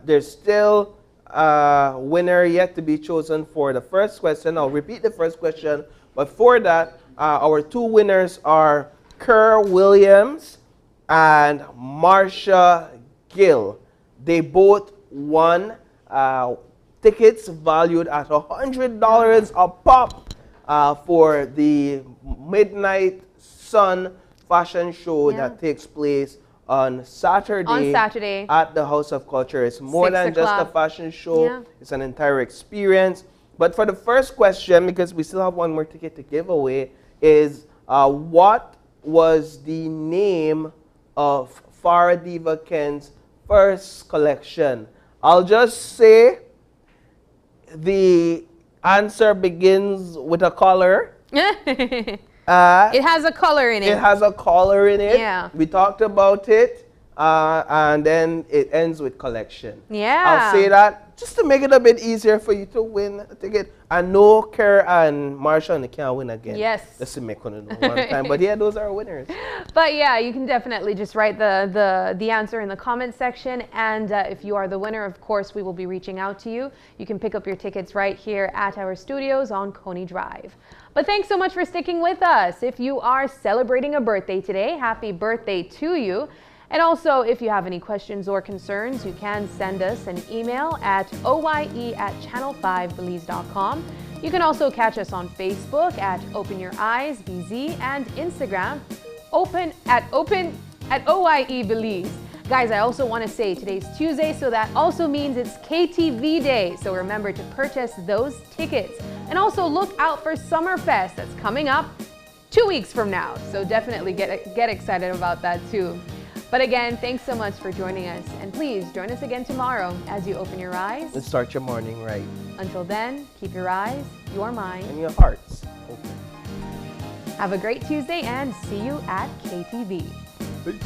There's still a winner yet to be chosen for the first question. I'll repeat the first question. But for that, our 2 winners are Kerr Williams and Marsha Gill. They both won tickets valued at $100 a pop for the Midnight Sun fashion show that takes place on Saturday at the House of Culture. It's more than just a fashion show. It's an entire experience. But for the first question, because we still have 1 more ticket to give away, is what was the name of Farah Diva Ken's first collection? I'll just say the answer begins with a color. It has a color in it. It has a color in it. Yeah. We talked about it. And then it ends with collection. Yeah. I'll say that just to make it a bit easier for you to win a ticket. I know Kerr and Marsha and they can't win again. Yes. Just to make one time. But yeah, those are our winners. But yeah, you can definitely just write the answer in the comment section. And if you are the winner, of course, we will be reaching out to you. You can pick up your tickets right here at our studios on Coney Drive. But thanks so much for sticking with us. If you are celebrating a birthday today, happy birthday to you. And also, if you have any questions or concerns, you can send us an email at oye@channel5belize.com. You can also catch us on Facebook at Open Your Eyes BZ and Instagram at OYE Belize. Guys, I also want to say today's Tuesday, so that also means it's KTV Day. So remember to purchase those tickets. And also look out for Summerfest that's coming up 2 weeks from now. So definitely get excited about that too. But again, thanks so much for joining us. And please join us again tomorrow as you open your eyes. And start your morning right. Until then, keep your eyes, your mind, and your hearts open. Have a great Tuesday and see you at KTV. Peace.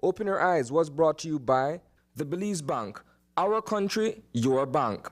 Open Your Eyes was brought to you by the Belize Bank. Our country, your bank.